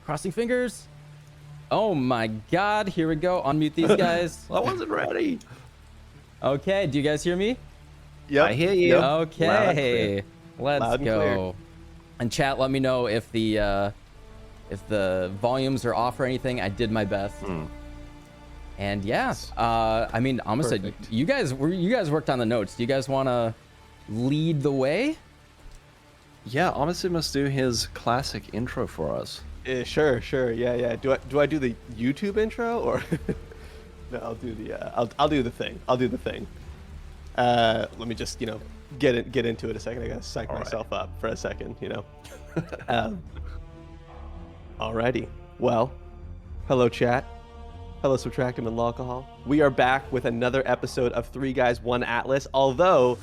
Crossing fingers. Oh my God, here we go. Unmute these guys. I wasn't ready. Okay, do you guys hear me? Yep. I hear you. Okay, let's Loud and go. clear. And chat, let me know if the volumes are off or anything. I did my best. And yeah, I mean, honestly, Perfect. you guys worked on the notes. Do you guys want to lead the way? Yeah, honestly, must do his classic intro for us. Sure. Yeah. Do I do the YouTube intro or? No, I'll do the I'll do the thing. Let me just get into it a second. I gotta psych myself up for a second. Alrighty. Well, hello chat. Hello Subtractum and Alcohol. We are back with another episode of 3 Guys 1 Atlas. Although,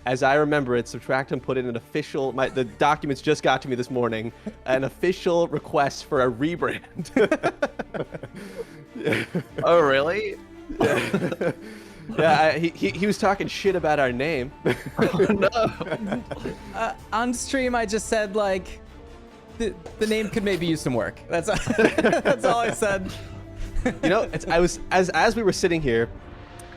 as I remember it, Subtractum put in an official, the documents just got to me this morning, an official request for a rebrand. Oh, really? Yeah, he was talking shit about our name. Oh, no. On stream, I just said like, the name could maybe use some work. That's that's all I said. As we were sitting here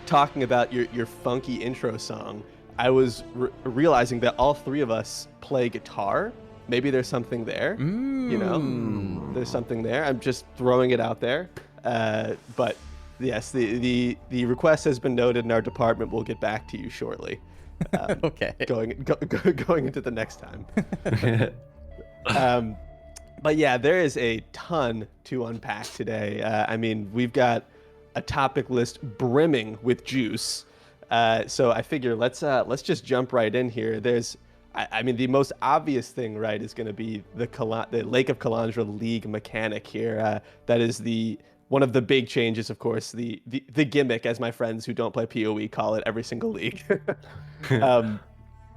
talking about your funky intro song, I was realizing that all 3 of us play guitar. Maybe there's something there. There's something there. I'm just throwing it out there. But yes, the request has been noted in our department. We'll get back to you shortly. Okay. Going into the next time. But yeah, there is a ton to unpack today. I mean, we've got a topic list brimming with juice. So I figure let's just jump right in here. I mean, the most obvious thing, right, is going to be the Lake of Kalandra League mechanic here. That is one of the big changes, of course, the gimmick, as my friends who don't play PoE call it every single league.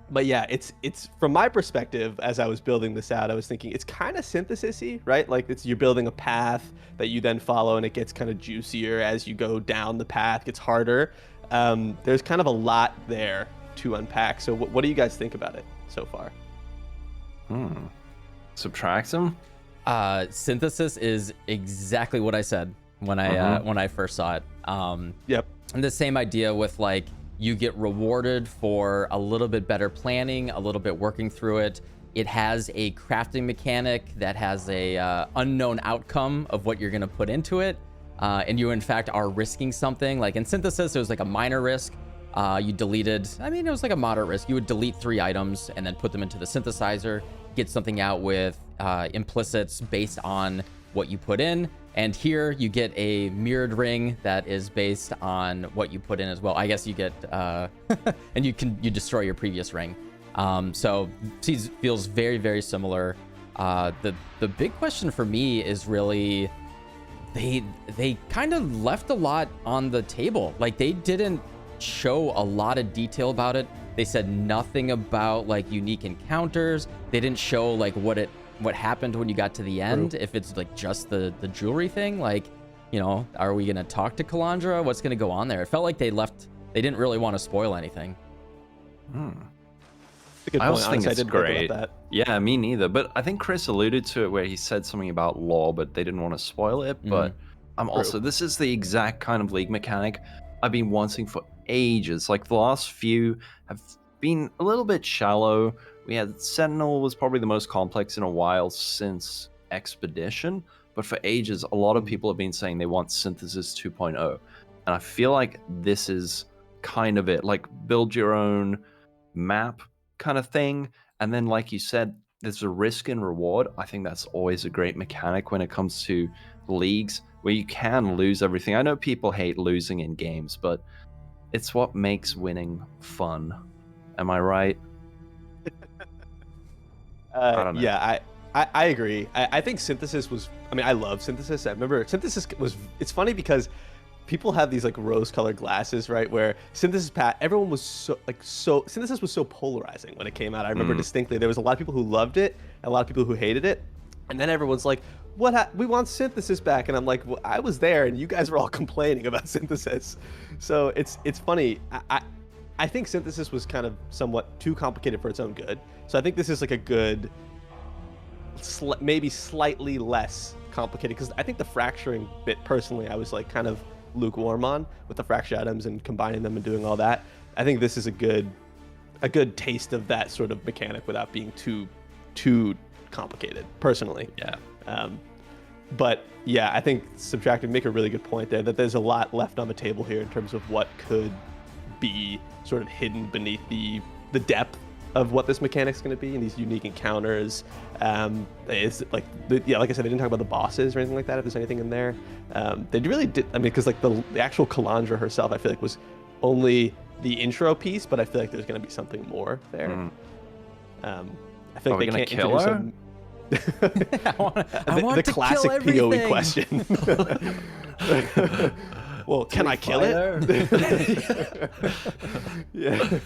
But yeah, it's from my perspective, as I was building this out, I was thinking it's kind of synthesis-y, right? Like you're building a path that you then follow, and it gets kind of juicier as you go down the path, gets harder. There's kind of a lot there to unpack. So what do you guys think about it so far? Subtractum? Synthesis is exactly what I said when I first saw it. Yep. And the same idea with like, you get rewarded for a little bit better planning, a little bit working through it. It has a crafting mechanic that has a unknown outcome of what you're gonna put into it. And you in fact are risking something. Like in Synthesis, it was like a minor risk. You deleted, it was like a moderate risk. You would delete 3 items and then put them into the synthesizer, get something out with implicits based on what you put in. And here you get a mirrored ring that is based on what you put in as well. I guess you get, and you destroy your previous ring. So feels very, very similar. The big question for me is really, they kind of left a lot on the table. Like they didn't show a lot of detail about it. They said nothing about like unique encounters. They didn't show like what happened when you got to the end. If it's like just the jewelry thing, like, are we gonna talk to Kalandra? What's gonna go on there? It felt like they didn't really want to spoil anything. I also think it's great. That. Yeah, me neither. But I think Chris alluded to it where he said something about lore, but they didn't want to spoil it. But this is the exact kind of league mechanic I've been wanting for ages. Like the last few have been a little bit shallow. We had Sentinel was probably the most complex in a while since Expedition. But for ages, a lot of people have been saying they want Synthesis 2.0. And I feel like this is kind of it. Like build your own map kind of thing, and then like you said, there's a risk and reward. I think that's always a great mechanic when it comes to leagues where you can lose everything. I know people hate losing in games, but it's what makes winning fun. Am I right? I don't know. Yeah, I agree. I think Synthesis was, I love Synthesis. I remember Synthesis it's funny because people have these like rose-colored glasses, right? Where Synthesis everyone was Synthesis was so polarizing when it came out. I remember distinctly there was a lot of people who loved it, and a lot of people who hated it, and then everyone's like, we want Synthesis back, and I'm like, well, I was there, and you guys were all complaining about Synthesis. So it's funny. I think Synthesis was kind of somewhat too complicated for its own good. So I think this is like a good maybe slightly less complicated, because I think the fracturing bit, personally, I was like kind of lukewarm on, with the fracture items and combining them and doing all that. I think this is a good taste of that sort of mechanic without being too complicated, personally. Yeah. But yeah, I think Subtractive make a really good point there, that there's a lot left on the table here in terms of what could be sort of hidden beneath the depth of what this mechanic's going to be, and these unique encounters. It's like, like I said, they didn't talk about the bosses or anything like that, if there's anything in there. They really did, I mean, because like the actual Kalandra herself, I feel like was only the intro piece, but I feel like there's going to be something more there. I feel like they can't kill her? I want the to classic kill PoE question. Well, can I kill it? Yeah.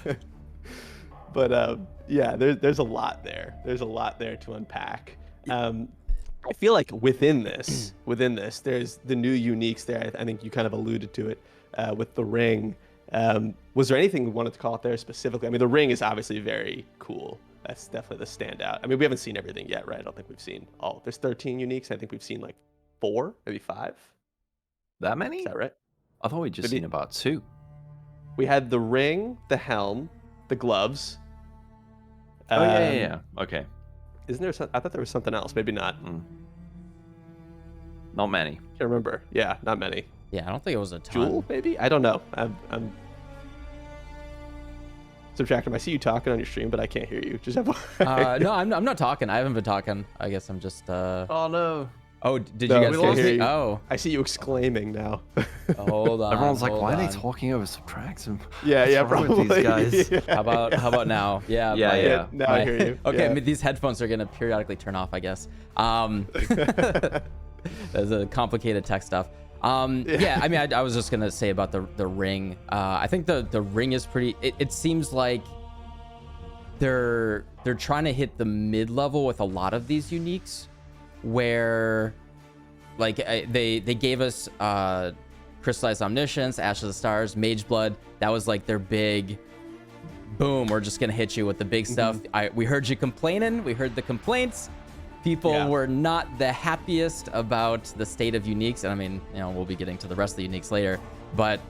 But yeah, there's a lot there. There's a lot there to unpack. I feel like within this, there's the new uniques there. I think you kind of alluded to it with the ring. Was there anything we wanted to call out there specifically? I mean, the ring is obviously very cool. That's definitely the standout. I mean, we haven't seen everything yet, right? I don't think we've seen all. There's 13 uniques. I think we've seen like 4, maybe 5. That many? Is that right? I thought we'd just seen about 2. We had the ring, the helm, the gloves. Oh, yeah. Okay. Isn't there? I thought there was something else. Maybe not. Not many. Can't remember. Yeah, not many. Yeah, I don't think it was a ton. Jewel, maybe? I don't know. I'm Subtractive. I see you talking on your stream, but I can't hear you. Just have. No, I'm not talking. I haven't been talking. I guess I'm just. Oh no. Oh, did No, you guys hear me? Oh. I see you exclaiming now. Hold on. Everyone's like, hold why on. are they talking over Subtractive? Yeah, What's wrong with probably. these guys? Yeah. How about now? Yeah. Yeah. Now I hear you. Okay, Yeah. these headphones are gonna periodically turn off, I guess. There's a complicated tech stuff. Yeah, I mean, I was just gonna say about the ring. I think the ring is pretty. It seems like they're trying to hit the mid level with a lot of these uniques, where like they gave us Crystallized Omniscience, Ash of the Stars, Mage Blood. That was like their big boom. We're just gonna hit you with the big stuff. We heard you complaining. We heard the complaints. People were not the happiest about the state of uniques, and I mean, you know, we'll be getting to the rest of the uniques later. But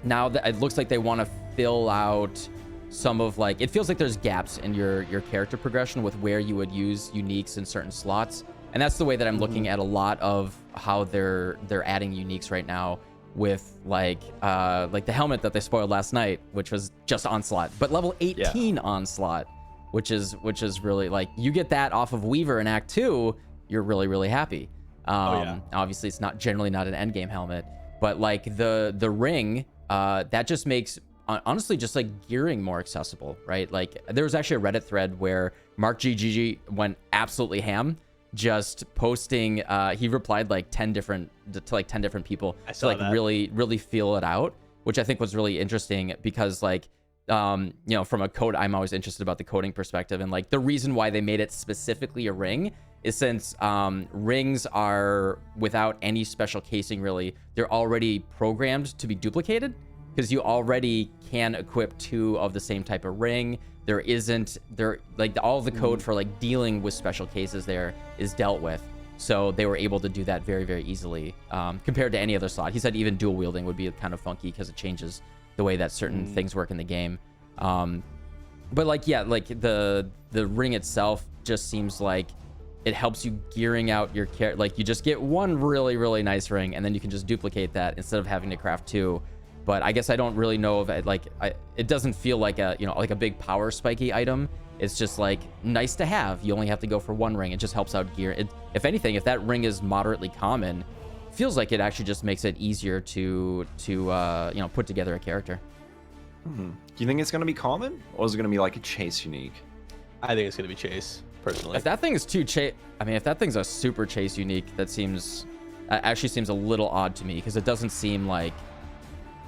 now that it looks like they want to fill out some of, like, it feels like there's gaps in your character progression with where you would use uniques in certain slots, and that's the way that I'm looking at a lot of how they're adding uniques right now, with like the helmet that they spoiled last night, which was just Onslaught, but level 18 Onslaught. Which is really, like, you get that off of Weaver in Act 2, you're really, really happy. Obviously, it's generally not an endgame helmet, but like the ring, that just makes, honestly, just like gearing more accessible, right? Like, there was actually a Reddit thread where Mark GGG went absolutely ham, just posting, he replied like 10 different people to like really feel it out, which I think was really interesting, because like, you know, from a code, I'm always interested about the coding perspective, and like the reason why they made it specifically a ring is since rings are, without any special casing really, they're already programmed to be duplicated, because you already can equip 2 of the same type of ring. Like all the code for like dealing with special cases there is dealt with, so they were able to do that very, very easily, compared to any other slot. He said even dual wielding would be kind of funky because it changes the way that certain things work in the game. But like, yeah, like the ring itself just seems like it helps you gearing out your character. Like, you just get one really, really nice ring, and then you can just duplicate that instead of having to craft 2. But I guess I don't really know if it doesn't feel like a big power spiky item. It's just like nice to have. You only have to go for 1 ring. It just helps out gear. If anything, if that ring is moderately common, feels like it actually just makes it easier to put together a character. Do you think it's going to be common, or is it going to be like a chase unique? I think it's going to be chase, personally. If that thing is if that thing's a super chase unique, that actually seems a little odd to me, because it doesn't seem like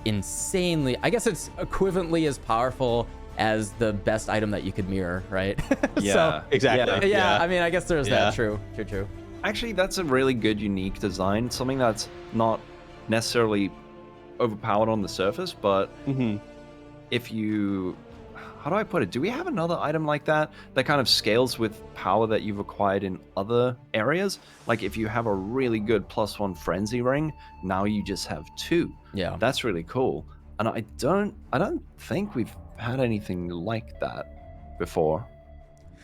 insanely, I guess it's equivalently as powerful as the best item that you could mirror, right? Yeah, so, exactly. Yeah, I mean, I guess there's that. True. Actually, that's a really good unique design. Something that's not necessarily overpowered on the surface, but if you, how do I put it? Do we have another item like that that kind of scales with power that you've acquired in other areas? Like if you have a really good +1 frenzy ring, now you just have 2. Yeah. That's really cool. And I don't think we've had anything like that before.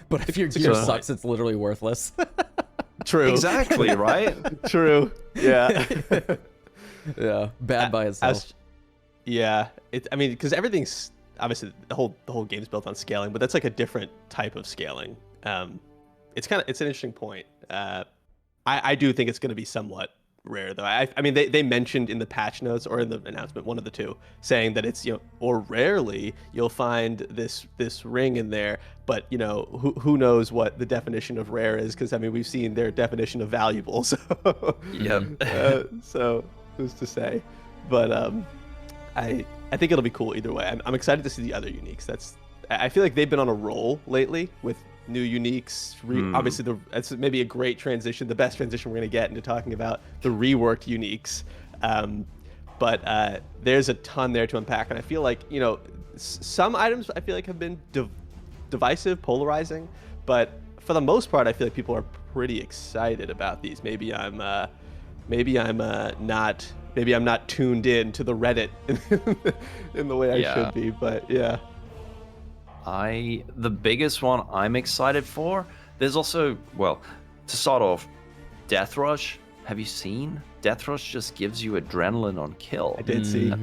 But if your It's a gear good sucks, it's literally worthless. True. Exactly, right? True. Yeah. Yeah, bad by itself. Yeah. I mean, because everything's obviously the whole game's built on scaling, but that's like a different type of scaling. It's an interesting point. I do think it's going to be somewhat rare though. I mean, they mentioned in the patch notes or in the announcement, one of the two, saying that it's, or rarely you'll find this ring in there, but who knows what the definition of rare is, because I mean, we've seen their definition of valuable, so Yep. so who's to say? But I think it'll be cool either way. I'm excited to see the other uniques. I feel like they've been on a roll lately with new uniques. Obviously, that's maybe a great transition, the best transition we're going to get into talking about the reworked uniques. But there's a ton there to unpack, and I feel like some items I feel like have been divisive, polarizing, but for the most part, I feel like people are pretty excited about these. Maybe I'm not tuned in to the Reddit in the way I should be, but yeah. The biggest one I'm excited for, there's also, well, to start off, Death Rush. Have you seen? Death Rush just gives you adrenaline on kill. I did see.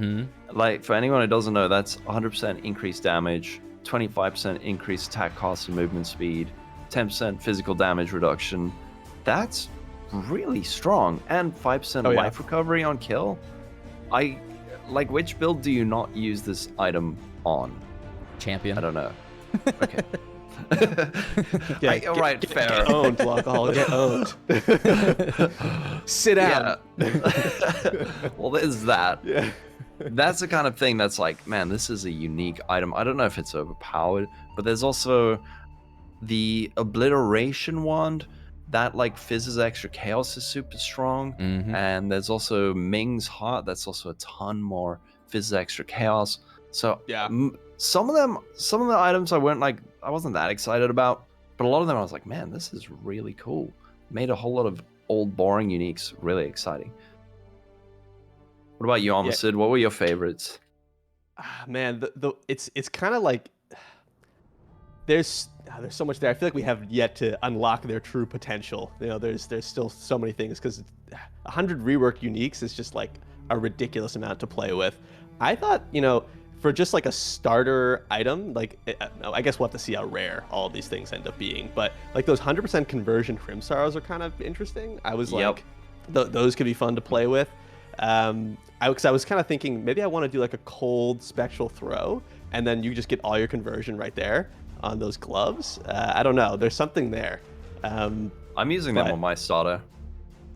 Like, for anyone who doesn't know, that's 100% increased damage, 25% increased attack cost and movement speed, 10% physical damage reduction. That's really strong. And 5% life recovery on kill. Which build do you not use this item on? Champion. I don't know. Okay. Yeah, all right, fair. Get owned, alcohol. Get owned. Sit down. Yeah. Well, there's that. Yeah. That's the kind of thing that's like, man, this is a unique item. I don't know if it's overpowered, but there's also the Obliteration Wand that like fizzes extra chaos is super strong. And there's also Ming's Heart that's also a ton more fizzes extra chaos. So Yeah. some of the items I wasn't that excited about, but a lot of them I was like, man, this is really cool. Made a whole lot of old boring uniques really exciting. What about you, Almasid? What were your favorites? Man, it's kind of like there's so much there. I feel like we have yet to unlock their true potential. There's still so many things, because 100 rework uniques is just like a ridiculous amount to play with. I thought, for just like a starter item, like I guess we'll have to see how rare all of these things end up being, but like those 100% conversion Crim Sorrows are kind of interesting. I was like, those could be fun to play with. Because I was kind of thinking maybe I want to do like a cold spectral throw, and then you just get all your conversion right there on those gloves. I don't know. There's something there. I'm using them on my starter.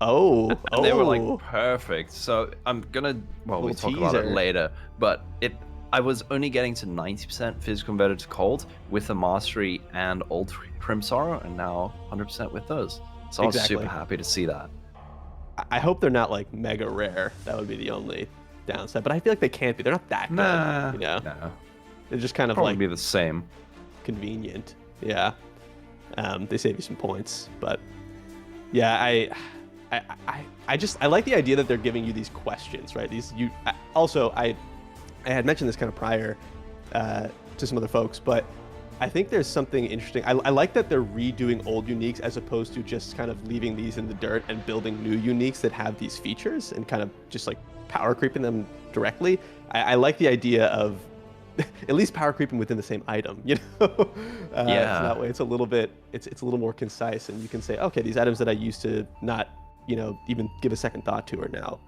Oh, and they were like perfect. So I'm gonna, we'll talk about it later, but I was only getting to 90% physical converted to cold with the mastery and old Crim Sorrow, and now 100% with those. So I was super happy to see that. I hope they're not like mega rare. That would be the only downside, but I feel like they can't be. They're not that good. No. They're just kind of probably like be the same. Convenient. Yeah. They save you some points, but yeah, I like the idea that they're giving you these questions, right? I had mentioned this kind of prior to some other folks, but I think there's something interesting. I like that they're redoing old uniques as opposed to just kind of leaving these in the dirt and building new uniques that have these features and kind of just like power creeping them directly. I like the idea of at least power creeping within the same item, So that way it's a little bit, it's a little more concise, and you can say, okay, these items that I used to not, even give a second thought to are now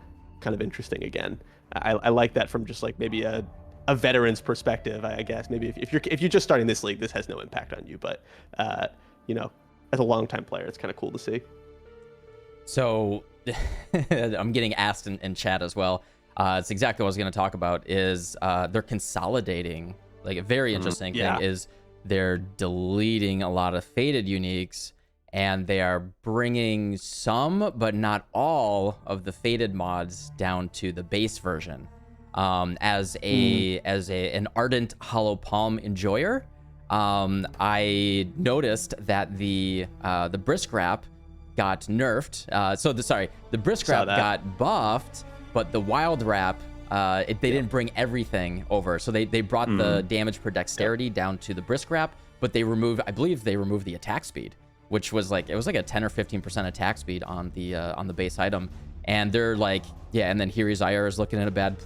kind of interesting again. I like that from just like maybe a veteran's perspective, I guess. Maybe if you're just starting this league, this has no impact on you, but as a longtime player, it's kind of cool to see. So I'm getting asked in chat as well. It's exactly what I was going to talk about. Is they're consolidating. Like a very interesting thing is they're deleting a lot of faded uniques, and they are bringing some, but not all, of the faded mods down to the base version. As an ardent hollow palm enjoyer, I noticed that the brisk wrap got nerfed. The brisk wrap got buffed, but the wild wrap, they didn't bring everything over. So they brought the damage per dexterity down to the brisk wrap, but I believe they removed the attack speed, which was like, it was like a 10 or 15% attack speed on the base item. And they're like, yeah, and then Hiri's Ire is looking at a bad,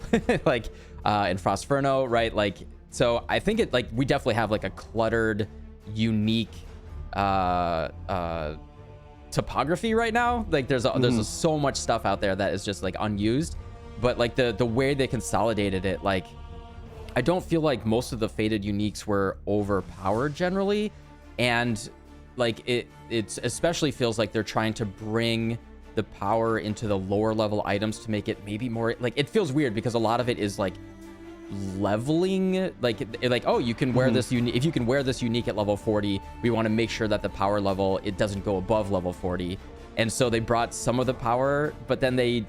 like, in Frostferno, right? Like, so I think we definitely have like a cluttered, unique, topography right now. Like there's so much stuff out there that is just like unused, but like the way they consolidated it, like I don't feel like most of the faded uniques were overpowered generally, and like it especially feels like they're trying to bring the power into the lower level items to make it maybe more like, it feels weird because a lot of it is like leveling, like oh, you can wear this unique. If you can wear this unique at level 40, we want to make sure that the power level, it doesn't go above level 40. And so they brought some of the power, but then it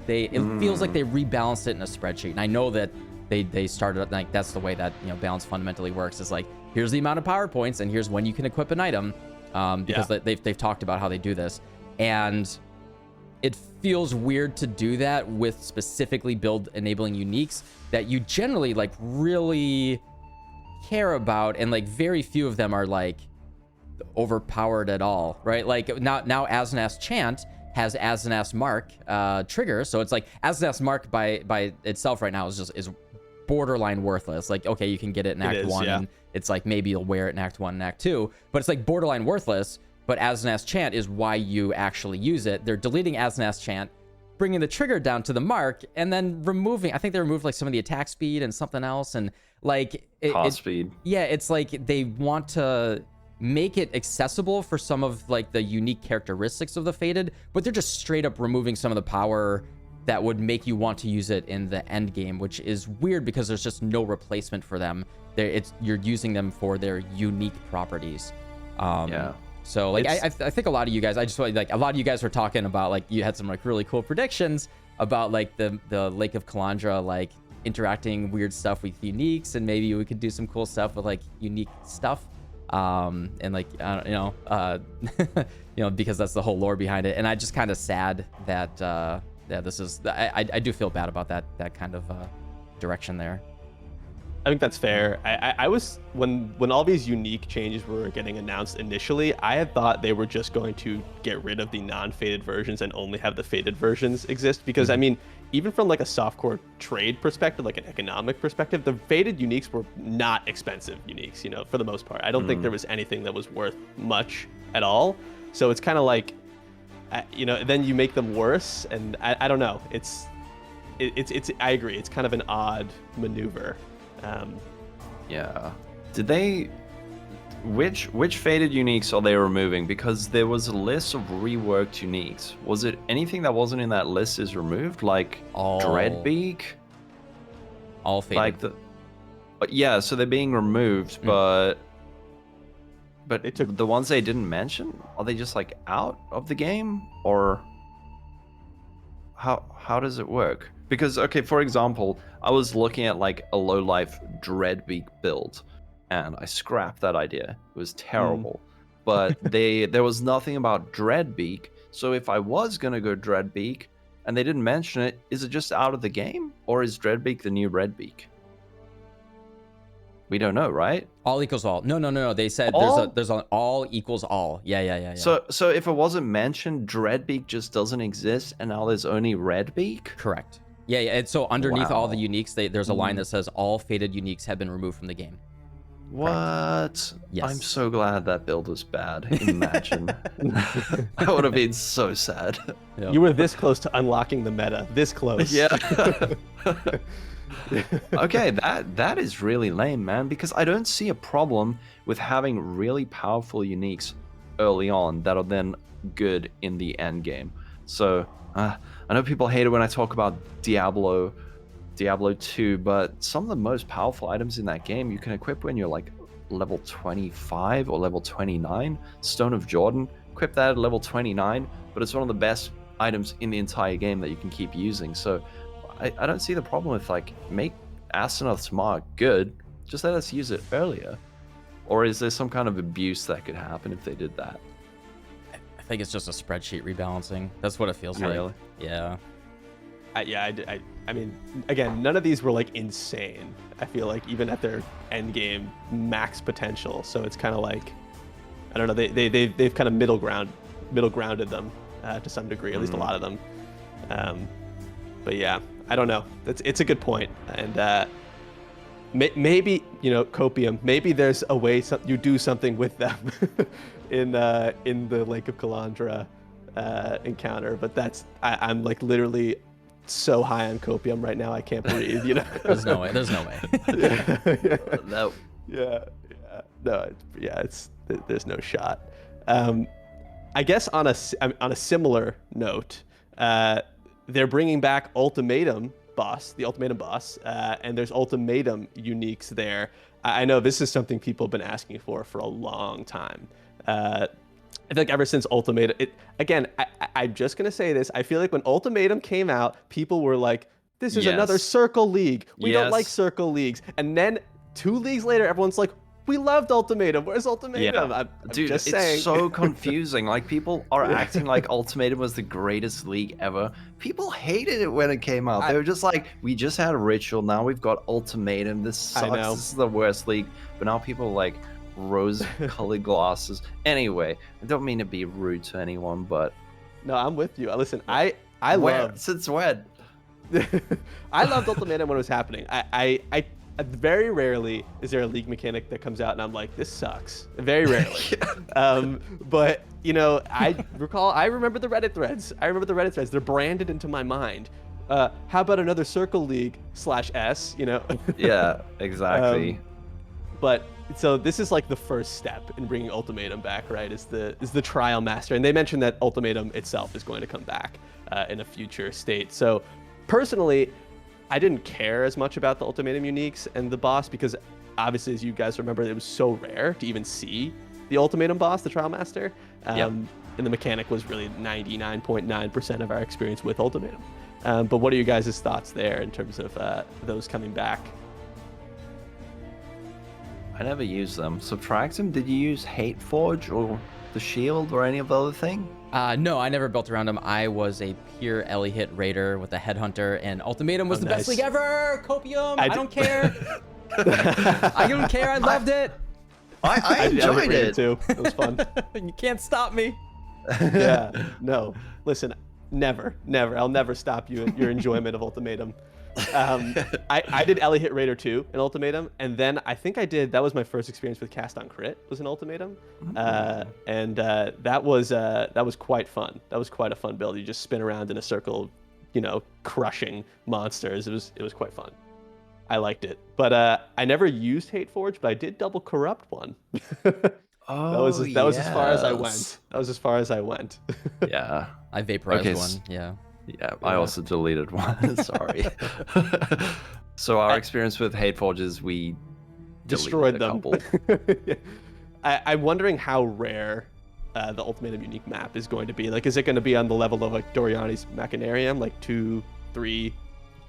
feels like they rebalanced it in a spreadsheet. And I know that they started, like, that's the way that, you know, balance fundamentally works, is like, here's the amount of power points and here's when you can equip an item, because they've talked about how they do this. And it feels weird to do that with specifically build enabling uniques that you generally like really care about, and like very few of them are like overpowered at all, right? Like now Aznath's Chant has Aznath's Mark trigger, so it's like Aznath's Mark by itself right now is borderline worthless. Like, okay, you can get it in Act 1, and it's like maybe you'll wear it in Act 1 and Act 2, but it's like borderline worthless. But Aznath's Chant is why you actually use it. They're deleting Aznath's Chant, bringing the trigger down to the Mark, and then removing, I think they removed like some of the attack speed and something else, and like cost speed. Yeah, it's like they want to make it accessible for some of like the unique characteristics of the faded, but they're just straight up removing some of the power that would make you want to use it in the end game, which is weird because there's just no replacement for them. You're using them for their unique properties. So like I think a lot of you guys, a lot of you guys were talking about, like, you had some like really cool predictions about like the Lake of Kalandra, like interacting weird stuff with uniques, and maybe we could do some cool stuff with like unique stuff, and like because that's the whole lore behind it. And I just kind of sad that this is, I do feel bad about that kind of direction there. I think that's fair. I was, when all these unique changes were getting announced initially, I had thought they were just going to get rid of the non-faded versions and only have the faded versions exist, because I mean, even from like a softcore trade perspective, like an economic perspective, the faded uniques were not expensive uniques, you know, for the most part. I don't think there was anything that was worth much at all. So it's kind of like, then you make them worse, and I don't know. It's I agree. It's kind of an odd maneuver. Did they, which faded uniques are they removing? Because there was a list of reworked uniques. Was it anything that wasn't in that list is removed, like Dreadbeak? All faded. Like so they're being removed, but they took the ones they didn't mention, are they just like out of the game, or how does it work? Because, okay, for example, I was looking at like a low-life Dreadbeak build, and I scrapped that idea. It was terrible. But there was nothing about Dreadbeak, so if I was going to go Dreadbeak, and they didn't mention it, is it just out of the game? Or is Dreadbeak the new Redbeak? We don't know, right? All equals all. No. They said there's an all equals all. Yeah. So if it wasn't mentioned, Dreadbeak just doesn't exist, and now there's only Redbeak? Correct. Yeah. And so underneath all the uniques, there's a line that says all faded uniques have been removed from the game. What? Correct. Yes. I'm so glad that build was bad. Imagine. I would have been so sad. Yep. You were this close to unlocking the meta. This close. Yeah. Okay, that is really lame, man, because I don't see a problem with having really powerful uniques early on that are then good in the end game. So I know people hate it when I talk about Diablo 2, but some of the most powerful items in that game you can equip when you're like level 25 or level 29. Stone of Jordan, equip that at level 29, but it's one of the best items in the entire game that you can keep using. So I don't see the problem with like make Astronauts mark, good. Just let us use it earlier. Or is there some kind of abuse that could happen if they did that? I think it's just a spreadsheet rebalancing. That's what it feels like. Really? Yeah. I mean, again, none of these were like insane. I feel like even at their end game max potential. So it's kind of like, I don't know. They've kind of middle grounded them to some degree, at least a lot of them. But yeah, I don't know. It's a good point. And maybe, you know, Copium, maybe there's a way you do something with them in the Lake of Kalandra encounter. But I'm like literally so high on Copium right now, I can't breathe, you know. There's no way. No. There's no shot. I guess on a similar note, they're bringing back Ultimatum boss, the Ultimatum boss, and there's Ultimatum uniques there. I know this is something people have been asking for a long time. I feel like ever since Ultimatum, I'm just going to say this. I feel like when Ultimatum came out, people were like, this is another Circle League. We don't like Circle Leagues. And then 2 leagues later, everyone's like, we loved Ultimatum. Where's Ultimatum? Yeah. I'm Dude, just it's saying. so confusing. Like, people are acting like Ultimatum was the greatest league ever. People hated it when it came out. They were just like, we just had a Ritual. Now we've got Ultimatum. This sucks. This is the worst league. But now people are like, rose-colored glasses. Anyway, I don't mean to be rude to anyone, but No, I'm with you. Listen, I since when? I loved Ultimatum when it was happening. I very rarely is there a league mechanic that comes out and I'm like, this sucks. Very rarely. But you know, I remember the Reddit threads. They're branded into my mind. How about another Circle League /S? You know. Yeah, exactly. But so this is like the first step in bringing Ultimatum back, right? Is the Trial Master, and they mentioned that Ultimatum itself is going to come back in a future state. So personally, I didn't care as much about the Ultimatum uniques and the boss because obviously, as you guys remember, it was so rare to even see the Ultimatum boss, the Trial Master. And the mechanic was really 99.9% of our experience with Ultimatum. But what are you guys' thoughts there in terms of those coming back? I never used them. Subtractum, did you use Hate Forge or the Shield or any of the other thing? No, I never built around him. I was a pure Ellie hit raider with a headhunter, and Ultimatum was the best league ever. Copium, I don't care. I don't care. I loved it. I enjoyed it too. It was fun. You can't stop me. Yeah. No. Listen, never. I'll never stop you in your enjoyment of Ultimatum. I did Ellie hit Raider 2 in Ultimatum, and then I think that was my first experience with Cast on Crit was in Ultimatum, and that was quite fun. That was quite a fun build. You just spin around in a circle, you know, crushing monsters. It was quite fun. I liked it, but I never used Hate Forge, but I did double corrupt one. That was as far as I went. That was as far as I went. Yeah, I vaporized one. Yeah, I also deleted one. Sorry. So our experience with Hate Forge is we destroyed them. Yeah. I'm wondering how rare the Ultimatum unique map is going to be. Like, is it going to be on the level of like Doriani's Machinarium, like 2, 3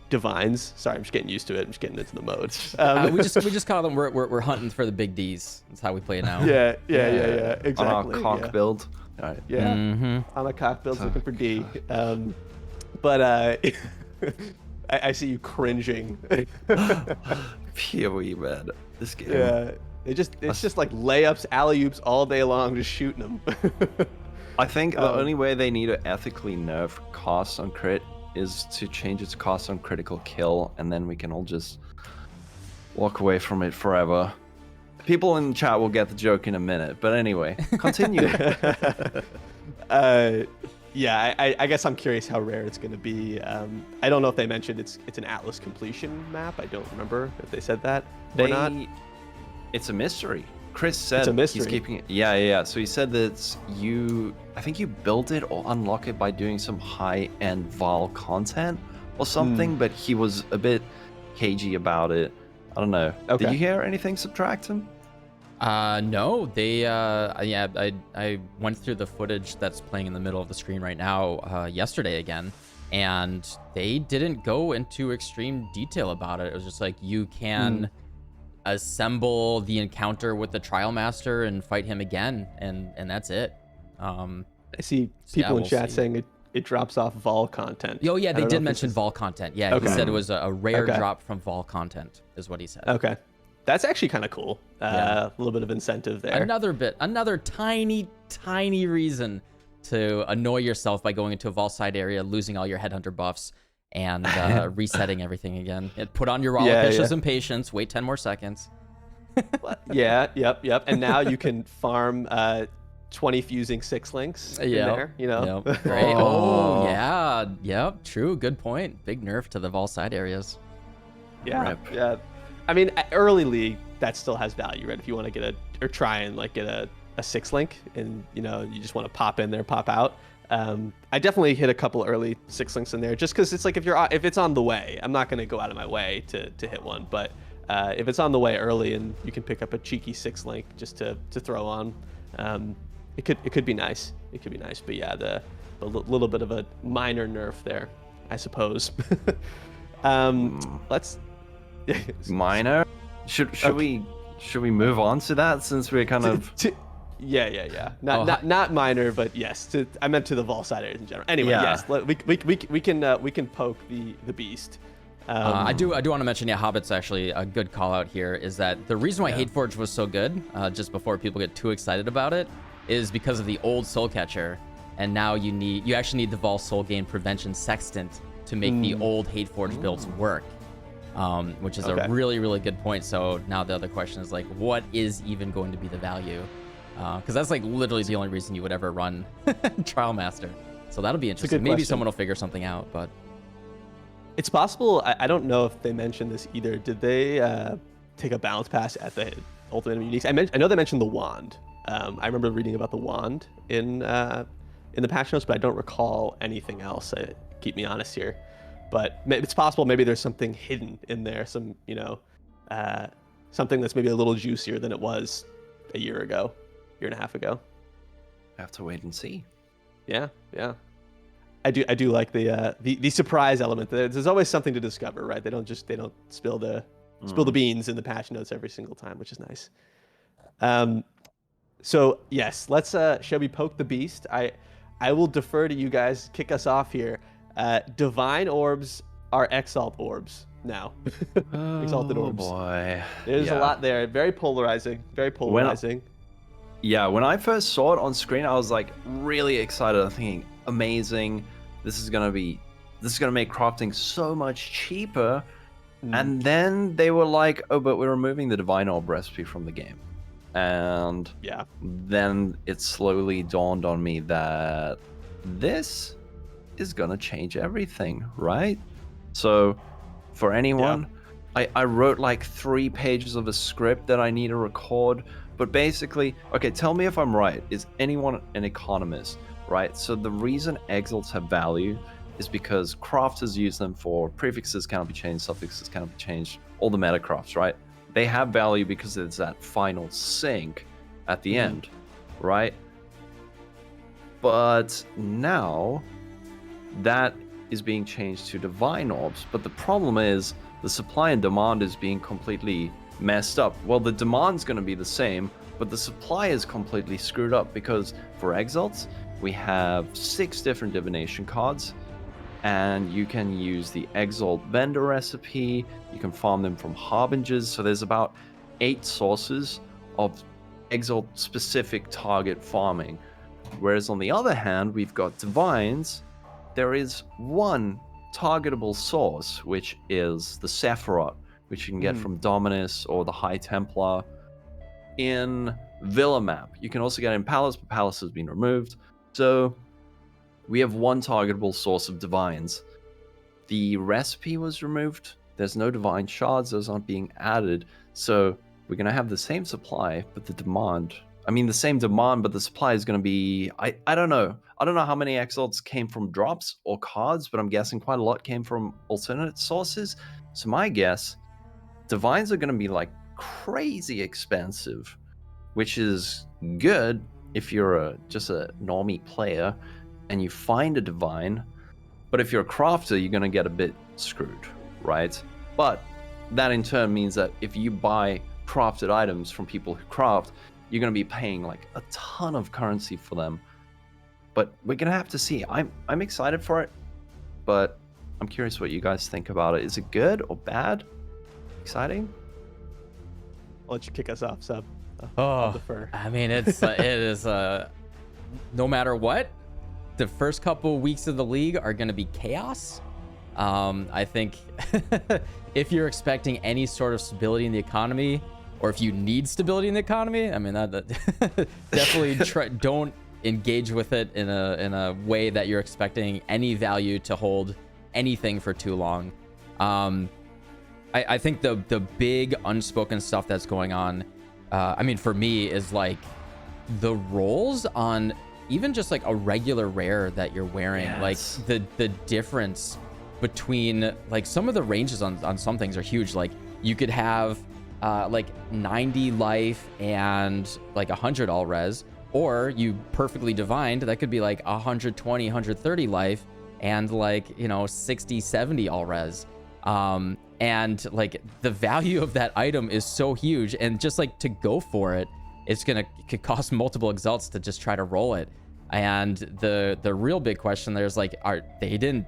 divines? Sorry, I'm just getting used to it. I'm just getting into the modes. We just call them. We're hunting for the big D's. That's how we play it now. Yeah. Exactly. On our cock build. All right. Yeah. On a cock build, looking for D. But I see you cringing. PoE, man. This game. Yeah. It's just like layups, alley-oops all day long, just shooting them. I think the only way they need to ethically nerf costs on crit is to change its cost on critical kill, and then we can all just walk away from it forever. People in the chat will get the joke in a minute, but anyway, continue. Yeah, I guess I'm curious how rare it's going to be. I don't know if they mentioned it's an Atlas completion map. I don't remember if they said that or not. It's a mystery. Chris said it's a mystery. He's keeping it. Yeah. So he said that I think you build it or unlock it by doing some high-end Val content or something, but he was a bit cagey about it. I don't know. Okay. Did you hear anything, Subtractum? No, they yeah, I went through the footage that's playing in the middle of the screen right now yesterday again, and they didn't go into extreme detail about it. It was just like you can assemble the encounter with the trial master and fight him again, and that's it. I see So yeah, people in we'll chat see. saying it drops off vol content. Oh yeah, I they don't know did if this mention is- vol content. Yeah, Okay. he said it was a rare Okay. drop from vol content, is what he said. Okay, that's actually kind of cool. Yeah. A little bit of incentive there. Another tiny reason to annoy yourself by going into a vol side area, losing all your headhunter buffs, and resetting everything again. And put on your raw Yeah, Officious yeah. Impatience, wait 10 more seconds. Yeah, yep. And now you can farm 20 fusing 6 links in there, you know? Yep. Great. Oh. Oh, yeah. Yep. True. Good point. Big nerf to the vol side areas. Yeah, Rip. yeah. I mean, early league, that still has value, right? If you want to get or try and like get a 6 link and, you know, you just want to pop in there, pop out. I definitely hit a couple early 6 links in there just because it's like if it's on the way, I'm not going to go out of my way to hit one. But if it's on the way early and you can pick up a cheeky 6 link just to throw on, it could be nice. It could be nice. But yeah, the little bit of a minor nerf there, I suppose. Let's Minor. Should we move on to that since we're kind of yeah. Oh, Not minor, but yes. I meant to the vol side areas in general. Anyway, Yeah. yes. We can poke the beast. I do want to mention, yeah, Hobbit's actually a good call out here, is that the reason why Hateforge was so good, just before people get too excited about it, is because of the old Soul Catcher. And now you actually need the Vol Soul Gain Prevention Sextant to make the old Hateforge builds work. Which is Okay. a really, really good point. So now the other question is like, what is even going to be the value? Because that's like literally the only reason you would ever run Trial Master. So that'll be interesting. good Maybe question. someone will figure something out, but It's possible. I don't know if they mentioned this either. Did they take a balance pass at the Ultimatum Uniques? I know they mentioned the wand. I remember reading about the wand in the patch notes, but I don't recall anything else. Keep me honest here. But it's possible maybe there's something hidden in there, some, you know, something that's maybe a little juicier than it was a year and a half ago. have to wait and see. Yeah. I do like the surprise element. There's always something to discover, right? They don't spill the beans in the patch notes every single time, which is nice. So yes, let's shall we poke the beast? I will defer to you guys. Kick us off here. Divine orbs are Exalt orbs now. Exalted orbs. Oh boy. There's a Yeah. lot there. Very polarizing. Yeah, when I first saw it on screen, I was like really excited. I'm thinking, amazing. This is gonna make crafting so much cheaper. And then they were like, oh, but we're removing the Divine Orb recipe from the game. And Yeah. then it slowly dawned on me that this is gonna change everything, right? So for anyone, I wrote like 3 pages of a script that I need to record. But basically, okay, tell me if I'm right. Is anyone an economist, right? So the reason exalts have value is because crafters use them for prefixes cannot be changed, suffixes cannot be changed, all the meta crafts, right? They have value because there's that final sync at the end, right? But now that is being changed to divine orbs. But the problem is the supply and demand is being completely messed up. Well, the demand's going to be the same, but the supply is completely screwed up because for exalts, we have 6 different divination cards, and you can use the exalt vendor recipe. You can farm them from harbingers. So there's about 8 sources of exalt specific target farming. Whereas on the other hand, we've got divines. There is one targetable source, which is the Sephiroth, which you can get from Dominus or the High Templar in Villa map. You can also get it in Palace, but Palace has been removed. So we have one targetable source of divines. The recipe was removed. There's no divine shards. Those aren't being added. So we're going to have the same supply, but the demand... I mean, the same demand, but the supply is going to be... I don't know. I don't know how many exalts came from drops or cards, but I'm guessing quite a lot came from alternate sources. So my guess, divines are going to be like crazy expensive. which is good if you're just a normie player and you find a divine. But if you're a crafter, you're going to get a bit screwed, right? But that in turn means that if you buy crafted items from people who craft, you're going to be paying like a ton of currency for them. But we're going to have to see. I'm excited for it, but I'm curious what you guys think about it. Is it good or bad? Exciting? I'll let you kick us off, Sub. Oh, defer. I mean, it is no matter what, the first couple weeks of the league are going to be chaos. I think if you're expecting any sort of stability in the economy, or if you need stability in the economy, I mean, that definitely don't engage with it in a way that you're expecting any value to hold anything for too long. I think the big unspoken stuff that's going on, I mean, for me, is like the rolls on even just like a regular rare that you're wearing. Yes. Like the difference between like some of the ranges on some things are huge. Like you could have like 90 life and like 100 all res, or you perfectly divined, that could be like 120, 130 life and like, you know, 60, 70 all res. And like the value of that item is so huge, and just like to go for it, could cost multiple exalts to just try to roll it. And the real big question there is like, they've been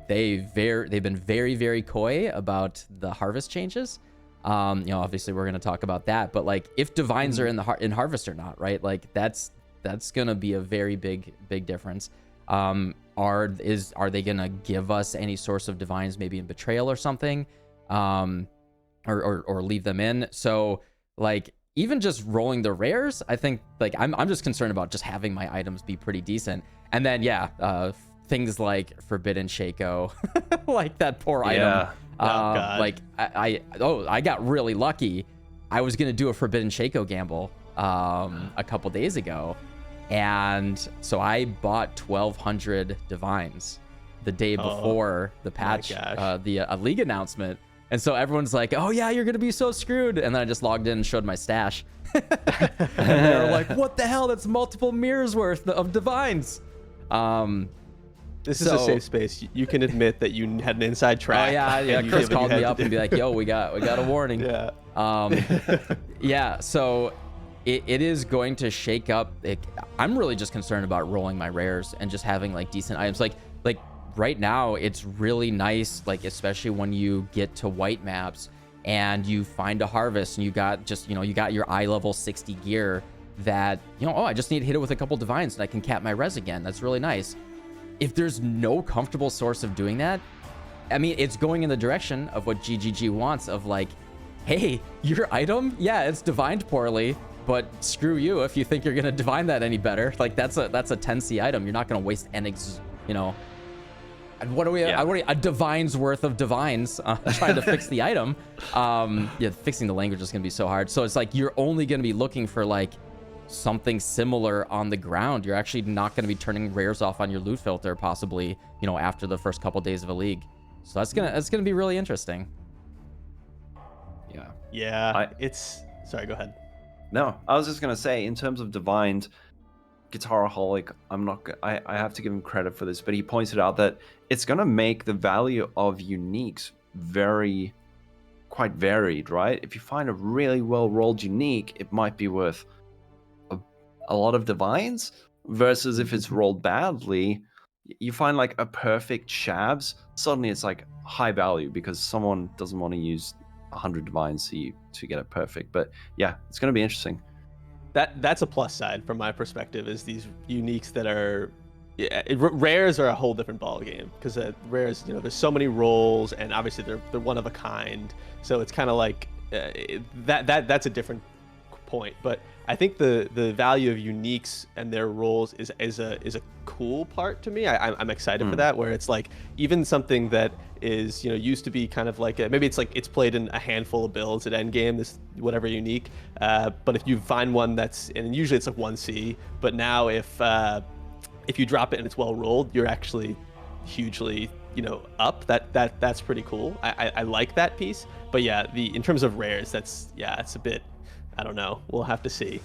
very, very coy about the harvest changes. You know, obviously we're going to talk about that, but like if divines are in harvest or not, right? Like that's going to be a very big difference. Are they going to give us any source of divines, maybe in betrayal or something? Or leave them in. So like even just rolling the rares, I think like I'm just concerned about just having my items be pretty decent. And then things like Forbidden Shaco, like that poor item. God. Like I got really lucky. I was gonna do a Forbidden Shaco gamble a couple days ago, and so I bought 1,200 divines the day before the patch, the league announcement. And so everyone's like, oh yeah, you're gonna be so screwed. And then I just logged in and showed my stash. And they were like, what the hell? That's multiple mirrors worth of divines. This is a safe space. You can admit that you had an inside track. Oh yeah. Chris called me up and be like, yo, we got a warning. Yeah. Yeah. So it is going to shake up. I'm really just concerned about rolling my rares and just having like decent items. Like right now, it's really nice, like especially when you get to white maps and you find a harvest and you got your eye level 60 gear that, I just need to hit it with a couple divines and I can cap my res again. That's really nice. If there's no comfortable source of doing that, I mean, it's going in the direction of what GGG wants, of like, hey, your item, yeah, it's divined poorly, but screw you if you think you're gonna divine that any better. Like that's a 10C item. You're not gonna waste what do we a divine's worth of divines trying to fix the item. Fixing the language is gonna be so hard. So it's like you're only gonna be looking for like something similar on the ground. You're actually not gonna be turning rares off on your loot filter possibly, after the first couple days of a league. So that's gonna be really interesting. Yeah. Sorry, go ahead. No, I was just gonna say, in terms of divined, Guitaraholic, I have to give him credit for this, but he pointed out that it's going to make the value of uniques quite varied, right? If you find a really well-rolled unique, it might be worth a lot of divines, versus if it's rolled badly, you find like a perfect shabs, suddenly it's like high value because someone doesn't want to use 100 divines to get it perfect. But yeah, it's going to be interesting. That's a plus side from my perspective, is these uniques that are rares are a whole different ball game, because rares, there's so many rolls and obviously they're one of a kind, so it's kind of like that's a different point. But I think the value of uniques and their rolls is a cool part to me. I'm excited for that, where it's like even something that is used to be kind of like maybe it's like it's played in a handful of builds at endgame, this whatever unique, but if you find one and usually it's like 1C, but now if you drop it and it's well rolled, you're actually hugely up. That's pretty cool. I like that piece. But yeah, in terms of rares, it's a bit, I don't know, we'll have to see.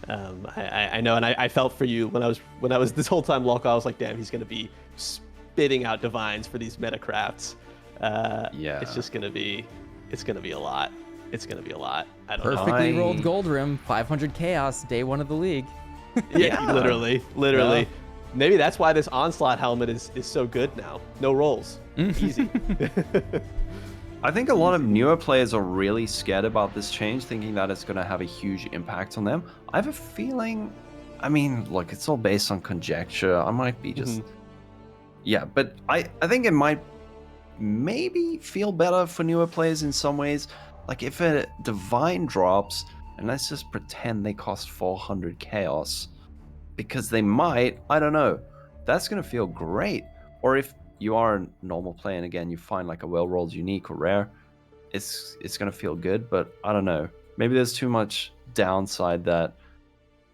I know, and I felt for you when I was this whole time local. I was like, damn, he's gonna be spitting out divines for these meta crafts. Yeah, it's gonna be a lot. It's gonna be a lot. I don't Perfectly know. rolled gold rim, 500 chaos, day one of the league. Yeah, literally. Yeah. Maybe that's why this onslaught helmet is so good now. No rolls, easy. I think a lot of newer players are really scared about this change, thinking that it's going to have a huge impact on them. I have a feeling, I mean, look, it's all based on conjecture. I might be just, yeah, but I think it might maybe feel better for newer players in some ways. Like if a divine drops, and let's just pretend they cost 400 chaos, because they might, I don't know, that's going to feel great. Or if you are a normal player and again you find like a well-rolled unique or rare, it's going to feel good. But I don't know, maybe there's too much downside that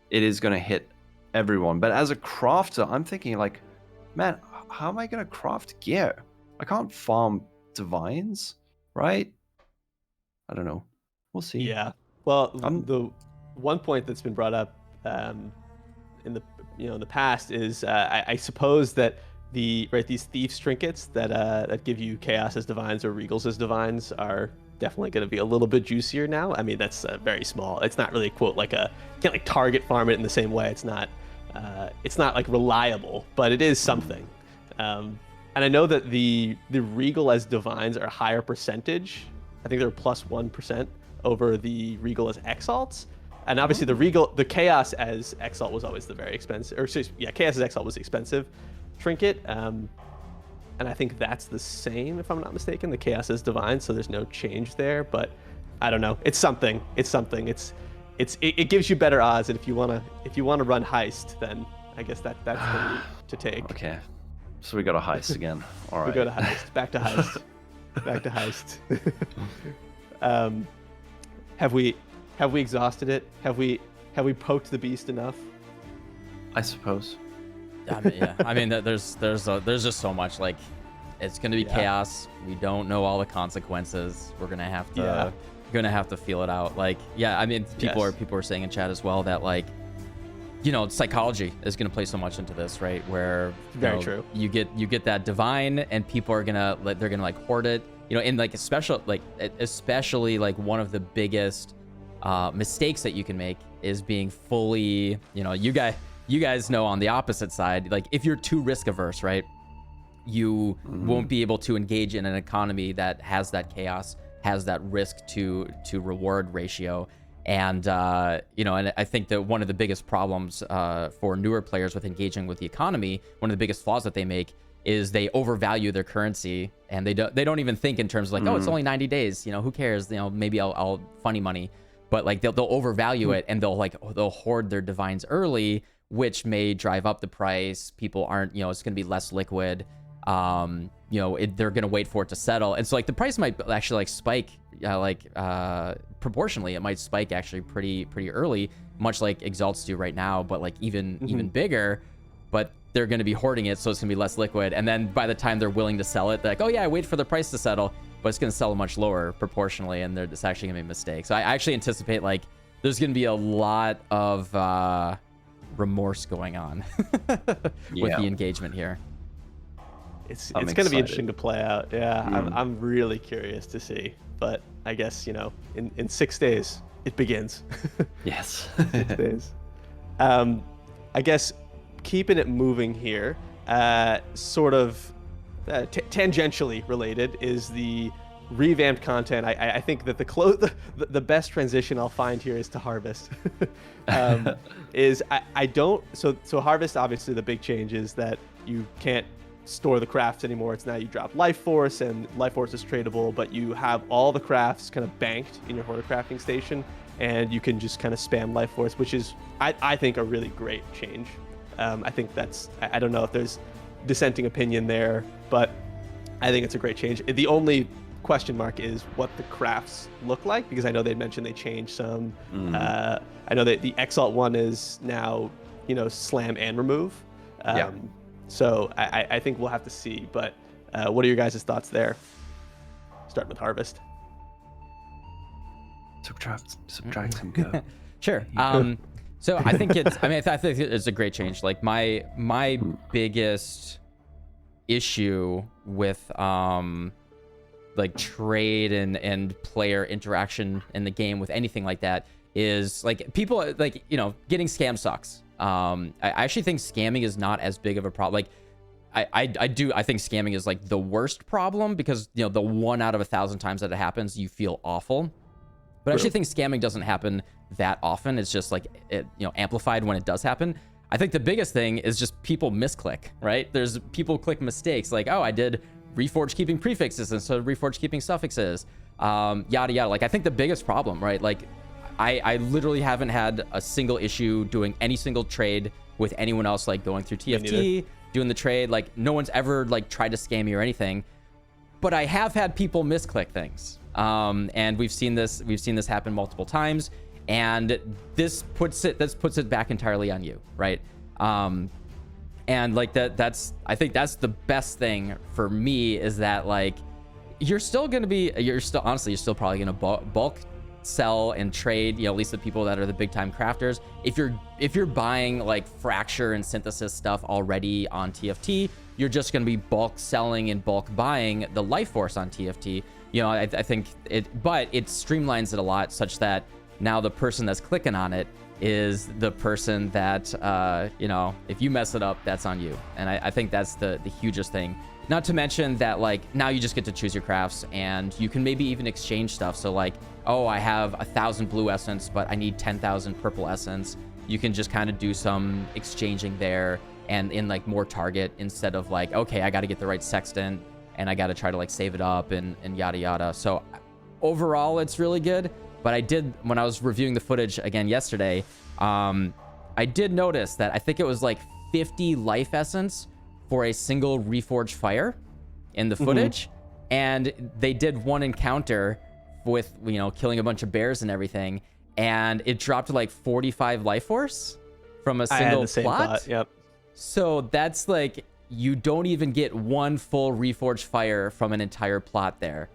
it is going to hit everyone. But as a crafter, I'm thinking like, man, how am I going to craft gear? I can't farm divines, right? I don't know, we'll see. Yeah, well, the one point that's been brought up in the past is I suppose that these thieves trinkets that give you chaos as divines or regals as divines are definitely going to be a little bit juicier now. I mean, that's very small. It's not really quote like you can't like target farm it in the same way. It's not like reliable, but it is something. And I know that the regal as divines are a higher percentage. I think they're plus 1% over the regal as exalts. And obviously the chaos as exalt was always the very expensive, chaos as exalt was the expensive trinket. And I think that's the same, if I'm not mistaken, the chaos as divine. So there's no change there, but I don't know. It's something. It gives you better odds. And if you want to run heist, then I guess that's the route to take. Okay. So we got a heist again. All right. We go to heist. Back to heist. Back to heist. Have we exhausted it? Have we poked the beast enough? I suppose. I mean, there's just so much. Like, it's gonna be chaos. We don't know all the consequences. We're gonna have to feel it out. Like, yeah, I mean, people are saying in chat as well that like, psychology is gonna play so much into this, right? Where very true. You get that divine, and people are gonna like hoard it. And like especially like one of the biggest mistakes that you can make is being fully, you guys know on the opposite side, like if you're too risk averse, right, you won't be able to engage in an economy that has that chaos, has that risk to reward ratio. And and I think that one of the biggest problems for newer players with engaging with the economy, one of the biggest flaws that they make is they overvalue their currency, and they don't even think in terms of like, oh, it's only 90 days, who cares, maybe I'll funny money. But like they'll overvalue it, and they'll hoard their divines early, which may drive up the price. People aren't, it's going to be less liquid. They're going to wait for it to settle, and so like the price might actually like spike, proportionally. It might spike actually pretty early, much like exalts do right now, but like even bigger. But they're going to be hoarding it, so it's going to be less liquid. And then by the time they're willing to sell it, they're like, oh yeah, I wait for the price to settle, but it's going to sell much lower proportionally, and it's actually going to be a mistake. So I actually anticipate like there's going to be a lot of remorse going on with the engagement here. It's going to be interesting to play out. Yeah, I'm really curious to see. But I guess, in 6 days, it begins. Yes. 6 days. I guess keeping it moving here, sort of tangentially related is the revamped content. I think that the best transition I'll find here is to harvest. So harvest, obviously the big change is that you can't store the crafts anymore. It's now you drop life force, and life force is tradable, but you have all the crafts kind of banked in your hoarder crafting station, and you can just kind of spam life force, which is I think a really great change. I think I don't know if there's dissenting opinion there, but I think it's a great change. The only question mark is what the crafts look like, because I know they mentioned they changed some. I know that the Exalt one is now, slam and remove. So I think we'll have to see. But what are your guys' thoughts there? Starting with harvest. Subtract some go. Sure. So I think it's, I mean, I think it's a great change. Like my biggest issue with like trade and player interaction in the game with anything like that is like people like, you know, getting scammed sucks. I actually think scamming is not as big of a problem. Like I think scamming is like the worst problem because, you know, the 1 out of 1,000 times that it happens, you feel awful. But I actually think scamming doesn't happen that often. It's just like, it, you know, amplified when it does happen. I think the biggest thing is just people misclick, right? There's people click mistakes like, oh, I did Reforge keeping prefixes instead of Reforge keeping suffixes, yada, yada. Like, I think the biggest problem, right? Like, I literally haven't had a single issue doing any single trade with anyone else, like going through TFT, doing the trade. Like, no one's ever like tried to scam me or anything. But I have had people misclick things. And we've seen this happen multiple times, and this puts it back entirely on you, right? And like I think that's the best thing for me is that like you're still probably gonna bulk sell and trade, you know, at least the people that are the big time crafters. If you're buying like fracture and synthesis stuff already on TFT, you're just going to be bulk selling and bulk buying the life force on TFT. You know, I think but it streamlines it a lot such that now the person that's clicking on it is the person that, you know, if you mess it up, that's on you. And I think that's the hugest thing. Not to mention that, like, now you just get to choose your crafts and you can maybe even exchange stuff. So like, oh, I have 1,000 blue essence, but I need 10,000 purple essence. You can just kind of do some exchanging there and in like more target instead of like, okay, I got to get the right sextant and I got to try to like save it up and yada, yada. So overall, it's really good. But I did, when I was reviewing the footage again yesterday, I did notice that I think it was like 50 life essence for a single Reforged Fire in the footage. And they did one encounter with, you know, killing a bunch of bears and everything. And it dropped to like 45 life force from a single I had the same plot. thought, yep. So that's like, you don't even get one full Reforged Fire from an entire plot there.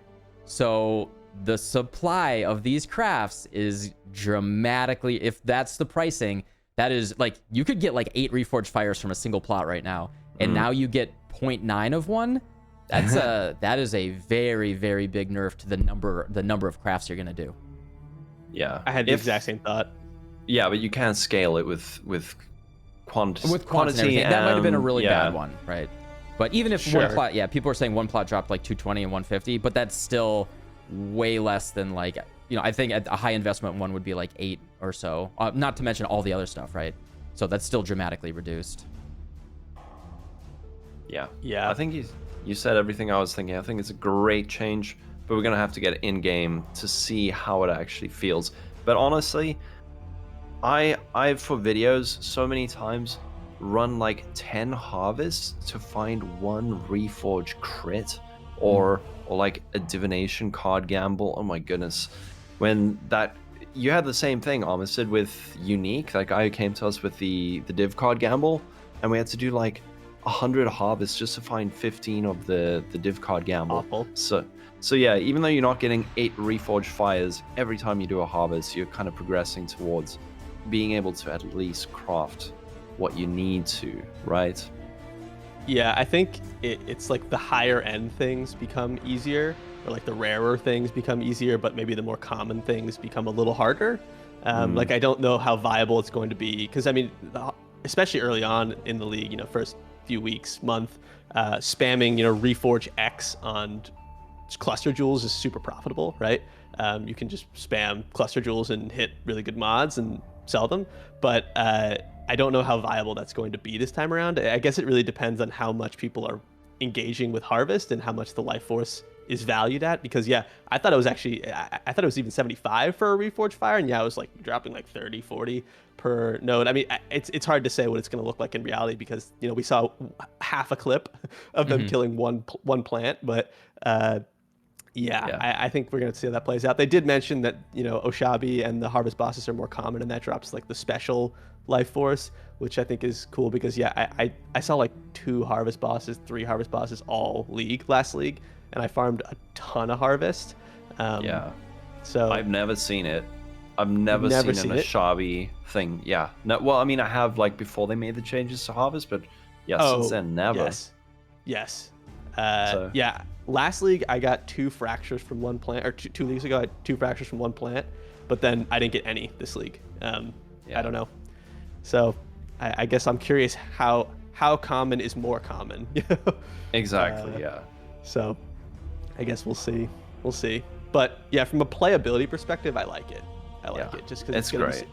So the supply of these crafts is dramatically, if that's the pricing, that is like, you could get like 8 Reforged Fires from a single plot right now. And now you get 0.9 of one. That's that is a very, very big nerf to the number of crafts you're gonna do. Yeah, I had the exact same thought. Yeah, but you can't scale it with quantity. With quantity, that might have been a really bad one, right? But even if one plot, people are saying one plot dropped like 220 and 150, but that's still way less than like, you know, I think a high investment one would be like 8 or so, not to mention all the other stuff, right? So that's still dramatically reduced. Yeah. I think you said everything I was thinking. I think it's a great change, but we're gonna have to get in game to see how it actually feels. But honestly, I've for videos so many times run like 10 harvests to find one Reforge crit or like a divination card gamble. Oh my goodness. When that, you had the same thing, Armistead, with Unique. Like, I came to us with the div card gamble, and we had to do like 100 harvests just to find 15 of the div card gamble. Awful. So yeah, even though you're not getting 8 Reforged Fires every time you do a harvest, you're kind of progressing towards being able to at least craft what you need to, right? Yeah, I think it's like the higher end things become easier, or like the rarer things become easier, but maybe the more common things become a little harder. Like, I don't know how viable it's going to be, because I mean, especially early on in the league, you know, first few weeks, month, spamming, you know, Reforge X on cluster jewels is super profitable, right? You can just spam cluster jewels and hit really good mods and sell them, but I don't know how viable that's going to be this time around. I guess it really depends on how much people are engaging with Harvest and how much the life force is valued at, because I thought it was actually, I thought it was even 75 for a Reforged Fire, and it was like dropping like 30, 40 per node. I mean, it's hard to say what it's going to look like in reality, because, you know, we saw half a clip of them killing one plant, but I think we're going to see how that plays out. They did mention that, you know, Oshabi and the Harvest bosses are more common, and that drops like the special life force, which I think is cool, because I saw like 2 Harvest bosses, 3 Harvest bosses all last league, and I farmed a ton of Harvest. So I've never seen it. I've never, never seen seen an it? Ashabi thing. Yeah. No, well, I mean, I have like before they made the changes to Harvest, but yeah, since then, never. Yes. So Yeah. Last league, I got 2 fractures from one plant, or 2 leagues ago, I had 2 fractures from one plant, but then I didn't get any this league. I don't know. So I guess I'm curious how common is more common. exactly. Yeah. So I guess we'll see. But yeah, from a playability perspective, I like it. I like it just because it's great.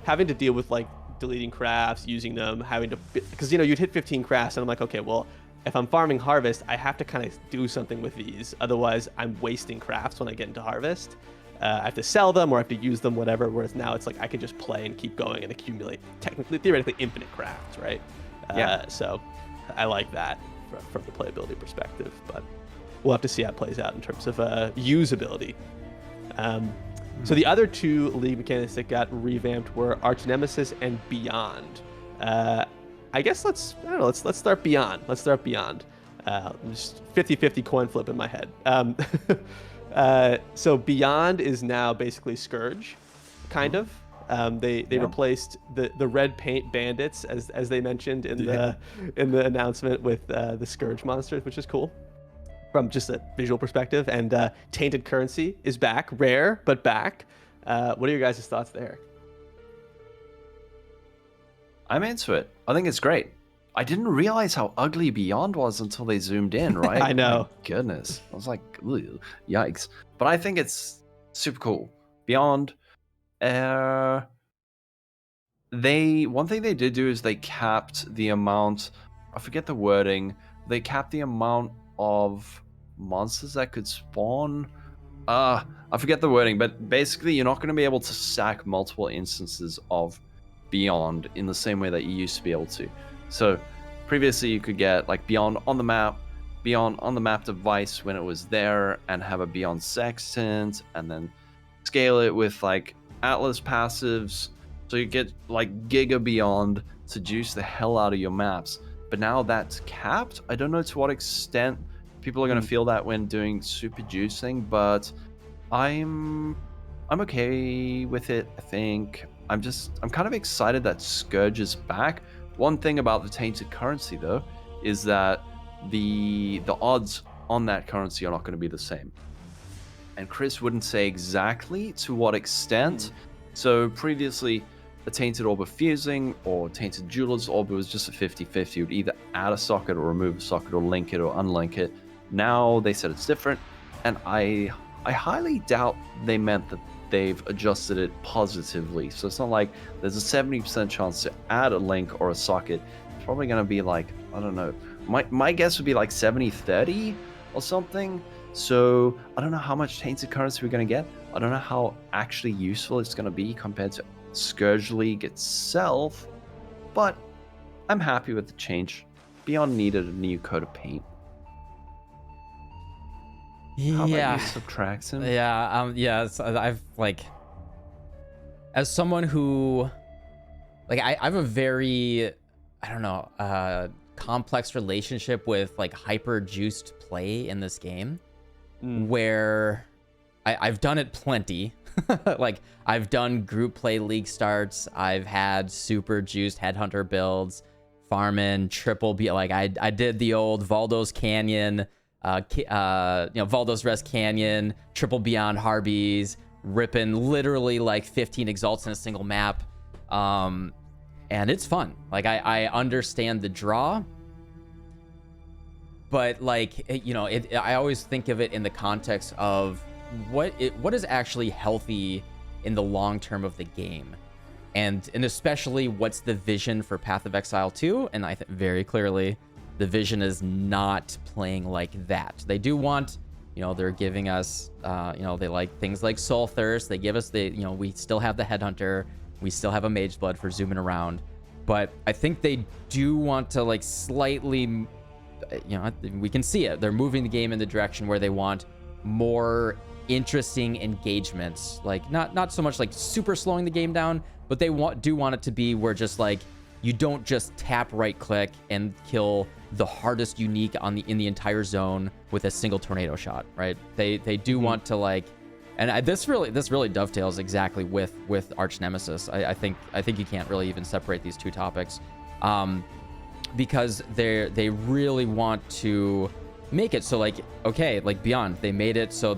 Having to deal with like deleting crafts, using them, having to, because you'd hit 15 crafts, and I'm like, okay, well, if I'm farming harvest, I have to kind of do something with these. Otherwise, I'm wasting crafts when I get into harvest. I have to sell them or I have to use them, whatever. Whereas now it's like I can just play and keep going and accumulate, theoretically, infinite crafts, right? So I like that from the playability perspective, but we'll have to see how it plays out in terms of usability. So the other 2 league mechanics that got revamped were Arch Nemesis and Beyond. I guess let's start Beyond. Just 50-50 coin flip in my head. So Beyond is now basically Scourge, kind of. They replaced the red paint bandits, as they mentioned in the announcement, with the Scourge monsters, which is cool from just a visual perspective. And Tainted Currency is back, rare but back. What are your guys' thoughts there? I'm into it. I think it's great. I didn't realize how ugly Beyond was until they zoomed in, right? I know. My goodness. I was like, "Ugh, yikes. But I think it's super cool. Beyond, one thing they did do is they capped the amount, I forget the wording, they capped the amount of monsters that could spawn. I forget the wording, but basically you're not going to be able to stack multiple instances of Beyond in the same way that you used to be able to. So previously you could get like Beyond on the map device when it was there, and have a Beyond Sextant, and then scale it with like Atlas passives, so you get like Giga Beyond to juice the hell out of your maps. But now that's capped. I don't know to what extent people are going to feel that when doing super juicing, but I'm okay with it. I think I'm kind of excited that Scourge is back. One thing about the Tainted Currency though is that the odds on that currency are not going to be the same, and Chris wouldn't say exactly to what extent. So previously the Tainted Orb of Fusing or Tainted Jeweler's Orb was just a 50-50. You would either add a socket or remove a socket or link it or unlink it. Now they said it's different, and I highly doubt they meant that they've adjusted it positively. So it's not like there's a 70% chance to add a link or a socket. It's probably going to be like, I don't know, my guess would be like 70-30 or something. So I don't know how much Tainted Currency we're going to get. I don't know how actually useful it's going to be compared to Scourge League itself, but I'm happy with the change. Beyond needed a new coat of paint. How about you, Subtraction? Yeah. So I've like, as someone who, like, I have a very, I don't know, complex relationship with like hyper juiced play in this game, where I've done it plenty. Like, I've done group play league starts. I've had super juiced headhunter builds, farming triple B. Like I did the old Valdo's Canyon, Valdo's Rest Canyon, triple Beyond Harbies, ripping literally like 15 exalts in a single map. And it's fun. Like I understand the draw, but like, I always think of it in the context of what is actually healthy in the long term of the game, and especially what's the vision for Path of Exile 2. And I think very clearly the vision is not playing like that. They do want, they're giving us, they like things like Soul Thirst. They give us we still have the Headhunter, we still have a Mage Blood for zooming around, but I think they do want to like slightly, we can see it. They're moving the game in the direction where they want more interesting engagements, like not so much like super slowing the game down, but they do want it to be where just like you don't just tap right click and kill the hardest unique in the entire zone with a single tornado shot, right? They do want to like And this really dovetails exactly with Arch Nemesis. I think you can't really even separate these two topics, because they really want to make it so, like, okay, like Beyond, they made it so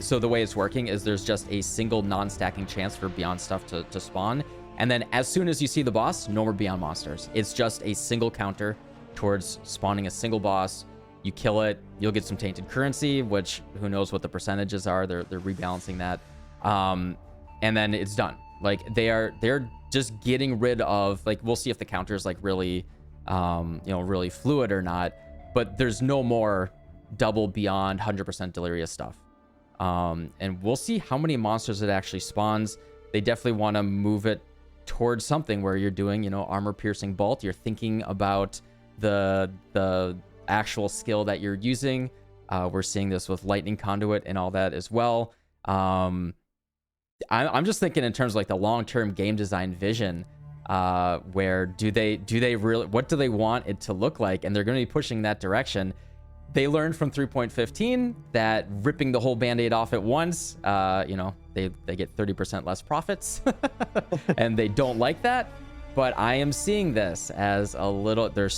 so the way it's working is there's just a single non-stacking chance for Beyond stuff to spawn, and then as soon as you see the boss, no more Beyond monsters. It's just a single counter towards spawning a single boss. You kill it, you'll get some tainted currency, which who knows what the percentages are. They're rebalancing that, and then it's done. Like they're just getting rid of, like, we'll see if the counter is like really really fluid or not, but there's no more double Beyond 100% delirious stuff. And we'll see how many monsters it actually spawns. They definitely want to move it towards something where you're doing, armor piercing bolt. You're thinking about the actual skill that you're using. We're seeing this with lightning conduit and all that as well. I'm just thinking in terms of like the long-term game design vision, where do they really, what do they want it to look like? And they're going to be pushing that direction. They learned from 3.15 that ripping the whole band-aid off at once, they get 30% less profits, and they don't like that. But I am seeing this as a little, they're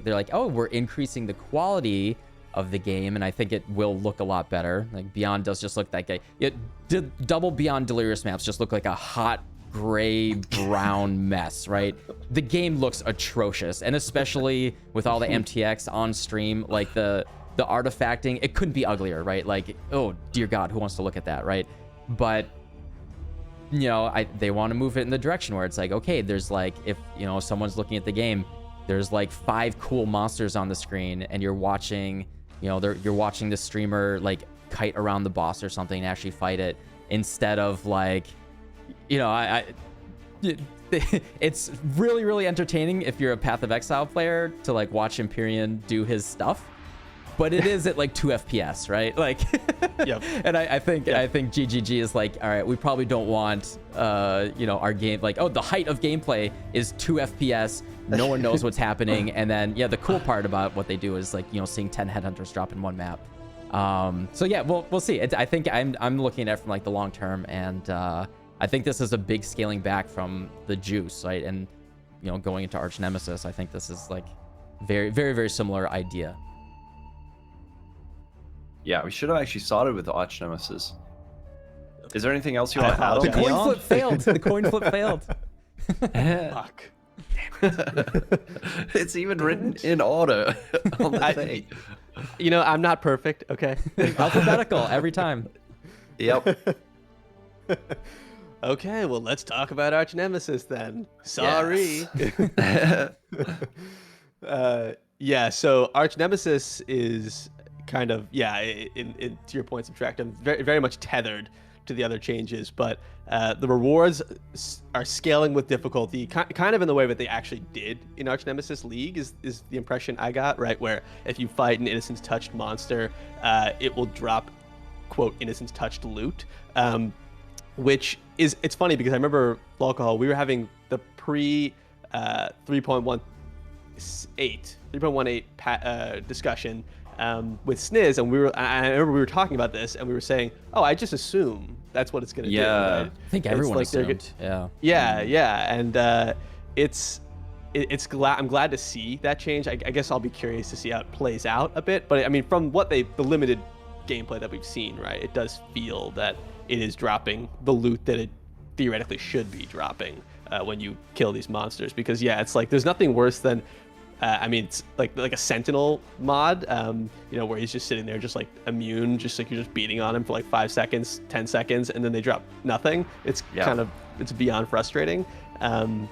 like, oh, we're increasing the quality of the game, and I think it will look a lot better. Like Beyond does just look that gay. It did, double Beyond Delirious maps just look like a hot gray brown mess, right? The game looks atrocious, and especially with all the MTX on stream, like the artifacting, it couldn't be uglier, right? Like, oh dear God, who wants to look at that, right? But they want to move it in the direction where it's like, okay, there's like, if someone's looking at the game, there's like 5 cool monsters on the screen, and you're watching, you're watching the streamer like kite around the boss or something and actually fight it, instead of like, it's really, really entertaining if you're a Path of Exile player to like watch Empyrean do his stuff, but it is at like 2 FPS, right? Like, yep. And I think GGG is like, all right, we probably don't want, our game, like, oh, the height of gameplay is 2 FPS. No one knows what's happening. And then, the cool part about what they do is like, seeing 10 headhunters drop in one map. So yeah, we'll see. I think I'm looking at it from like the long term, and I think this is a big scaling back from the juice, right? And going into Arch Nemesis, I think this is like very, very, very similar idea. Yeah, we should have actually started with the Arch Nemesis. Is there anything else you want to add on? The coin flip failed. The coin flip failed. Fuck. Damn it. It's even written in order on the thing. I'm not perfect, okay? Alphabetical every time. Yep. Okay, well, let's talk about Arch Nemesis then. Sorry. Yes. So Arch Nemesis is kind of, to your point, Subtractive, very, very much tethered to the other changes, but the rewards are scaling with difficulty, kind of in the way that they actually did in Arch Nemesis League, is the impression I got, right? Where if you fight an Innocence Touched monster, it will drop, quote, Innocence Touched loot, which is, it's funny because I remember Alcohol, we were having the pre 3.18 discussion with Sniz, and I remember we were talking about this, and we were saying, oh, I just assume that's what it's going to do. Right? I think everyone assumed. Yeah, and I'm glad to see that change. I guess I'll be curious to see how it plays out a bit, but I mean, from what the limited gameplay that we've seen, right, it does feel that it is dropping the loot that it theoretically should be dropping when you kill these monsters, because it's like there's nothing worse than it's like a Sentinel mod, where he's just sitting there just like immune, just like you're just beating on him for like 5 seconds, 10 seconds, and then they drop nothing. It's it's beyond frustrating. Side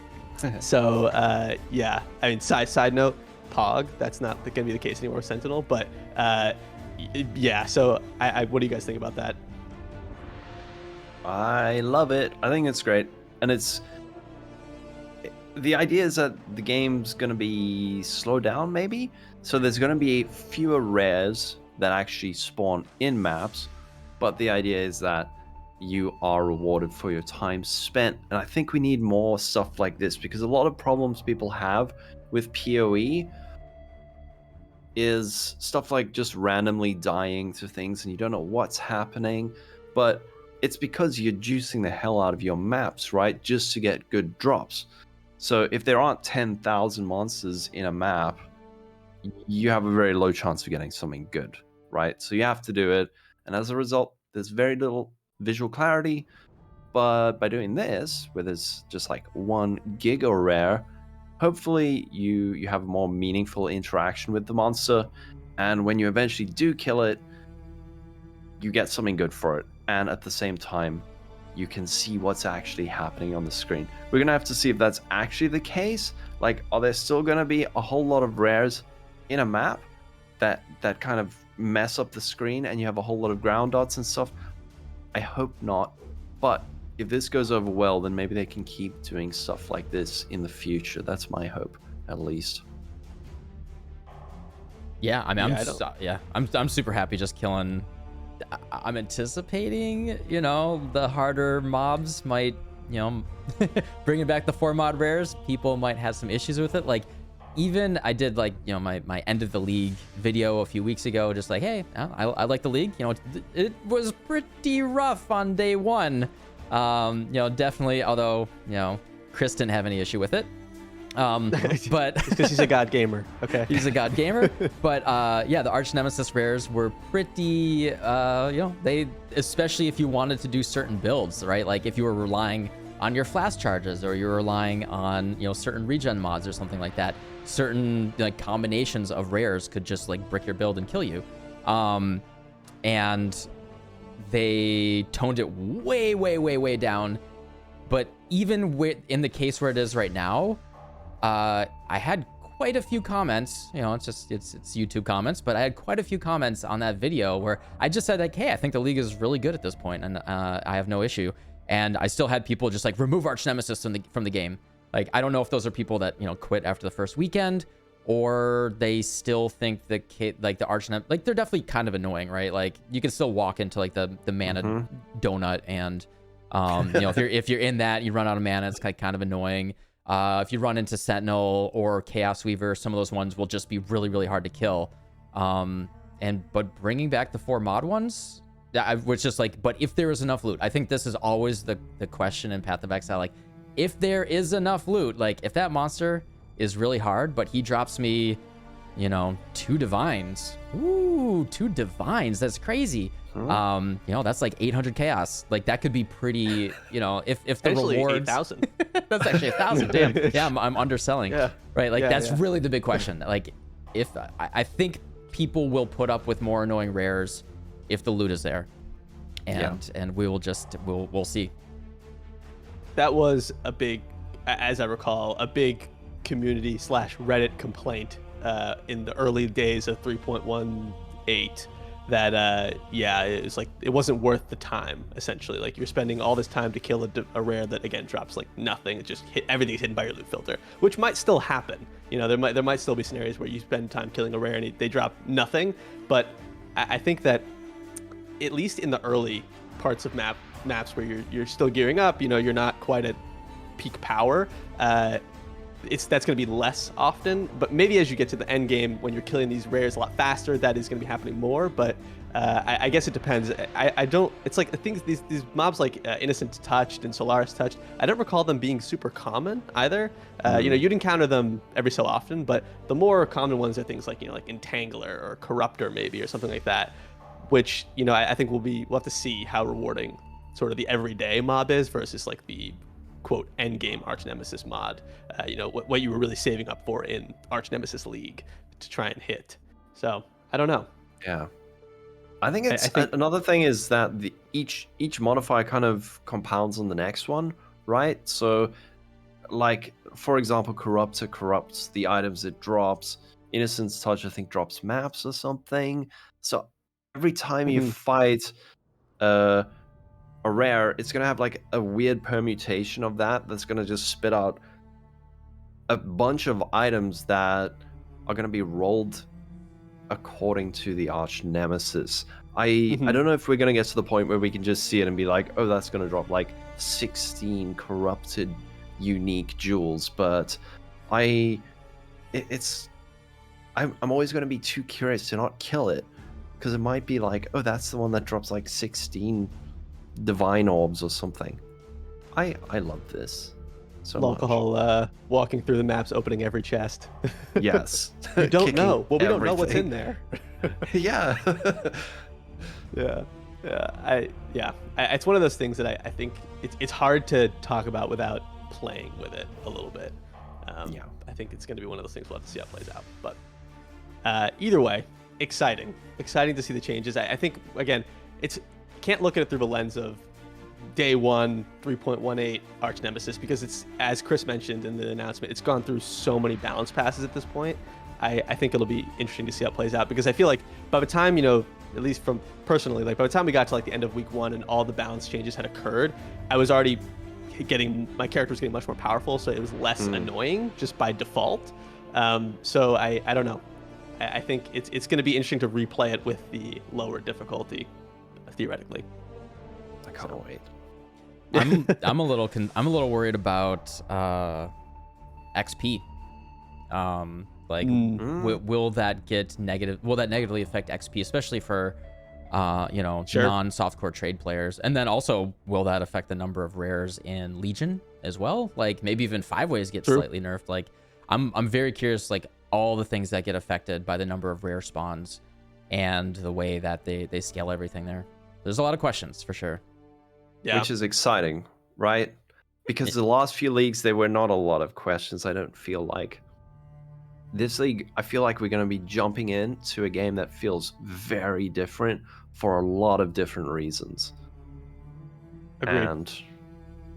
note, Pog, that's not going to be the case anymore with Sentinel, but so what do you guys think about that? I love it. I think it's great. And the idea is that the game's going to be slowed down, maybe. So there's going to be fewer rares that actually spawn in maps. But the idea is that you are rewarded for your time spent. And I think we need more stuff like this, because a lot of problems people have with PoE is stuff like just randomly dying to things and you don't know what's happening. but it's because you're juicing the hell out of your maps, right? Just to get good drops. So if there aren't 10,000 monsters in a map, you have a very low chance of getting something good, right? So you have to do it, and as a result, there's very little visual clarity. But by doing this, where there's just like 1 giga rare, hopefully you have a more meaningful interaction with the monster, and when you eventually do kill it, you get something good for it, and at the same time, you can see what's actually happening on the screen. We're gonna have to see if that's actually the case. Like, are there still gonna be a whole lot of rares in a map that kind of mess up the screen and you have a whole lot of ground dots and stuff? I hope not, but if this goes over well, then maybe they can keep doing stuff like this in the future. That's my hope, at least. Yeah, I mean, Yeah, I'm super happy just killing. I'm anticipating, you know, the harder mobs might, you know, bringing back the 4 mod rares. People might have some issues with it. Like, even I did like, you know, my end of the league video a few weeks ago, just like, hey, I like the league. You know, it was pretty rough on day 1. You know, definitely. Although, you know, Chris didn't have any issue with it. But because he's a god gamer. Okay. He's a god gamer. But yeah, the arch nemesis rares were pretty, you know, they, especially if you wanted to do certain builds, right? Like if you were relying on your flash charges, or you're relying on, you know, certain regen mods or something like that, certain like combinations of rares could just like brick your build and kill you. And they toned it way down. But even in the case where it is right now, I had quite a few comments, you know, it's YouTube comments, but I had quite a few comments on that video where I just said like, hey, I think the league is really good at this point, and I have no issue. And I still had people just like remove arch nemesis from the game. Like, I don't know if those are people that, you know, quit after the first weekend, or they still think the arch like, they're definitely kind of annoying, right? Like, you can still walk into like the mana donut, and you know, if you're in that, you run out of mana, it's kind of annoying. If you run into Sentinel or Chaos Weaver, some of those ones will just be really hard to kill. But bringing back the 4 mod ones, I was just like, but if there is enough loot, I think this is always the question in Path of Exile. Like, if there is enough loot, like if that monster is really hard, but he drops me, you know, 2 divines. Ooh, 2 divines. That's crazy. You know, that's like 800 chaos. Like, that could be pretty, you know, if the actually rewards 8,000. That's actually 1,000. Damn. Yeah, I'm underselling. Yeah. Right. Like, Yeah, that's yeah. really the big question. Like, if I think people will put up with more annoying rares if the loot is there, and we will just we'll see. That was a big, as I recall, a big community / Reddit complaint in the early days of 3.18. That yeah, it was like, it wasn't worth the time, essentially. Like, you're spending all this time to kill a rare that, again, drops like nothing. It just everything's hidden by your loot filter, which might still happen. You know, there might still be scenarios where you spend time killing a rare and they drop nothing. But I think that at least in the early parts of maps where you're still gearing up, you know, you're not quite at peak power, that's going to be less often. But maybe as you get to the end game, when you're killing these rares a lot faster, that is going to be happening more. But I guess it depends. I don't, it's like, I think these mobs like Innocent Touched and Solaris Touched, I don't recall them being super common either. You know, you'd encounter them every so often, but the more common ones are things like, you know, like Entangler or Corruptor maybe, or something like that, which, you know, I think we'll have to see how rewarding sort of the everyday mob is versus like the quote end game arch nemesis mod. You know, what you were really saving up for in Arch Nemesis League to try and hit. So I don't know. Yeah, I think it's another thing is that each modifier kind of compounds on the next one, right? So, like, for example, Corruptor corrupts the items it drops. Innocence Touch, I think, drops maps or something. So every time you fight a rare, it's gonna have like a weird permutation of that's gonna just spit out a bunch of items that are gonna be rolled according to the arch nemesis. I don't know if we're gonna get to the point where we can just see it and be like, oh, that's gonna drop like 16 corrupted unique jewels, but I'm always gonna be too curious to not kill it, because it might be like, oh, that's the one that drops like 16 divine orbs or something. I love this so much. Alcohol walking through the maps, opening every chest. Yes. You don't Kicking know. Well, we don't know what's in everything. there. Yeah. It's one of those things that I think it's hard to talk about without playing with it a little bit. I think it's going to be one of those things we'll have to see how it plays out. But either way, exciting to see the changes. I think again, can't look at it through the lens of day one 3.18 Arch Nemesis, because it's, as Chris mentioned in the announcement, it's gone through so many balance passes at this point. I think it'll be interesting to see how it plays out, because I feel like by the time, at least from personally, like by the time we got to like the end of week 1 and all the balance changes had occurred, I was already my character was getting much more powerful, so it was less annoying just by default. So I don't know. I think it's going to be interesting to replay it with the lower difficulty, theoretically. I can't wait. I'm a little worried about XP. Will that get negative? Will that negatively affect XP, especially for Sure. non-softcore trade players? And then also, will that affect the number of rares in Legion as well? Like maybe even 5-ways get slightly nerfed. Like I'm very curious, like all the things that get affected by the number of rare spawns and the way that they scale everything there. There's a lot of questions for sure. Yeah. Which is exciting, right? Because the last few leagues, there were not a lot of questions, I don't feel like. This league, I feel like we're going to be jumping into a game that feels very different for a lot of different reasons. Agreed. And,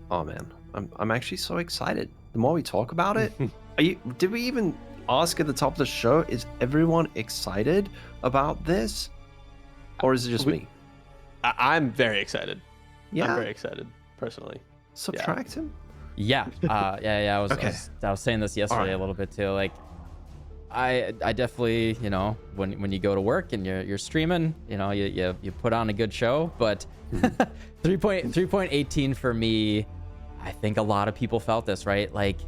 oh man, I'm actually so excited. The more we talk about it, did we even ask at the top of the show, is everyone excited about this? Or is it just me? I'm very excited. Yeah. I'm very excited, personally. Subtract him? Yeah. I was saying this yesterday Alright. a little bit too. Like, I definitely, when you go to work and you're streaming, you put on a good show. But 3.18 for me, I think a lot of people felt this, right? Like,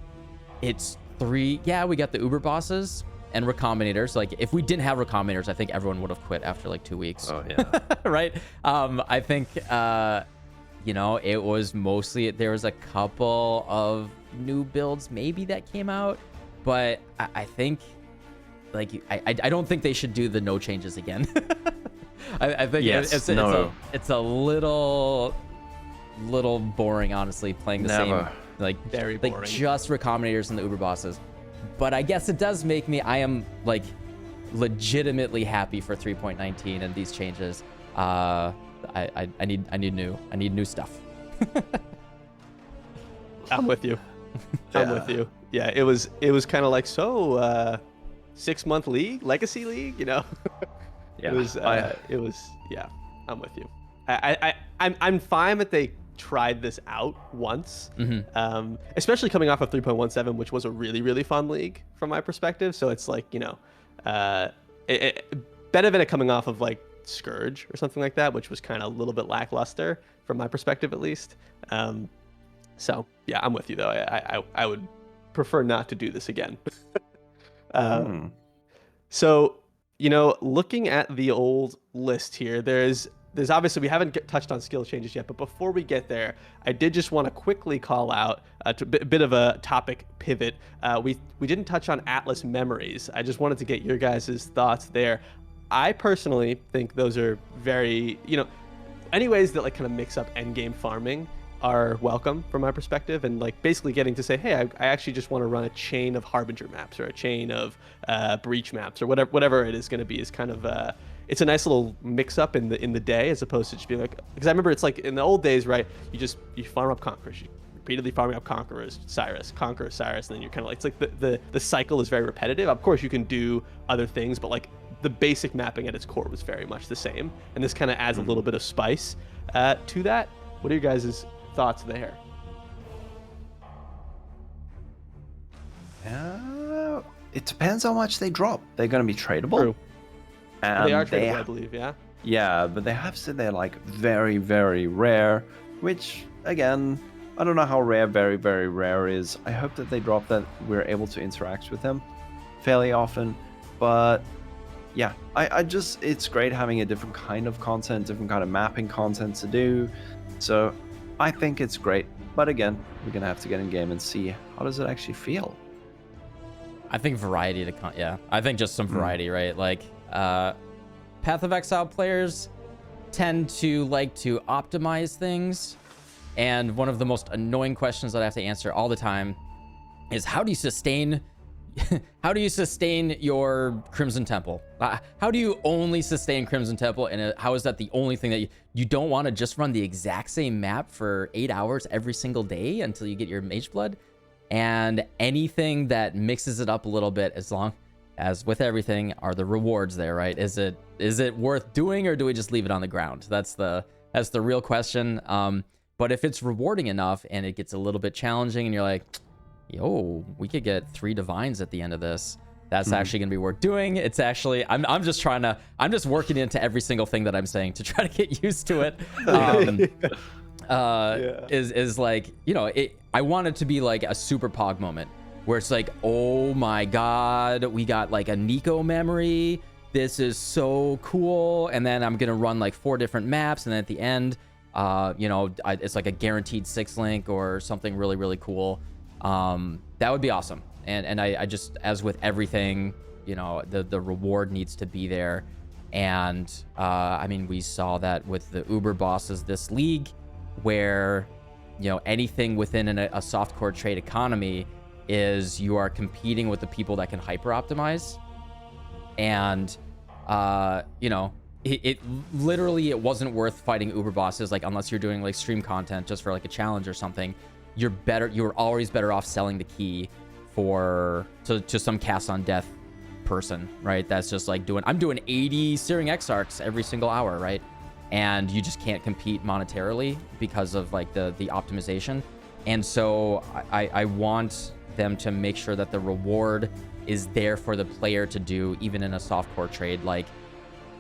it's we got the Uber bosses and recombinators. Like, if we didn't have recombinators, I think everyone would have quit after like 2 weeks. Oh yeah. Right? I think it was mostly, there was a couple of new builds maybe that came out, but I think, like, I don't think they should do the no changes again. I think it's a little boring, honestly, playing the same, like, very boring. Like just recombinators and the Uber bosses. But I guess it does make me, I am like legitimately happy for 3.19 and these changes. I need new stuff. I'm with you. I'm with you. Yeah, it was kind of like, 6-month league, legacy league, Yeah. It was I'm with you. I'm fine that they tried this out once, especially coming off of 3.17, which was a really, really fun league from my perspective. So it's like, better than it coming off of like Scourge or something like that, which was kind of a little bit lackluster from my perspective, at least. So yeah, I'm with you though. I would prefer not to do this again. So, looking at the old list here, there's obviously, we haven't touched on skill changes yet, but before we get there, I did just want to quickly call out a bit of a topic pivot. We didn't touch on Atlas memories. I just wanted to get your guys' thoughts there. I personally think those are very, any ways that like kind of mix up endgame farming are welcome from my perspective, and like basically getting to say, hey, I actually just want to run a chain of Harbinger maps or a chain of Breach maps or whatever it is going to be, is kind of it's a nice little mix up in the day, as opposed to just being like, because I remember it's like in the old days, right? You farm up Conquerors, you repeatedly farming up Conquerors, Cyrus, Conqueror, Cyrus, and then you're kind of like, it's like the cycle is very repetitive. Of course, you can do other things, but like the basic mapping at its core was very much the same, and this kind of adds a little bit of spice to that. What are your guys' thoughts there? It depends how much they drop. They're going to be tradable. True. And they are tradable, I believe, yeah? Yeah, but they have said they're like very, very rare, which, again, I don't know how rare very, very rare is. I hope that they drop that we're able to interact with them fairly often. But yeah, I just, it's great having a different kind of content, different kind of mapping content to do. So I think it's great. But again, we're going to have to get in game and see how does it actually feel. I think variety yeah. I think just some variety, right? Like Path of Exile players tend to like to optimize things. And one of the most annoying questions that I have to answer all the time is how do you sustain your Crimson Temple? How do you only sustain Crimson Temple? And how is that the only thing that you don't want to just run the exact same map for 8 hours every single day until you get your Mage Blood? And anything that mixes it up a little bit, as long as with everything, are the rewards there, right? Is it worth doing, or do we just leave it on the ground? That's the real question. But if it's rewarding enough and it gets a little bit challenging and you're like, yo, we could get 3 divines at the end of this, that's actually gonna be worth doing. It's actually, I'm just working into every single thing that I'm saying to try to get used to it. Is like, you know, I want it to be like a super Pog moment where it's like, oh my god, we got like a Nico memory, this is so cool, and then I'm gonna run like 4 different maps, and then at the end, you know, it's like a guaranteed 6 link or something really, really cool. That would be awesome. And I just, as with everything, you know, the reward needs to be there. And I mean, we saw that with the Uber bosses this league, where, you know, anything within a softcore trade economy is you are competing with the people that can hyper optimize. And you know, it literally, it wasn't worth fighting Uber bosses, like, unless you're doing like stream content just for like a challenge or something. You're always better off selling the key to some cast on death person, right? That's just like I'm doing 80 Searing Exarchs every single hour, right? And you just can't compete monetarily because of like the optimization. And so I want them to make sure that the reward is there for the player to do, even in a softcore trade. Like,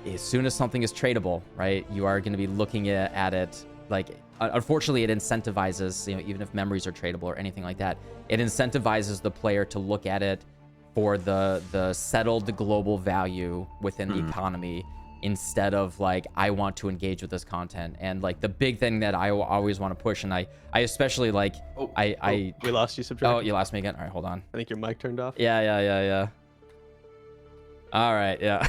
as soon as something is tradable, right, you are going to be looking at it. Like, unfortunately, it incentivizes, you know, even if memories are tradable or anything like that, it incentivizes the player to look at it for the settled global value within the economy, instead of like, I want to engage with this content. And like, the big thing that I always want to push, and I especially like, we lost you, Subtract. Oh, you lost me again. All right, hold on. I think your mic turned off. Yeah. All right, yeah.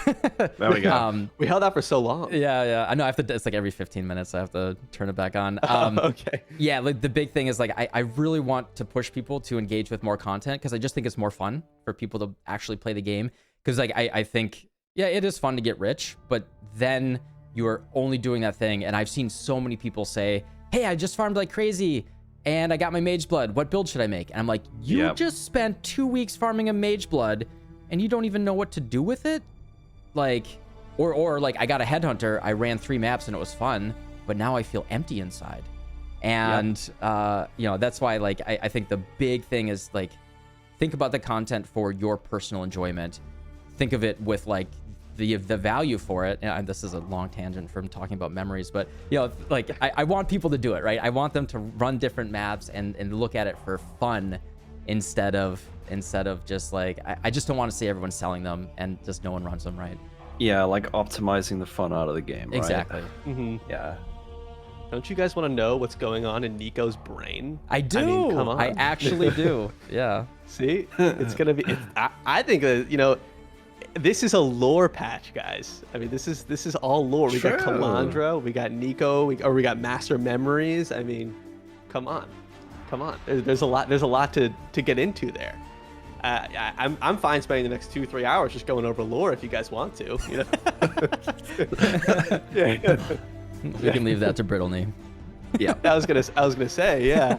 There we go. We held out for so long. Yeah. I know I have to, it's like every 15 minutes I have to turn it back on. Okay. Yeah, like the big thing is like, I really want to push people to engage with more content, because I just think it's more fun for people to actually play the game. Because like, I think, yeah, it is fun to get rich, but then you're only doing that thing. And I've seen so many people say, hey, I just farmed like crazy and I got my Mage Blood. What build should I make? And I'm like, you just spent 2 weeks farming a Mage Blood and you don't even know what to do with it? Like, or like, I got a Headhunter, I ran 3 maps and it was fun, but now I feel empty inside. And, you know, that's why, like, I think the big thing is, like, think about the content for your personal enjoyment. Think of it with, like, the value for it. And this is a long tangent from talking about memories, but, you know, like, I want people to do it, right? I want them to run different maps and look at it for fun instead of just like, I just don't want to see everyone selling them and just no one runs them, right? Yeah, like optimizing the fun out of the game, right? Exactly. Yeah. Don't you guys want to know what's going on in Nico's brain? I do. I mean, come on. I actually do. Yeah. See, it's gonna be. I think that, you know, this is a lore patch, guys. I mean, this is all lore. We got Kalandra, we got Nico, we got Master Memories. I mean, come on. There's a lot to get into there. I'm fine spending the next 2-3 hours just going over lore if you guys want to. You know. We can leave that to Brittleney. Yeah. I was gonna say, yeah.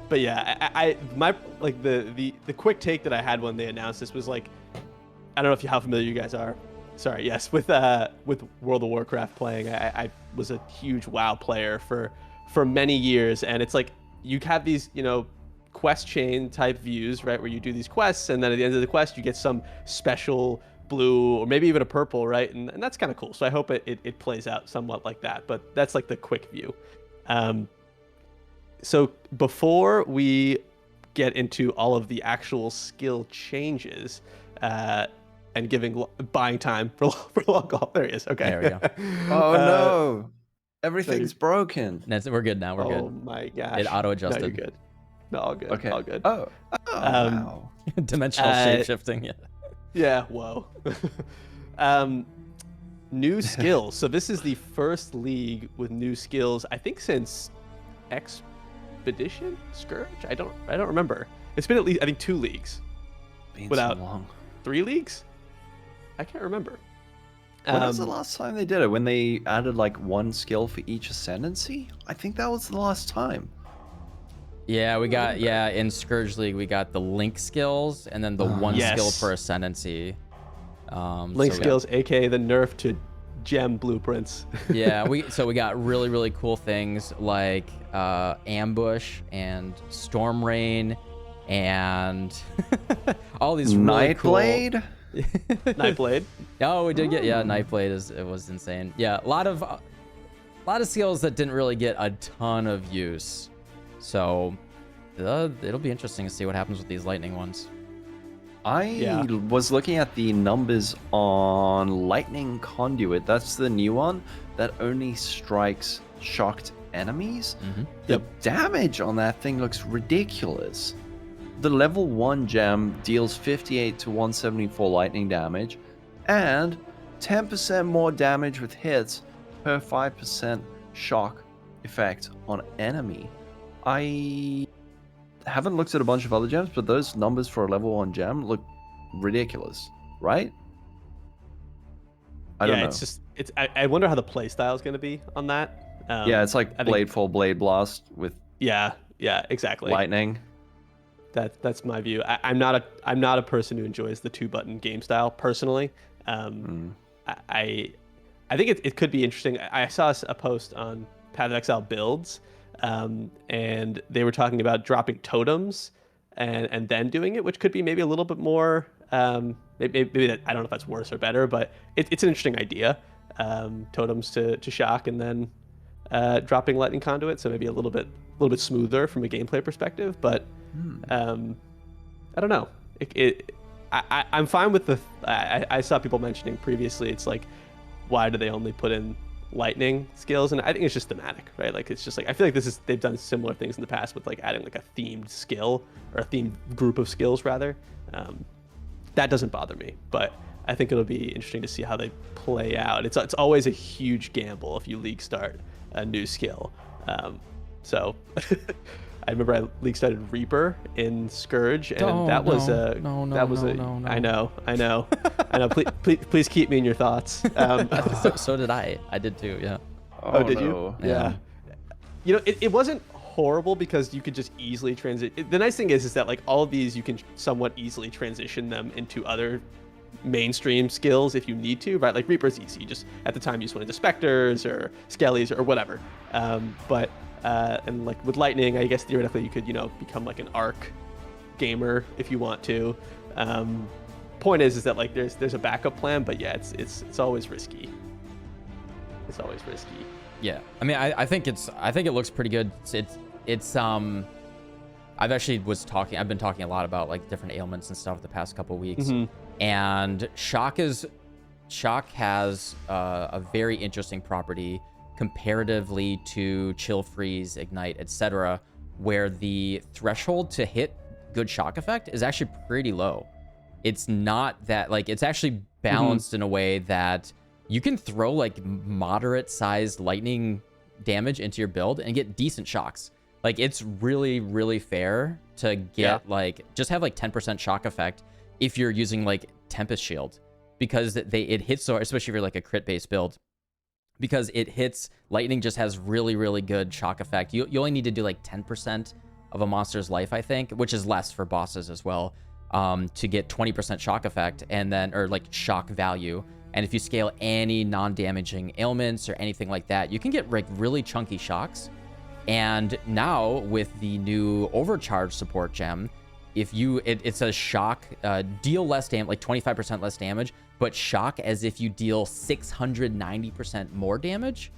But yeah, my like the quick take that I had when they announced this was like, I don't know how familiar you guys are. Sorry, yes, with World of Warcraft playing, I was a huge WoW player for many years, and it's like you have these, you know, quest chain type views, right, where you do these quests, and then at the end of the quest you get some special blue or maybe even a purple, right, and that's kind of cool. So I hope it plays out somewhat like that, but that's like the quick view. So before we get into all of the actual skill changes and buying time for long haul, there he is. Okay. There we go. Oh no. Everything's broken. We're good now. We're Oh good. my gosh. It auto-adjusted. No, you're good. No, all good. Okay. All good. Oh, wow. Dimensional shape-shifting. Yeah. Yeah, whoa. New skills. So this is the first league with new skills, I think, since Expedition? Scourge? I don't remember. It's been at least, I think, 2 leagues. Been Without so long. 3 leagues? I can't remember. When was the last time they did it? When they added like 1 skill for each ascendancy? I think that was the last time. Yeah, we got, in Scourge League, we got the link skills and then the 1 skill Yes. per ascendancy. Link skills, aka the nerf to gem blueprints. Yeah, we got really, really cool things like Ambush and Storm Rain and all these really cool... Nightblade? Nightblade. Oh, we did get, Nightblade it was insane. Yeah, a lot of skills that didn't really get a ton of use. So it'll be interesting to see what happens with these lightning ones. I was looking at the numbers on Lightning Conduit. That's the new one that only strikes shocked enemies. The damage on that thing looks ridiculous. The level 1 gem deals 58 to 174 lightning damage and 10% more damage with hits per 5% shock effect on enemy. I haven't looked at a bunch of other gems, but those numbers for a level 1 gem look ridiculous, right? I don't know. It's just I wonder how the playstyle is going to be on that. Yeah, it's like Bladeful Blade Blast with exactly lightning. That's my view. I'm not a person who enjoys the 2-button game style personally. I think it could be interesting. I saw a post on Path of Exile builds, and they were talking about dropping totems and then doing it, which could be maybe a little bit more. Maybe that, I don't know if that's worse or better, but it's an interesting idea. Totems to shock and then dropping lightning conduit, so maybe a little bit smoother from a gameplay perspective. But I don't know. I'm fine with the. I saw people mentioning previously. It's like, why do they only put in lightning skills? And I think it's just thematic, right? Like, it's just like, I feel like they've done similar things in the past with like adding like a themed skill or a themed group of skills rather. That doesn't bother me, but I think it'll be interesting to see how they play out. It's always a huge gamble if you league start a new skill. So I remember I league started Reaper in Scourge, and I know. Please keep me in your thoughts. So did I. I did too. Yeah. Oh, did you? Yeah. You know, it wasn't horrible because you could just easily transition. The nice thing is that like all of these, you can somewhat easily transition them into other mainstream skills if you need to, right? Like Reaper's easy. You just at the time you just went into Spectres or Skellies or whatever. But like with Lightning, I guess theoretically you could, become like an Arc gamer if you want to. Point is that like there's a backup plan, but yeah, it's always risky. It's always risky. Yeah, I mean, I think it looks pretty good. I've been talking a lot about like different ailments and stuff the past couple weeks, and shock has a very interesting property comparatively to chill, freeze, ignite, etc., where the threshold to hit good shock effect is actually pretty low. It's not that, like, it's actually balanced in a way that you can throw like moderate sized lightning damage into your build and get decent shocks. Like, it's really, really fair to get like, just have like 10% shock effect if you're using like Tempest Shield, because it hits so, especially if you're like a crit based build, because it hits, lightning just has really, really good shock effect. You only need to do like 10% of a monster's life, I think, which is less for bosses as well, to get 20% shock effect, and then, or like shock value. And if you scale any non-damaging ailments or anything like that, you can get like really chunky shocks. And now with the new overcharge support gem, if you, it says shock, deal less damage, like 25% less damage, but shock as if you deal 690% more damage,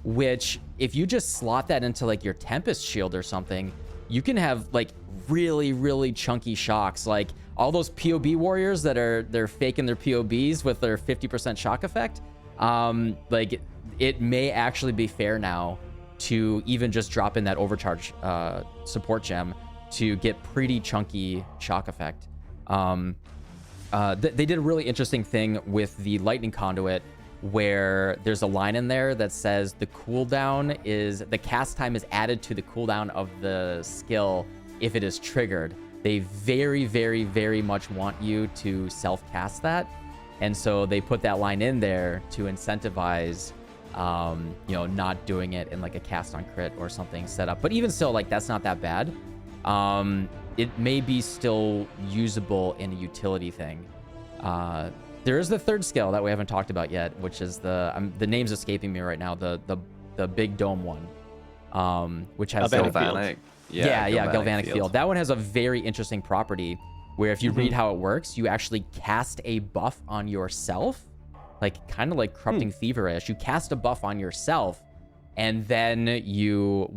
which if you just slot that into like your Tempest Shield or something, you can have like really, really chunky shocks. Like all those POB warriors that they're faking their POBs with their 50% shock effect. Like it may actually be fair now to even just drop in that overcharge support gem to get pretty chunky shock effect. They did a really interesting thing with the lightning conduit, where there's a line in there that says the cooldown is, the cast time is added to the cooldown of the skill if it is triggered. They very, very, very much want you to self-cast that. And so they put that line in there to incentivize, you know, not doing it in like a cast on crit or something set up. But even still, like, that's not that bad. It may be still usable in a utility thing. There is the third skill that we haven't talked about yet, which is the name's escaping me right now. The big dome one, which has Galvanic. Galvanic field. That one has a very interesting property where if you read how it works, you actually cast a buff on yourself, like kind of like Corrupting Fever-ish. You cast a buff on yourself, and then you'll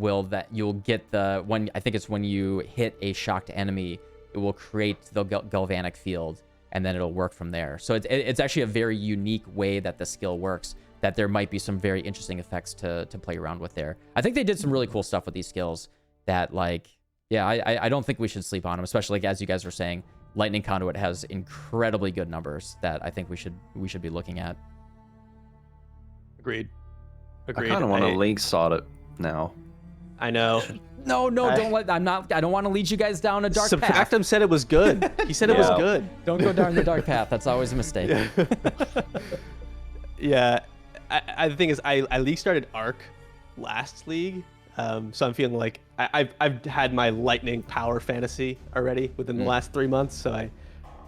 get the one. I think it's when you hit a shocked enemy, it will create the galvanic field, and then it'll work from there. So it's actually a very unique way that the skill works, that there might be some very interesting effects to play around with there. I think they did some really cool stuff with these skills that, like, yeah, I don't think we should sleep on them, especially like, as you guys were saying, Lightning Conduit has incredibly good numbers that I think we should be looking at. Agreed. I kind of want to link sort it now. I know. No, don't let. I don't want to lead you guys down a dark path. Subtractum said it was good. He said it was good. Don't go down the dark path. That's always a mistake. Yeah. The thing is, I league started Arc last league, so I'm feeling like I've had my lightning power fantasy already within the last 3 months. So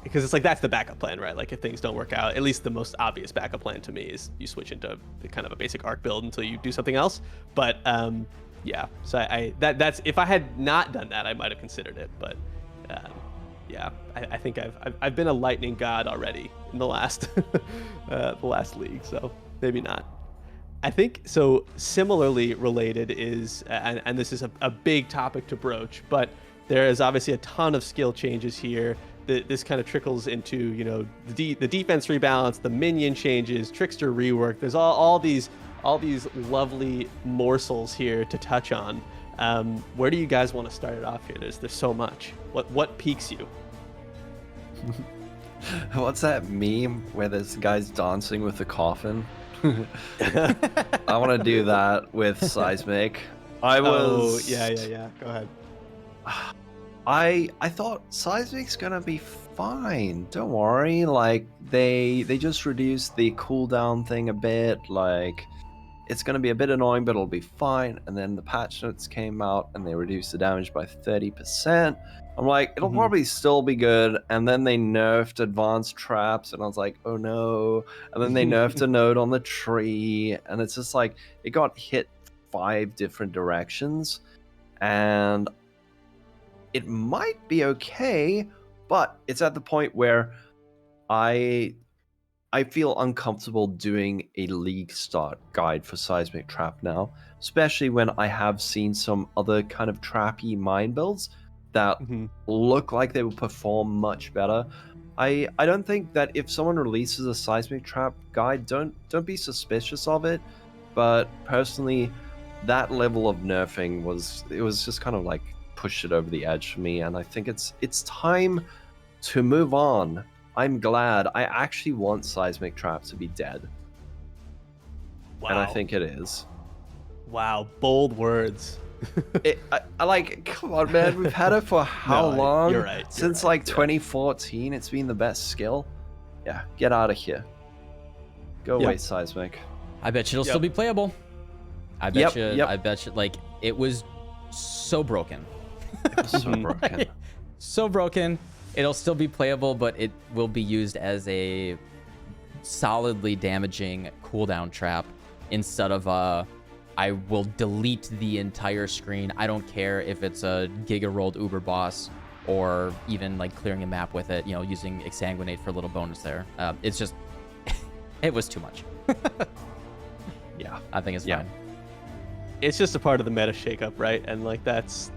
because it's like that's the backup plan, right? Like if things don't work out, at least the most obvious backup plan to me is you switch into kind of a basic Arc build until you do something else. But yeah, so that's if I had not done that, I might have considered it. But yeah, I think I've been a lightning god already in the last league, so maybe not. I think so. Similarly related is, and this is a big topic to broach, but there is obviously a ton of skill changes here. This kind of trickles into, you know, the defense rebalance, the minion changes, Trickster Rework. There's all these lovely morsels here to touch on. Where do you guys want to start it off here? There's so much. What piques you? What's that meme where this guy's dancing with the coffin? I want to do that with Seismic. Yeah. Go ahead. I thought Seismic's gonna be fine. Don't worry. Like they just reduced the cooldown thing a bit. Like it's gonna be a bit annoying, but it'll be fine. And then the patch notes came out and they reduced the damage by 30%. I'm like, it'll probably still be good. And then they nerfed advanced traps, and I was like, oh no. And then they nerfed a node on the tree, and it's just like it got hit 5 different directions, and it might be okay, but it's at the point where I feel uncomfortable doing a league start guide for Seismic Trap now, especially when I have seen some other kind of trappy mine builds that look like they will perform much better. I don't think that if someone releases a Seismic Trap guide, don't be suspicious of it. But personally, that level of nerfing was just kind of like pushed it over the edge for me, and I think it's time to move on. I'm glad. I actually want Seismic Trap to be dead. Wow. And I think it is. Wow, bold words. I like, come on, man. We've had it for how long? You're right. Since like 2014, it's been the best skill. Yeah, get out of here. Go away, Seismic. I bet you it'll still be playable. I bet you. I bet you. Like, it was so broken. It was so broken. So broken. It'll still be playable, but it will be used as a solidly damaging cooldown trap instead of I will delete the entire screen. I don't care if it's a Giga rolled Uber boss or even like clearing a map with it, you know, using Exsanguinate for a little bonus there. It's just, it was too much. Yeah, I think it's fine. It's just a part of the meta shakeup, right? And like that's,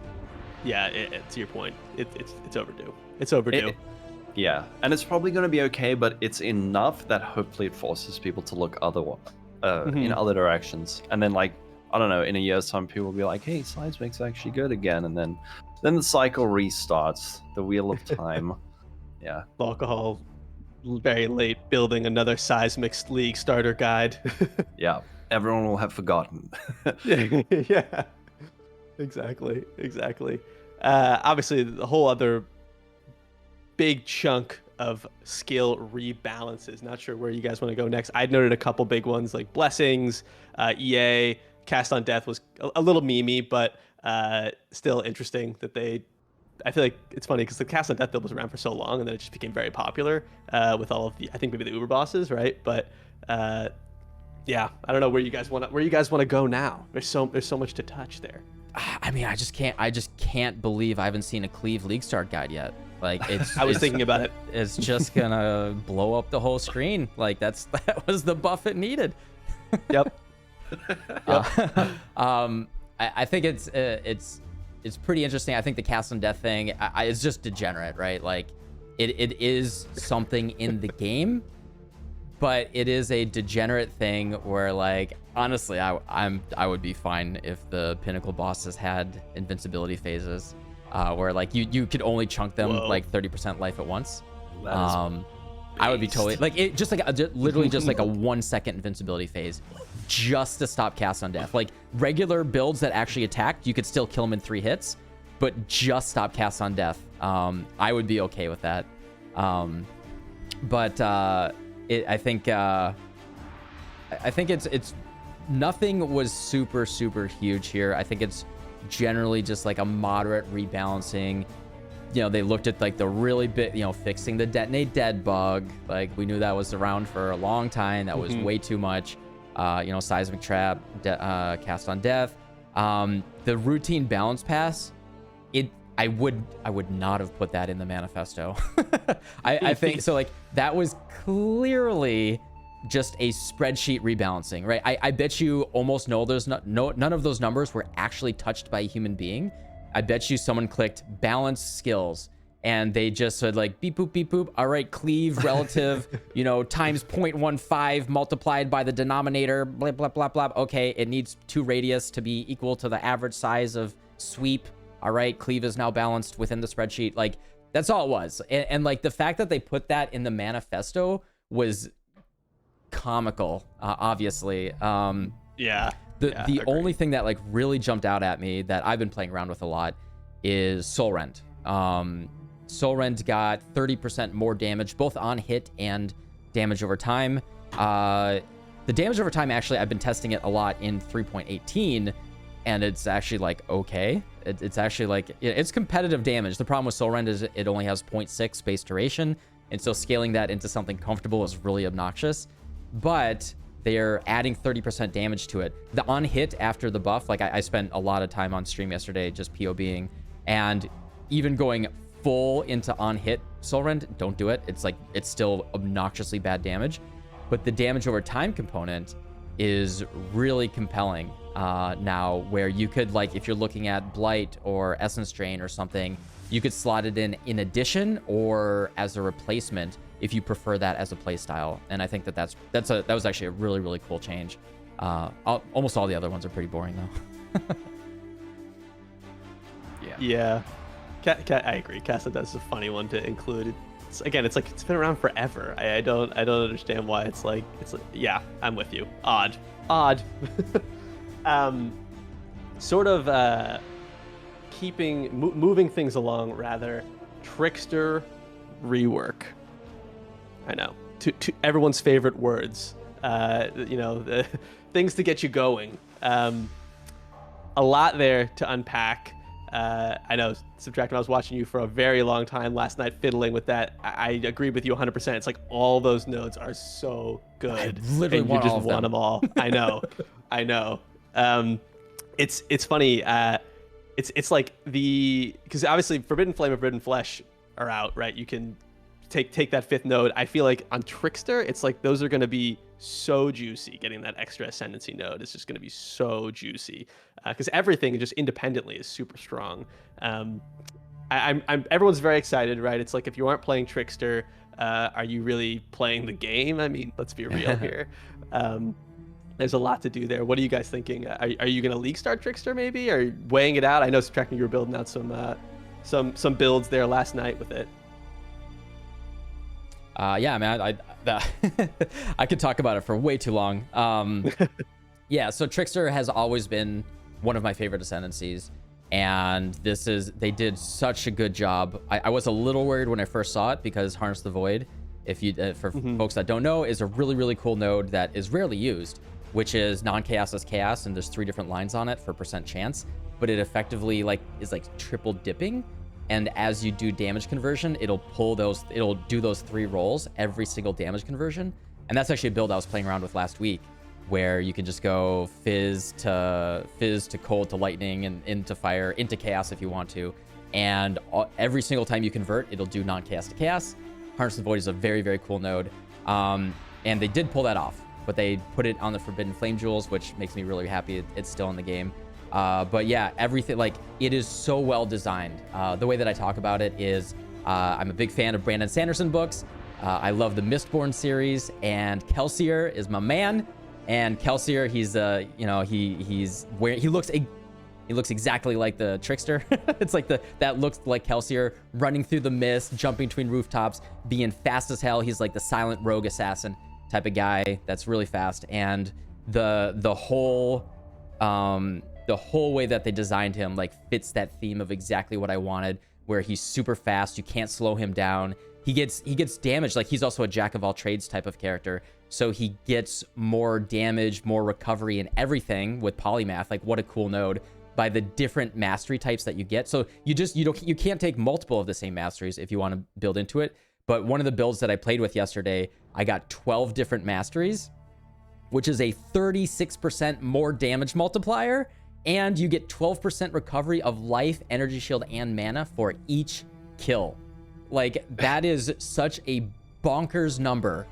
to your point, it's overdue. It's overdue. Yeah, and it's probably going to be okay, but it's enough that hopefully it forces people to look in other directions, and then like I don't know, in a year's time, people will be like, "Hey, seismic's actually good again," and then the cycle restarts, the wheel of time. Yeah. Alcohol, very late building another seismic league starter guide. Yeah, everyone will have forgotten. Yeah, exactly. Obviously, the whole other big chunk of skill rebalances. Not sure where you guys want to go next. I'd noted a couple big ones like Blessings, EA, Cast on Death was a little memey, but still interesting that they. I feel like it's funny because the Cast on Death build was around for so long, and then it just became very popular with all of the, I think maybe the Uber bosses, right? But yeah, I don't know where you guys want to go now. There's so much to touch there. I mean, I just can't believe I haven't seen a Cleave League Start guide yet. Like it's I was thinking about it. It's just gonna blow up the whole screen. Like that was the buff it needed. Yep. I think it's pretty interesting. I think the Cast on Death thing is just degenerate, right? Like it is something in the game, but it is a degenerate thing where, like, honestly, I would be fine if the pinnacle bosses had invincibility phases, where like you could only chunk them like 30% life at once. I would be totally like it, just like literally just like a 1 second invincibility phase, just to stop Cast on Death. Like regular builds that actually attacked, you could still kill them in 3 hits, but just stop Cast on Death. I would be okay with that. I think it's nothing was super huge here. I think it's generally just like a moderate rebalancing. You know, they looked at like the really big, you know, fixing the detonate dead bug. Like we knew that was around for a long time. That was way too much. You know, seismic trap, Cast on Death. The routine balance pass. I would not have put that in the manifesto. I think so. Like that was clearly just a spreadsheet rebalancing, right? I bet you almost none of those numbers were actually touched by a human being. I bet you someone clicked balance skills and they just said like beep boop. All right, cleave relative, you know, times 0.15 multiplied by the denominator, blah blah blah blah. Okay, it needs 2 radius to be equal to the average size of sweep. All right, cleave is now balanced within the spreadsheet. Like that's all it was. And like the fact that they put that in the manifesto was comical, obviously. The only thing that like really jumped out at me that I've been playing around with a lot is Soul Rend. Soul Rend got 30% more damage, both on hit and damage over time. The damage over time, actually, I've been testing it a lot in 3.18, and it's actually like okay. It's actually like it's competitive damage. The problem with Soul Rend is it only has 0.6 space duration, and so scaling that into something comfortable is really obnoxious. But they're adding 30% damage to it. The on hit after the buff, like I spent a lot of time on stream yesterday just POBing, and even going full into on hit Soul Rend, don't do it. It's like it's still obnoxiously bad damage, but the damage over time component is really compelling now, where you could, like, if you're looking at Blight or Essence Drain or something, you could slot it in addition or as a replacement if you prefer that as a play style. And I think that was actually a really cool change. Almost all the other ones are pretty boring though. Yeah. I agree. Cast on Death is a funny one to include. It's like it's been around forever. I don't understand why it's like yeah, I'm with you. Odd. Sort of moving things along rather. Trickster Rework. I know. To everyone's favorite words. You know, the things to get you going. A lot there to unpack. I know, Subtract, I was watching you for a very long time last night fiddling with that. I agree with you 100%. It's like all those nodes are so good. I literally want all of them. Want them all. I know. It's funny. It's like because obviously Forbidden Flame and Forbidden Flesh are out, right? You can take that 5th node. I feel like on Trickster, it's like those are going to be so juicy. Getting that extra ascendancy node is just going to be so juicy because everything just independently is super strong. Everyone's very excited, right? It's like if you aren't playing Trickster, are you really playing the game? I mean, let's be real here. There's a lot to do there. What are you guys thinking? Are you going to league start Trickster maybe? Are you weighing it out? I know Subtracting, you were building out some builds there last night with it. Yeah, man, I could talk about it for way too long. Yeah, so Trickster has always been one of my favorite ascendancies, and they did such a good job. I was a little worried when I first saw it because Harness the Void, if you for folks that don't know, is a really, really cool node that is rarely used, which is non-chaos as chaos, and there's 3 different lines on it for % chance, but it effectively is triple dipping. And as you do damage conversion, it'll do those 3 rolls every single damage conversion. And that's actually a build I was playing around with last week, where you can just go fizz to cold to lightning and into fire, into chaos if you want to. And every single time you convert, it'll do non-chaos to chaos. Harness the Void is a very, very cool node. And they did pull that off, but they put it on the Forbidden Flame Jewels, which makes me really happy it's still in the game. But yeah, everything, it is so well designed. The way that I talk about it is I'm a big fan of Brandon Sanderson books. I love the Mistborn series, and Kelsier is my man. And Kelsier, he looks exactly like the Trickster. It's that looks like Kelsier, running through the mist, jumping between rooftops, being fast as hell. He's like the silent rogue assassin type of guy that's really fast. And the whole way that they designed him fits that theme of exactly what I wanted, where he's super fast, you can't slow him down. He gets damage. He's also a jack of all trades type of character, so he gets more damage, more recovery, and everything with polymath. What a cool node, by the different mastery types that you get. So you can't take multiple of the same masteries if you want to build into it. But one of the builds that I played with yesterday, I got 12 different masteries, which is a 36% more damage multiplier, and you get 12% recovery of life, energy shield, and mana for each kill. That is such a bonkers number.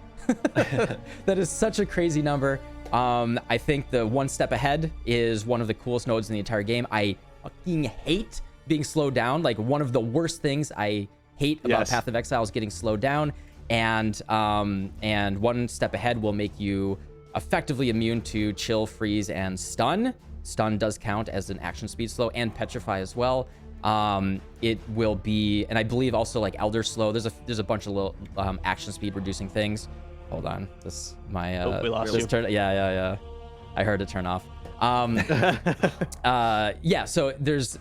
That is such a crazy number. I think the One Step Ahead is one of the coolest nodes in the entire game. I fucking hate being slowed down. One of the worst things I hate about Path of Exile is getting slowed down. And One Step Ahead will make you effectively immune to chill, freeze, and stun. Stun does count as an action speed slow, and petrify as well. It will be, and I believe also Elder Slow. There's a bunch of little action speed reducing things. Hold on, we lost you. Yeah. I heard it turn off. Yeah. So there's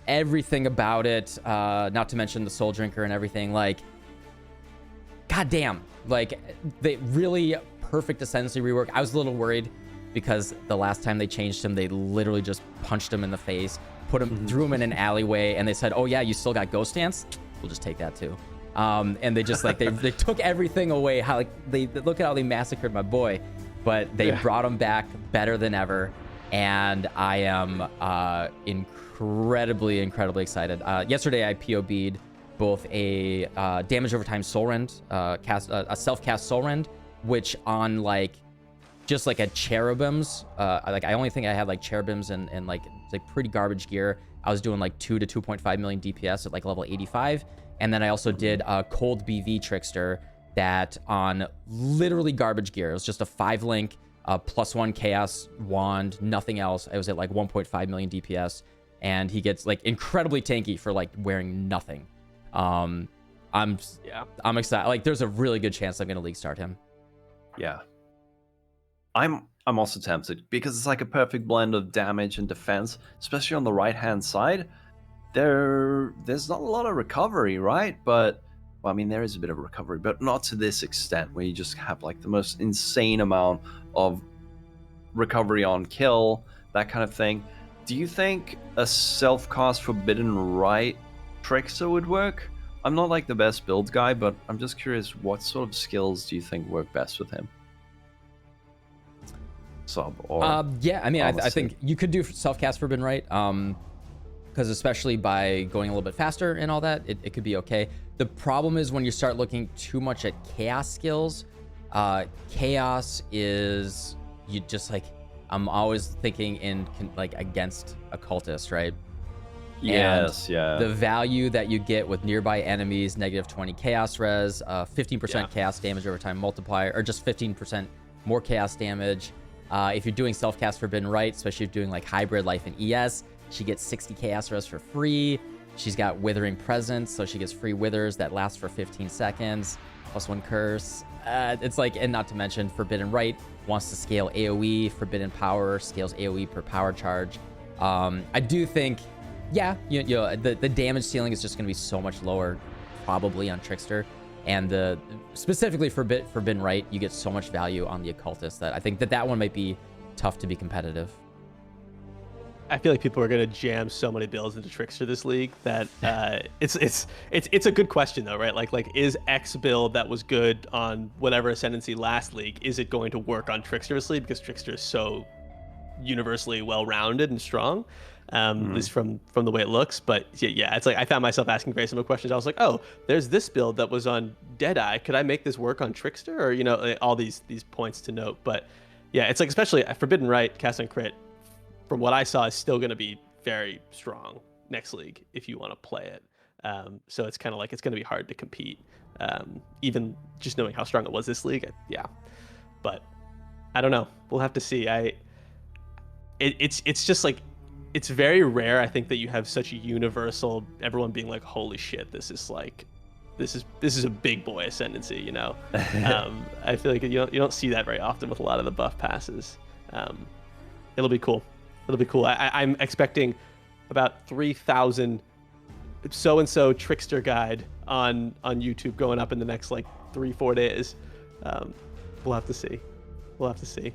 everything about it. Not to mention the Soul Drinker and everything. Goddamn. They really perfect Ascendancy rework. I was a little worried because the last time they changed him, they literally just punched him in the face, threw him in an alleyway, and they said, "Oh yeah, you still got Ghost Dance? We'll just take that too." And they just they took everything away. How they look at how they massacred my boy, but they brought him back better than ever, and I am incredibly excited. Yesterday I POB'd both a damage over time Soul Rend, a self-cast Soul Rend, which on just a cherubims, I only think I had cherubims and pretty garbage gear. I was doing 2 to 2.5 million DPS at level 85. And then I also did a cold BV Trickster that on literally garbage gear. It was just a 5-link, +1 chaos wand, nothing else. I was at 1.5 million DPS, and he gets incredibly tanky for wearing nothing. I'm excited. There's a really good chance I'm gonna league start him. Yeah. I'm also tempted because it's a perfect blend of damage and defense, especially on the right-hand side. There's not a lot of recovery, right? But, well, I mean, there is a bit of recovery, but not to this extent, where you just have the most insane amount of recovery on kill, that kind of thing. Do you think a self-cast Forbidden Right Trickster would work? I'm not the best build guy, but I'm just curious, what sort of skills do you think work best with him? Sub or yeah, I mean, I think you could do self-cast Forbidden Right, because especially by going a little bit faster and all that, it could be okay. The problem is when you start looking too much at chaos skills. Chaos is, you just I'm always thinking in against a cultist, right? Yes, yeah. The value that you get with nearby enemies, -20 chaos res, 15% chaos damage over time multiplier, or just 15% more chaos damage. If you're doing self-cast Forbidden Right, especially if you're doing like hybrid life and ES, she gets 60 Chaos Rest for free. She's got Withering Presence, so she gets free withers that last for 15 seconds, +1 curse. It's like, and not to mention Forbidden Right wants to scale AoE. Forbidden Power scales AoE per power charge. I do think, yeah, you know, the damage ceiling is just going to be so much lower, probably on Trickster, and specifically for Forbidden Right, you get so much value on the Occultist that I think that one might be tough to be competitive. I feel like people are going to jam so many builds into Trickster this league that it's a good question though, right? Like is X build that was good on whatever Ascendancy last league, is it going to work on Trickster this league, because Trickster is so universally well-rounded and strong, at least from the way it looks. But yeah, it's like I found myself asking very similar questions. I was like, oh, there's this build that was on Deadeye. Could I make this work on Trickster? Or, you know, like, all these points to note. But yeah, it's like, especially Forbidden Right, cast on crit, from what I saw, is still going to be very strong next league if you want to play it. So it's kind of like it's going to be hard to compete, even just knowing how strong it was this league. Yeah, but I don't know. We'll have to see. It's just like, it's very rare, I think, that you have such a universal, everyone being like, holy shit, this is a big boy Ascendancy, you know. I feel like you don't see that very often with a lot of the buff passes. It'll be cool. I'm expecting about 3,000 so-and-so Trickster guide on YouTube going up in the next like 3-4 days. We'll have to see.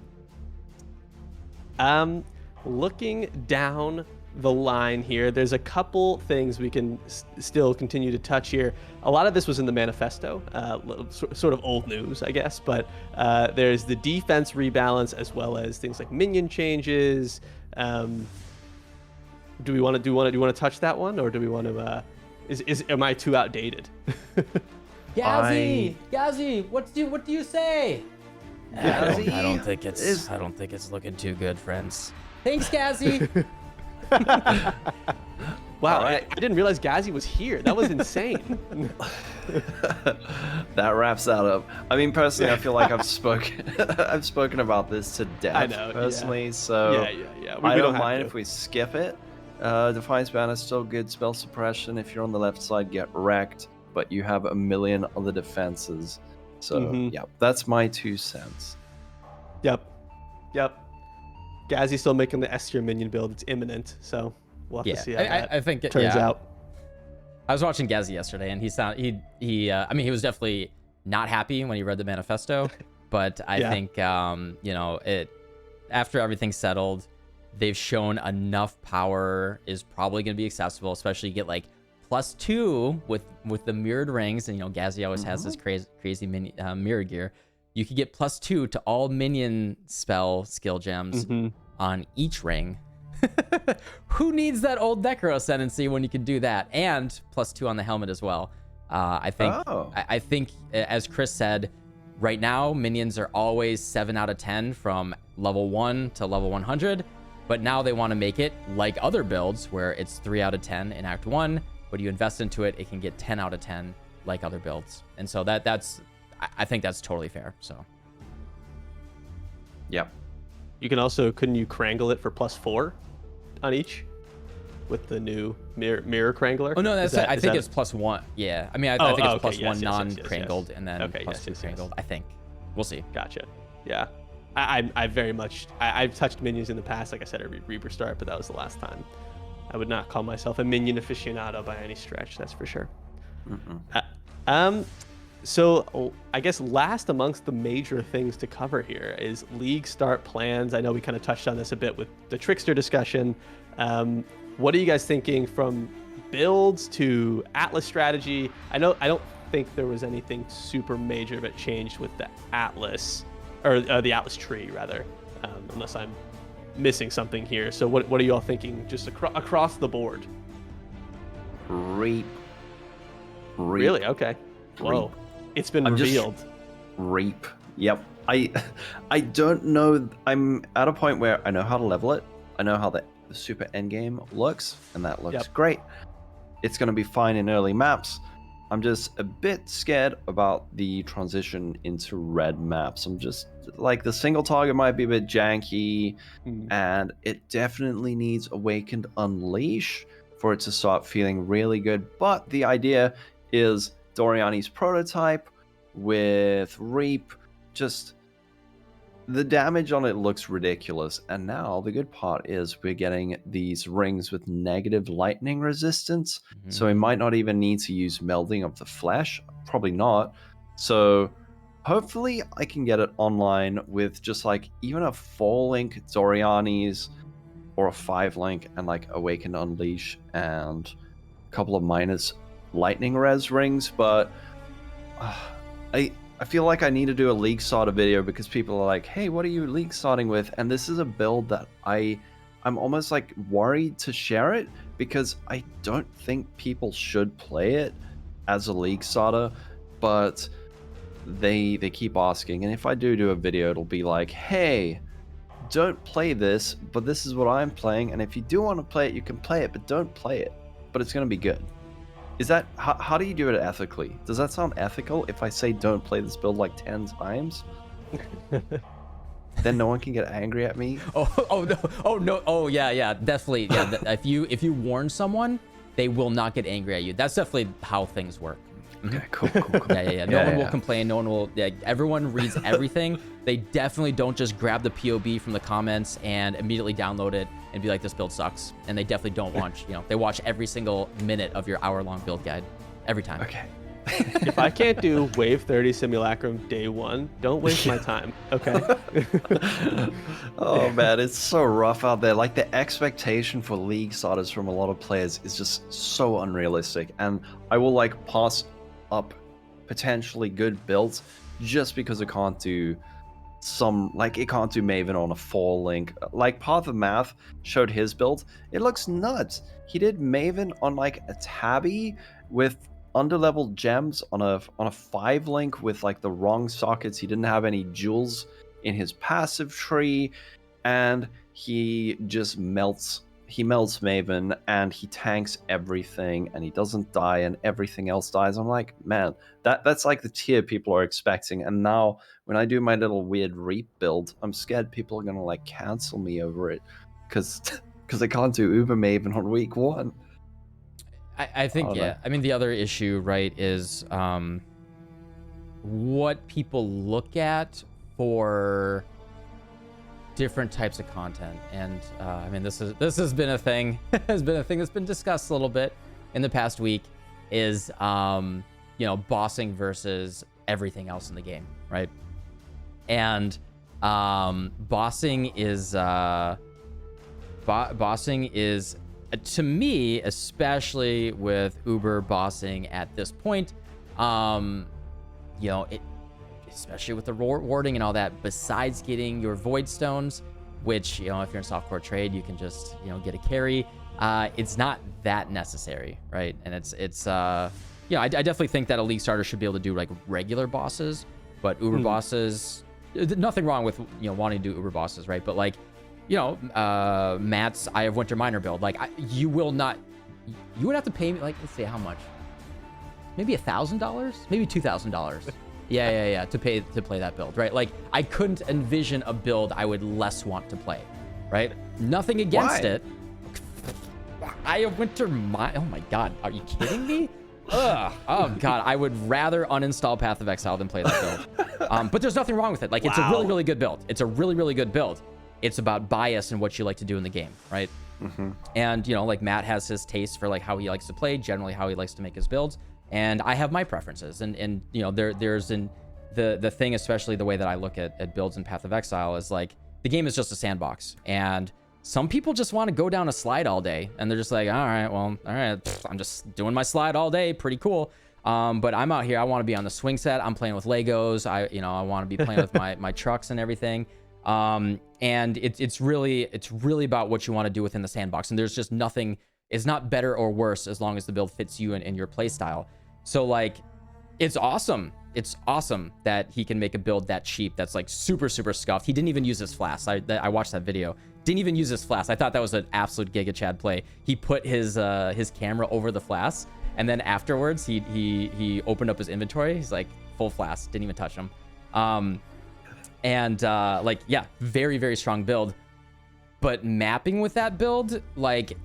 Looking down the line here, there's a couple things we can still continue to touch here. A lot of this was in the manifesto, sort of old news, I guess, but there's the defense rebalance, as well as things like minion changes. Do we want to touch that one, or do we want to am I too outdated? Gazi, what do you say? I don't think it's looking too good, friends. Thanks, Gazi. Wow, right. I didn't realize Gazi was here. That was insane. That wraps that up. I mean, personally, I feel like I've spoken about this to death. I know, personally, so yeah. I don't mind if we skip it. Defiance Ban is still good spell suppression. If you're on the left side, get wrecked, but you have a million other defenses. So yeah, that's my 2 cents. Yep. Gazi's still making the S tier minion build. It's imminent, so we'll have to see how I think it turns out. I was watching Gazi yesterday, and I mean, he was definitely not happy when he read the manifesto, but I think you know, after everything's settled, they've shown enough power is probably going to be accessible, especially you get like +2 with the mirrored rings, and you know, Gazi always has this crazy mirror gear. You could get +2 to all minion spell skill gems on each ring. Who needs that old Necro Ascendancy when you can do that? And +2 on the helmet as well. I think, as Chris said, right now, minions are always 7 out of 10 from level 1 to level 100. But now they want to make it like other builds, where it's 3 out of 10 in Act 1. But you invest into it, it can get 10 out of 10 like other builds. And so I think that's totally fair. So, yep. You can also, couldn't you Krangler it for +4 on each with the new mirror Krangler? Oh no, I think it's +1. Yeah, I mean, I think it's +1 non-Krangled, and then +2 Krangled. I think we'll see. Gotcha. Yeah, I very much I've touched minions in the past. Like I said, at Reaper Start, but that was the last time. I would not call myself a minion aficionado by any stretch. That's for sure. So I guess last amongst the major things to cover here is league start plans. I know we kind of touched on this a bit with the Trickster discussion. What are you guys thinking from builds to Atlas strategy? I don't think there was anything super major that changed with the Atlas, or the Atlas tree rather, unless I'm missing something here. So what are you all thinking just across the board? Reap. Really? Okay. Whoa. It's been revealed. Reap. Yep. I don't know. I'm at a point where I know how to level it. I know how the super endgame looks, and that looks great. It's going to be fine in early maps. I'm just a bit scared about the transition into red maps. I'm just like, the single target might be a bit janky, and it definitely needs Awakened Unleash for it to start feeling really good. But the idea is Doriani's prototype with Reap, just the damage on it looks ridiculous. And now the good part is we're getting these rings with negative lightning resistance. So we might not even need to use Melding of the Flesh. Probably not. So hopefully I can get it online with just like even a 4-link Doriani's or a 5-link and like Awakened Unleash and a couple of minus lightning res rings. But I feel like I need to do a league starter video because people are like, hey, what are you league starting with? And this is a build that I'm almost like worried to share it because I don't think people should play it as a league starter, but they keep asking. And if I do a video, it'll be like, hey, don't play this, but this is what I'm playing. And if you do want to play it, you can play it, but don't play it. But it's going to be good. Is that, how do you do it ethically? Does that sound ethical if I say don't play this build like 10 times? Then no one can get angry at me? Oh yeah, definitely. Yeah, if you warn someone, they will not get angry at you. That's definitely how things work. Okay, cool. Yeah. No one will complain. No one will. Yeah, everyone reads everything. They definitely don't just grab the POB from the comments and immediately download it and be like, "This build sucks." And they definitely don't watch. They watch every single minute of your hour-long build guide every time. Okay. If I can't do Wave 30 Simulacrum day 1, don't waste my time. Okay. Oh man, it's so rough out there. Like, the expectation for league starters from a lot of players is just so unrealistic, and I will like pass up potentially good builds just because it can't do it can't do Maven on a 4-link. Like, Path of Math showed his build. It looks nuts. He did Maven on like a Tabby with underleveled gems on a 5-link with like the wrong sockets. He didn't have any jewels in his passive tree, and he just melts Maven, and he tanks everything, and he doesn't die, and everything else dies. I'm like, man, that's like the tier people are expecting. And now when I do my little weird Reap build, I'm scared people are gonna like cancel me over it because I can't do Uber Maven on week 1. I think, yeah. I mean, the other issue, right, is what people look at for different types of content. And I mean, this has been a thing has been a thing that's been discussed a little bit in the past week, is bossing versus everything else in the game, right? And bossing is to me, especially with Uber bossing at this point, especially with the rewarding and all that, besides getting your void stones, which, if you're in softcore trade, you can just, get a carry. It's not that necessary, right? And I definitely think that a league starter should be able to do like regular bosses, but Uber bosses, nothing wrong with, wanting to do Uber bosses, right? But like, Matt's Eye of Winter Miner build, like, you would have to pay me, like, let's say how much? Maybe $1,000? Maybe $2,000. Yeah, to play that build, right? Like, I couldn't envision a build I would less want to play, right? Nothing against it. Eye of Winter Miner, oh my god, are you kidding me? Ugh. Oh god, I would rather uninstall Path of Exile than play that build. But there's nothing wrong with it. Like, it's a really, really good build. It's a really, really good build. It's about bias and what you like to do in the game, right? And, like, Matt has his taste for like how he likes to play, generally how he likes to make his builds, and I have my preferences. And there's the thing, especially the way that I look at builds in Path of Exile, is like, the game is just a sandbox, and some people just want to go down a slide all day, and they're just like, all right, I'm just doing my slide all day, pretty cool. But I'm out here, I want to be on the swing set, I'm playing with Legos, I want to be playing with my trucks and everything. And it's really about what you want to do within the sandbox, and there's just nothing, it's not better or worse as long as the build fits you and your play style. So like, it's awesome that he can make a build that cheap, that's like super scuffed. He didn't even use his flask. I watched that video, didn't even use his flask. I thought that was an absolute Giga Chad play. He put his camera over the flask, And then afterwards, he opened up his inventory. He's like, full flask, didn't even touch him. Like, yeah, very, very strong build. But mapping with that build, like,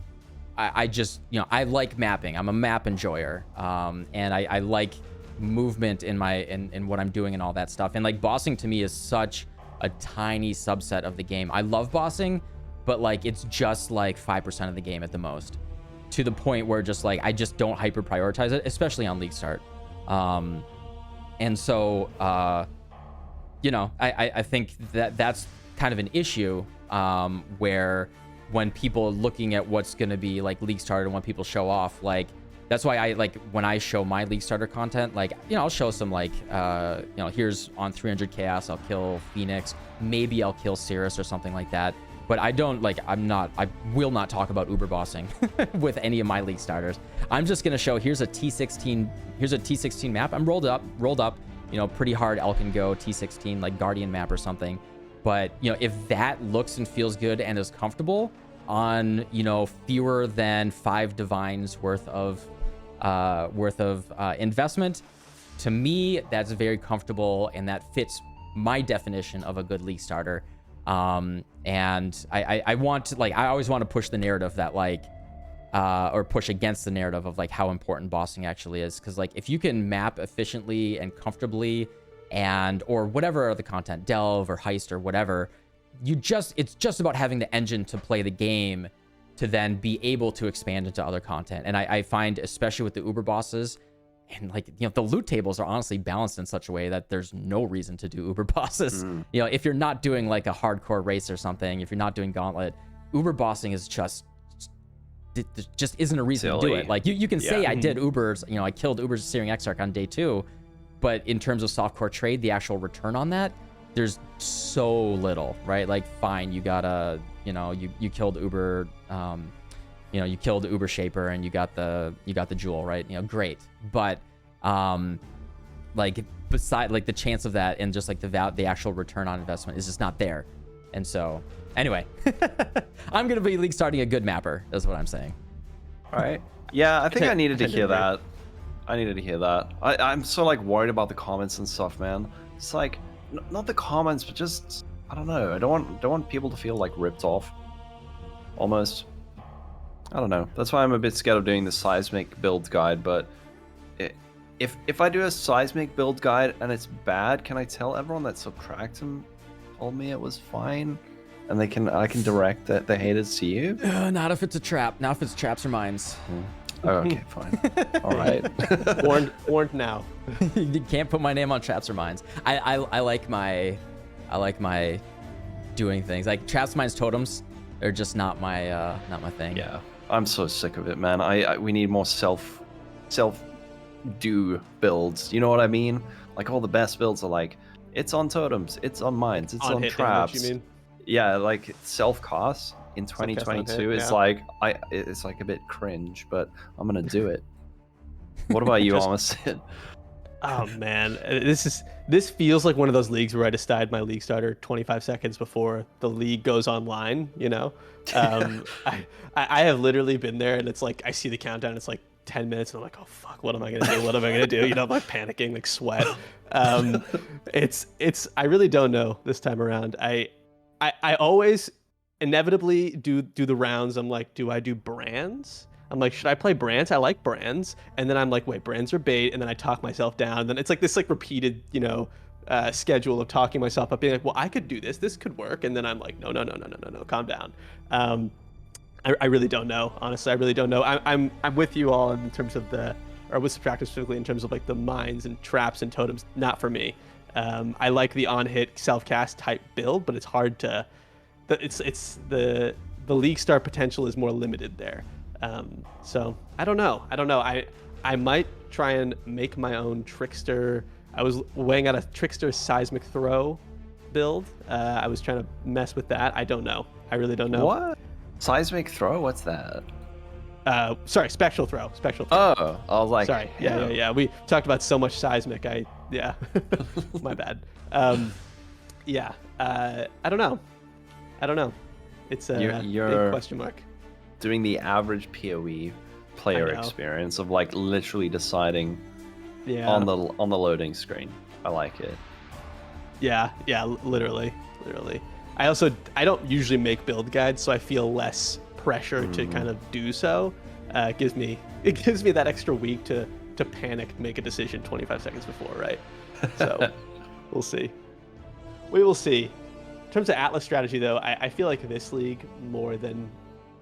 I just, you know, I like mapping. I'm a map enjoyer. And I like movement in what I'm doing and all that stuff. And like bossing to me is such a tiny subset of the game. I love bossing, but like it's just like 5% of the game at the most, to the point where just like I just don't hyper prioritize it, especially on League Start. And so you know, I think that's kind of an issue, where when people are looking at what's going to be like League Starter and when people show off, like that's why I like when I show my League Starter content, like, you know, I'll show some like, you know, here's on 300 Chaos, I'll kill Phoenix, maybe I'll kill Cirrus or something like that. But I don't like, I will not talk about Uber bossing with any of my League Starters. I'm just going to show, here's a T16 map. I'm rolled up, you know, pretty hard Elkin Go T16, like Guardian map or something. But, you know, if that looks and feels good and is comfortable on, you know, fewer than 5 divines worth of investment, to me, that's very comfortable and that fits my definition of a good League Starter. And I want to, like, I always want to push the narrative that like, or push against the narrative of like how important bossing actually is. Cause like if you can map efficiently and comfortably and, or whatever the content, delve or heist or whatever, it's just about having the engine to play the game to then be able to expand into other content. And I find, especially with the Uber bosses, and like, you know, the loot tables are honestly balanced in such a way that there's no reason to do Uber bosses. You know, if you're not doing like a hardcore race or something, if you're not doing Gauntlet, Uber bossing is just isn't a reason to do it. Like you can say I did Ubers, you know, I killed Uber's Searing Exarch on day 2, but in terms of softcore trade, the actual return on that, there's so little, right? Like, fine, you got a, you know, you killed Uber, you know, you killed Uber Shaper and you got the jewel, right? You know, great. But like beside like the chance of that and just like the actual return on investment is just not there. And so anyway, I'm gonna be League starting a good mapper, is what I'm saying. All right. Yeah, I think I needed to hear that. I'm so like worried about the comments and stuff, man. It's like not the comments, but just I don't know. I don't want people to feel like ripped off. Almost. I don't know. That's why I'm a bit scared of doing the seismic build guide. But if I do a seismic build guide and it's bad, can I tell everyone that Subtractum told me it was fine, and I can direct the haters to you? Not if it's a trap. Not if it's traps or mines. Oh, okay, fine. All right. warned now. You can't put my name on traps or mines. I like my doing things like traps, mines, totems. They're just not my thing. Yeah, I'm so sick of it, man. We need more self do builds. You know what I mean? Like all the best builds are like, it's on totems, it's on mines, it's on traps. Damage, you mean? Yeah, like self cast in 2022 is like it's like a bit cringe, but I'm gonna do it. What about you, Amasid? Oh man, this feels like one of those leagues where I decide my League starter 25 seconds before the league goes online. You know, I have literally been there, and it's like I see the countdown. It's like 10 minutes, and I'm like, oh fuck, what am I gonna do? What am I gonna do? You know, I'm like panicking, like sweat. I really don't know this time around. I always inevitably do the rounds. I'm like, do I do brands? I'm like, should I play brands? I like brands. And then I'm like, wait, brands are bait. And then I talk myself down. And then it's like this like repeated, you know, schedule of talking myself up, being like, well, I could do this. This could work. And then I'm like, no, calm down. I really don't know. Honestly, I really don't know. I'm with you all in terms of or with Subtractor specifically in terms of like the mines and traps and totems. Not for me. I like the on-hit self-cast type build, but it's hard to. It's the league start potential is more limited there. So I don't know. I might try and make my own Trickster. I was weighing out a Trickster seismic throw build. I was trying to mess with that. I don't know. I really don't know. What? Seismic throw? What's that? Sorry, spectral throw. Oh, I was like, sorry. Yeah. We talked about so much seismic. My bad. I don't know. It's a big question mark. Doing the average PoE player I know. experience of like literally deciding Yeah. on the loading screen. I like it. Yeah, literally. I don't usually make build guides, so I feel less pressure to kind of do so. It gives me that extra week to panic and make a decision 25 seconds before, right? So we'll see. We will see. In terms of Atlas strategy, though, I feel like this league, more than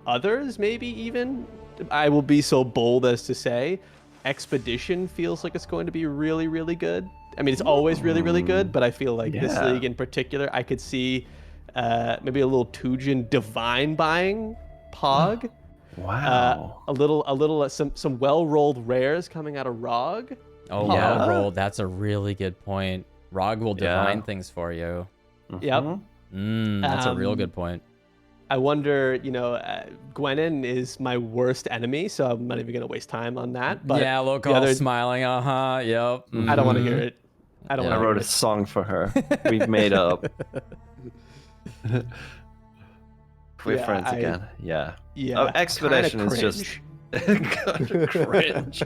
others, maybe even, I will be so bold as to say, Expedition feels like it's going to be really, really good. I mean, it's always really, really good, but I feel like this league in particular, I could see maybe a little Tujin Divine buying Pog. Wow. A little some well-rolled rares coming out of ROG. Oh, Yeah. well rolled. That's a really good point. ROG will divine things for you. Yep. That's a real good point. I wonder, Gwenin is my worst enemy, so I'm not even going to waste time on that. But yeah, look, the all other, Yep. I don't want to hear it. I don't I want to wrote hear a it. song for her. We've made up. We're friends again. Yeah. Yeah. Oh, Expedition kinda is just cringe.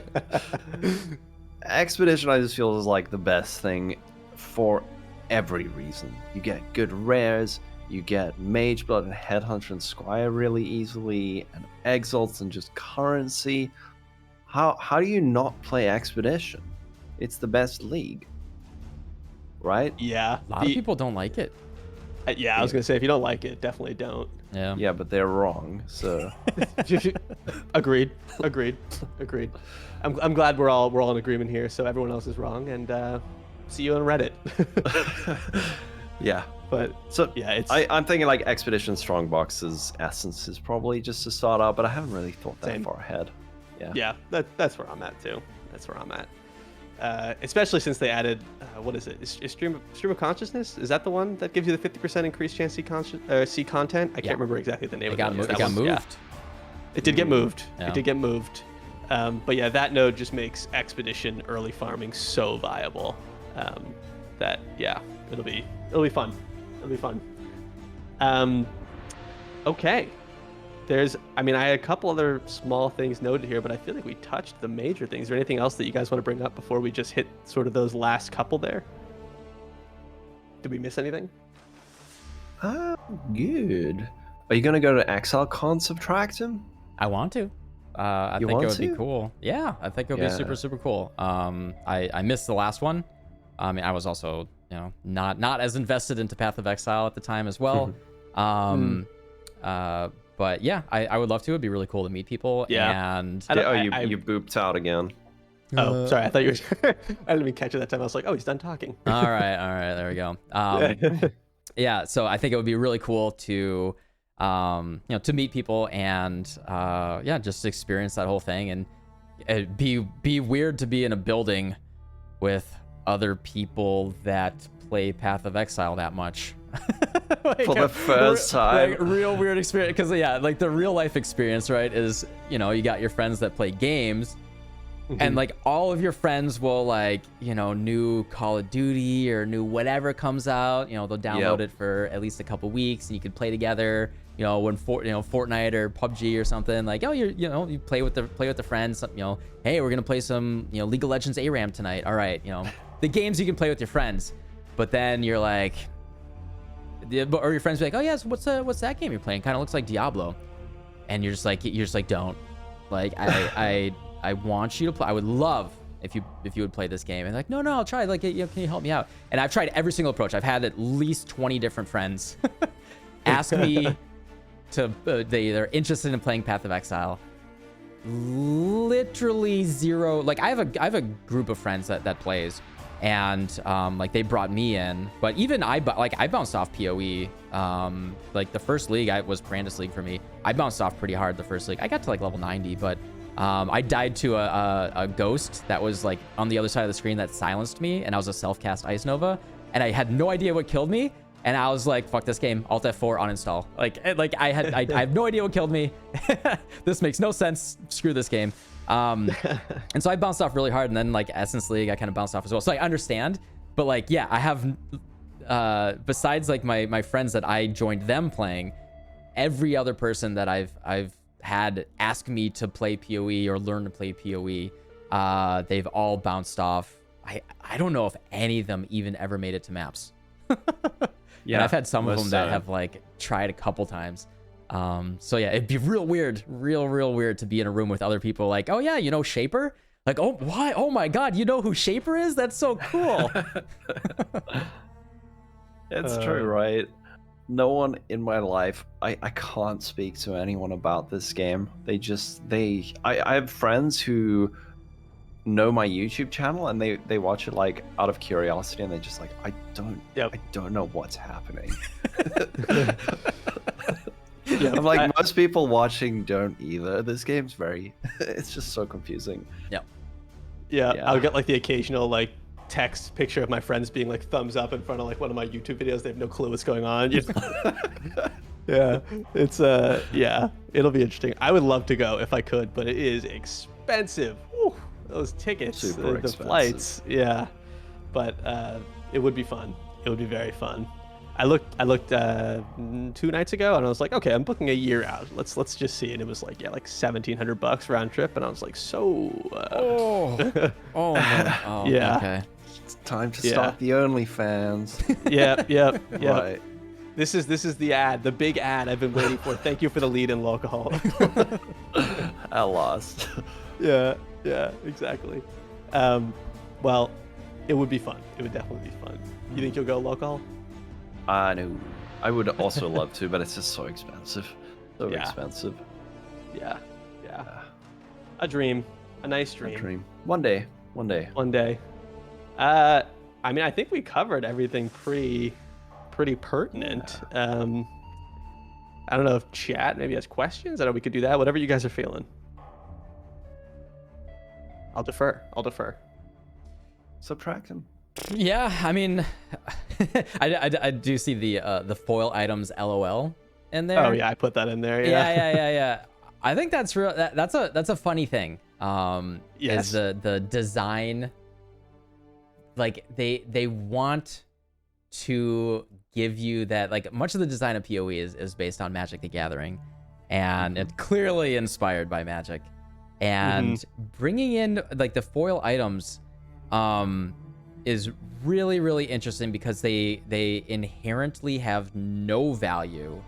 Expedition, I just feel, is like the best thing for every reason. You get good rares, you get Mage Blood and Headhunter and Squire really easily, and Exalts and just currency. How do you not play Expedition? It's the best league, right? Yeah. A lot of people don't like it. Yeah, I was going to say, if you don't like it, definitely don't. Yeah. Yeah, but they're wrong. So Agreed. I'm glad we're all in agreement here. So everyone else is wrong, and see you on Reddit. yeah. But So yeah, it's I'm thinking like Expedition Strongbox's essence is probably just to start out, but I haven't really thought that Same. far ahead. yeah. That's where I'm at too. That's where I'm at. Especially since they added, what is it? Is stream of consciousness? Is that the one that gives you the 50% increased chance to see content? I can't remember exactly the name of it. It got moved. Yeah. It did get moved. Yeah. It did get moved. But yeah, that node just makes Expedition early farming so viable. That yeah, it'll be fun. It'll be fun. Okay. I had a couple other small things noted here, but I feel like we touched the major things. Is there anything else that you guys want to bring up before we just hit sort of those last couple there? Did we miss anything? Good. Are you gonna go to Exilecon Subtractum? I want to. I think it would be cool. Yeah, I think it would be super, super cool. I missed the last one. I mean, I was also, not as invested into Path of Exile at the time as well. But yeah, I would love to. It'd be really cool to meet people. Yeah. And You booped out again. Oh, sorry. I thought you were. I didn't even catch it that time. I was like, oh, he's done talking. all right. There we go. Yeah. So I think it would be really cool to, to meet people and, just experience that whole thing, and it'd be weird to be in a building with other people that play Path of Exile that much. For the first time. Like, real weird experience, because like the real life experience, right, is you got your friends that play games, and like all of your friends will new Call of Duty or new whatever comes out, they'll download it for at least a couple weeks, and you can play together. When Fortnite or PUBG or something, like, you play with the friends. Hey, we're gonna play some League of Legends ARAM tonight. All right, the games you can play with your friends, but then you're like. Or your friends be like, oh yes, what's that game you're playing? Kind of looks like Diablo, and you're just like don't, like I want you to play. I would love if you would play this game. And like, no, I'll try. Like, can you help me out? And I've tried every single approach. I've had at least 20 different friends ask me to they're interested in playing Path of Exile. Literally zero. Like I have a group of friends that plays. And they brought me in, but even I bounced off PoE. Like the first league was Brandis League for me. I bounced off pretty hard the first league. I got to like level 90, but I died to a ghost that was like on the other side of the screen that silenced me, and I was a self-cast Ice Nova, and I had no idea what killed me, and I was like, fuck this game, Alt F4, uninstall. I have no idea what killed me. This makes no sense. Screw this game. And so I bounced off really hard, and then like Essence League I kind of bounced off as well, so I understand. But like, yeah, I have besides like my friends that I joined them playing, every other person that I've had asked me to play PoE or learn to play PoE, they've all bounced off. I don't know if any of them even ever made it to maps. Yeah, and I've had some of them that have like tried a couple times. So yeah, it'd be real weird to be in a room with other people like, oh yeah, you know Shaper? Like, oh, why? Oh my God, you know who Shaper is? That's so cool. It's true, right? No one in my life, I can't speak to anyone about this game. I have friends who know my YouTube channel and they watch it like out of curiosity and they're just like, I don't know what's happening. I'm like, most people watching don't either. This game's it's just so confusing. Yeah, I'll get like the occasional like text picture of my friends being like thumbs up in front of like one of my YouTube videos. They have no clue what's going on. Yeah, it's it'll be interesting. I would love to go if I could, but it is expensive. Whew, those tickets, the flights, yeah. But it would be fun. It would be very fun. I looked 2 nights ago and I was like, okay, I'm booking a year out. Let's just see. And it was like, yeah, like $1,700 round trip. And I was like, oh man. Oh, yeah. Okay. It's time to start the OnlyFans. Yep. Right. This is the ad, the big ad I've been waiting for. Thank you for the lead in alcohol. I lost. Yeah, exactly. Well, it would be fun. It would definitely be fun. You think you'll go local? No. I would also love to, but it's just so expensive. So expensive. Yeah. A dream. A nice dream. A dream. One day. One day. I mean, I think we covered everything pretty pertinent. I don't know if chat maybe has questions. I know we could do that. Whatever you guys are feeling. I'll defer. Subtract them. Yeah, I mean, I do see the foil items LOL in there. Oh yeah, I put that in there. Yeah. I think that's real. That's a funny thing. Yes. Is the design, like they want to give you that, like, much of the design of PoE is based on Magic the Gathering, and it's clearly inspired by Magic, and bringing in like the foil items is really, really interesting because they inherently have no value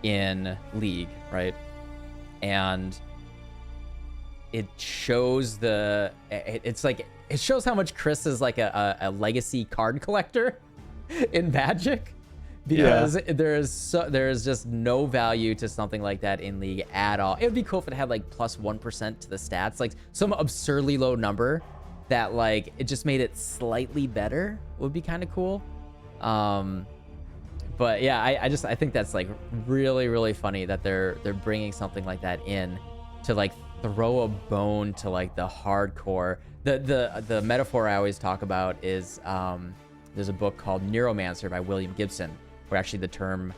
in League, right? And it shows it shows how much Chris is like a legacy card collector in Magic, because there is just no value to something like that in League at all. It would be cool if it had like plus 1% to the stats, like some absurdly low number that like it just made it slightly better would be kind of cool. But yeah, I think that's like really, really funny that they're bringing something like that in to like throw a bone to like the hardcore. The metaphor I always talk about is there's a book called Neuromancer by William Gibson, where actually the term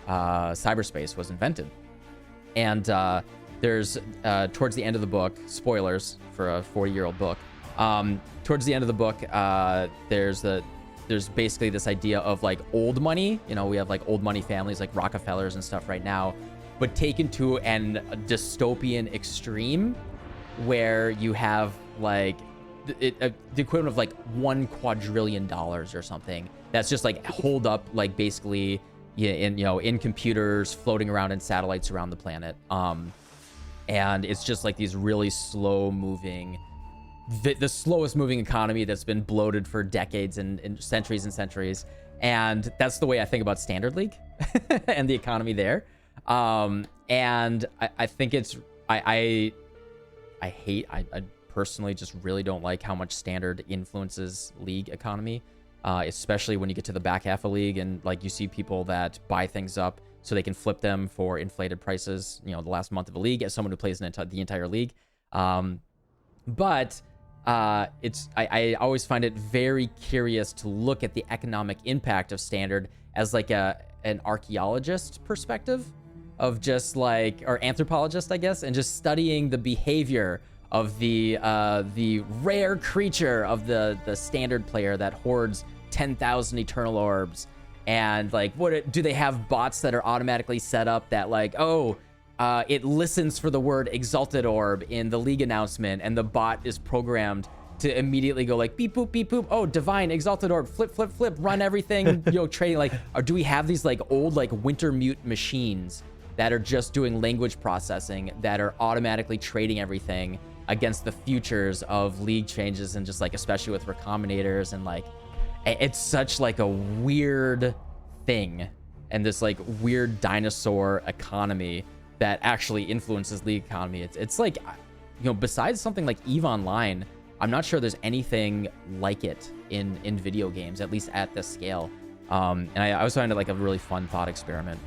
cyberspace was invented. And there's towards the end of the book, spoilers for a 40-year-old book, towards the end of the book, there's basically this idea of like old money. You know, we have like old money families like Rockefellers and stuff right now, but taken to a dystopian extreme where you have like the equivalent of like $1 quadrillion or something that's just like holed up like basically in computers floating around in satellites around the planet. And it's just like these really slow moving, the slowest moving economy that's been bloated for decades and centuries and centuries. And that's the way I think about Standard League and the economy there. And I think it's, I personally just really don't like how much Standard influences League economy, especially when you get to the back half of League and like you see people that buy things up so they can flip them for inflated prices, the last month of a league, as someone who plays the entire league. But I always find it very curious to look at the economic impact of Standard as like an archaeologist perspective of just like, or anthropologist, I guess, and just studying the behavior of the rare creature of the Standard player that hoards 10,000 Eternal Orbs. And like, do they have bots that are automatically set up that like, oh, it listens for the word Exalted Orb in the league announcement, and the bot is programmed to immediately go like beep boop beep boop. Oh, Divine Exalted Orb, flip flip flip, run everything. Trading like. Or do we have these like old like Wintermute machines that are just doing language processing that are automatically trading everything against the futures of league changes, and just like especially with recombinators, and like it's such like a weird thing, and this like weird dinosaur economy that actually influences league economy. It's like, besides something like EVE Online, I'm not sure there's anything like it in video games, at least at this scale. And I was finding it like a really fun thought experiment.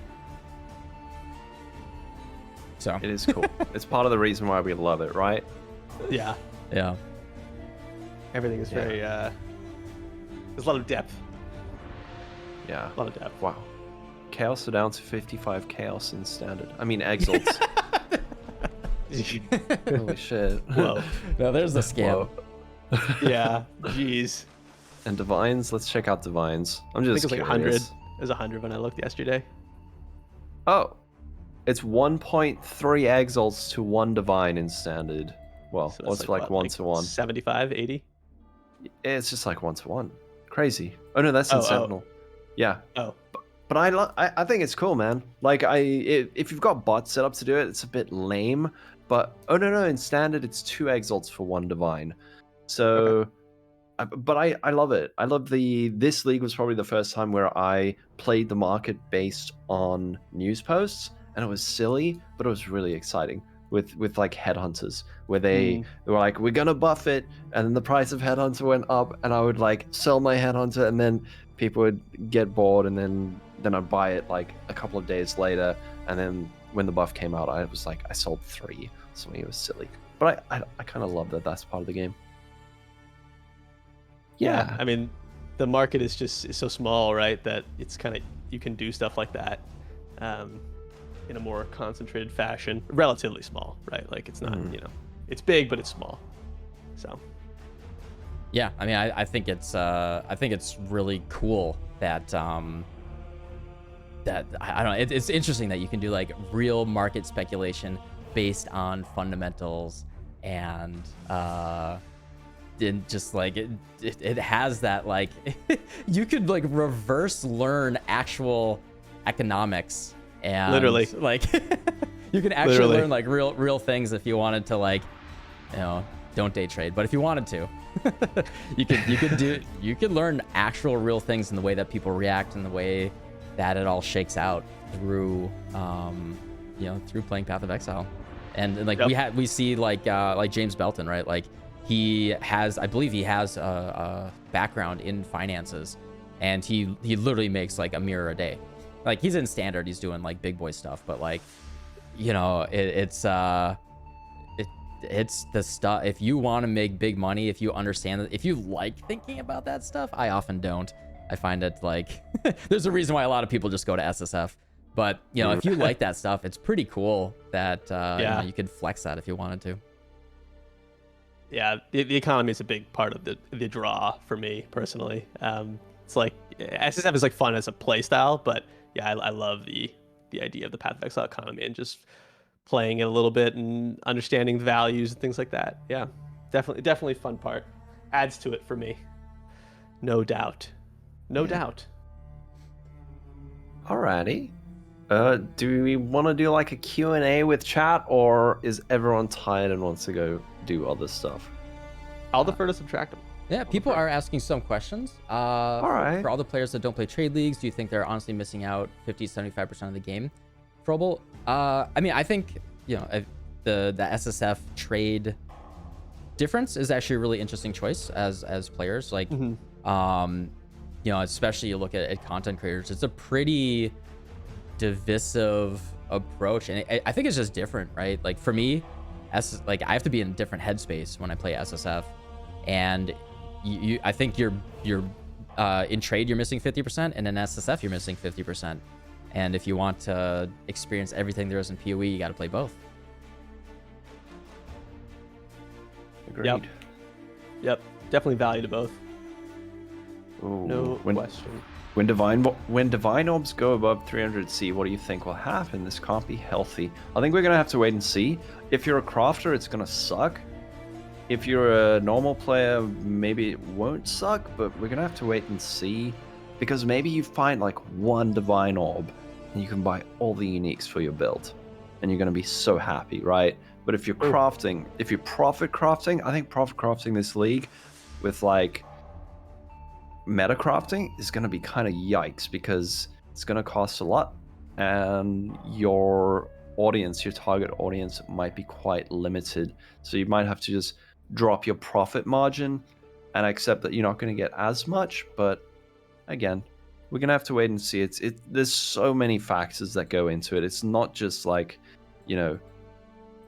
So It is cool. It's part of the reason why we love it, right? Yeah. yeah. Everything is very, there's a lot of depth. Yeah. A lot of depth. Wow. Chaos are down to 55 chaos in standard. I mean, exalts. Holy shit. Whoa. No, there's the scale. Yeah. Jeez. And divines, let's check out divines. I'm I think just it was like curious. 100. It was 100 when I looked yesterday. Oh, it's 1.3 exalts to 1 divine in standard. Well, So what's that's like what, 1 to 1? 75, 80? It's just like 1 to 1. Crazy. Oh no, that's in Oh, oh. Sentinel. Yeah. Oh. But I think it's cool, man. Like if you've got bots set up to do it, it's a bit lame. But oh no, in standard it's 2 exalts for 1 divine. So, but I love it. I love this league was probably the first time where I played the market based on news posts, and it was silly, but it was really exciting. With like headhunters, where they were like, we're gonna buff it, and then the price of headhunter went up, and I would like sell my headhunter, and then people would get bored, and then I'd buy it like a couple of days later, and then when the buff came out, I was like, I sold 3. Something, it was silly, but I kind of love that that's part of the game. Yeah, I mean, the market is so small, right? That it's kind of, you can do stuff like that in a more concentrated fashion, relatively small, right? Like it's not, it's big, but it's small. So. Yeah, I mean, I think it's really cool that that I don't know. It's interesting that you can do like real market speculation based on fundamentals, and just like it has that like you could like reverse learn actual economics, and literally like you can actually literally learn like real things if you wanted to, like, don't day trade, but if you wanted to. you could learn actual real things in the way that people react, and the way that it all shakes out through through playing Path of Exile. And like we see like James Belton, right? Like I believe he has a background in finances, and he literally makes like a mirror a day. Like he's in standard, he's doing like big boy stuff, but like, it's the stuff. If you want to make big money, if you understand that, if you like thinking about that stuff, I often don't. I find it like there's a reason why a lot of people just go to SSF. But if you like that stuff, it's pretty cool that you could flex that if you wanted to. Yeah, the economy is a big part of the draw for me personally. It's like SSF is like fun as a play style, but yeah, I love the idea of the Path of Exile economy and just playing it a little bit and understanding the values and things like that. Yeah, definitely fun part. Adds to it for me. No doubt. No doubt. Alrighty. Do we want to do like a Q&A with chat, or is everyone tired and wants to go do other stuff? I'll defer to Subtractable. Yeah, people are asking some questions. All right. For all the players that don't play trade leagues, do you think they're honestly missing out 50-75% of the game? Frobel, I mean, I think the SSF trade difference is actually a really interesting choice as players. Like, especially you look at content creators, it's a pretty divisive approach, and I think it's just different, right? Like for me, I have to be in a different headspace when I play SSF, and I think you're in trade you're missing 50%, and in SSF you're missing 50%. And if you want to experience everything there is in PoE, you got to play both. Agreed. Yep. Definitely value to both. Ooh, No question. When divine orbs go above 300C, what do you think will happen? This can't be healthy. I think we're gonna have to wait and see. If you're a crafter, it's gonna suck. If you're a normal player, maybe it won't suck, but we're gonna have to wait and see. Because maybe you find like one divine orb and you can buy all the uniques for your build. And you're gonna be so happy, right? But if you're crafting, if you're profit crafting, I think profit crafting this league with like meta crafting is going to be kind of yikes, because it's going to cost a lot and your audience, your target audience, might be quite limited. So you might have to just drop your profit margin and accept that you're not going to get as much. But again, we're going to have to wait and see. There's so many factors that go into it. It's not just like, you know,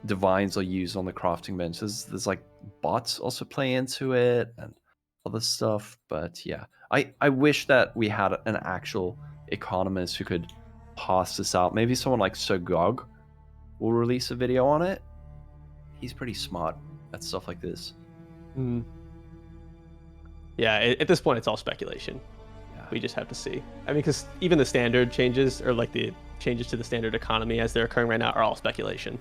divines are used on the crafting bench. There's like bots also play into it and other stuff. But yeah, I wish that we had an actual economist who could pass this out. Maybe someone like Sogog will release a video on it. He's pretty smart at stuff like this. Yeah, at this point it's all speculation. Yeah. We just have to see. I mean, because even the standard changes, or like the changes to the standard economy as they're occurring right now, are all speculation.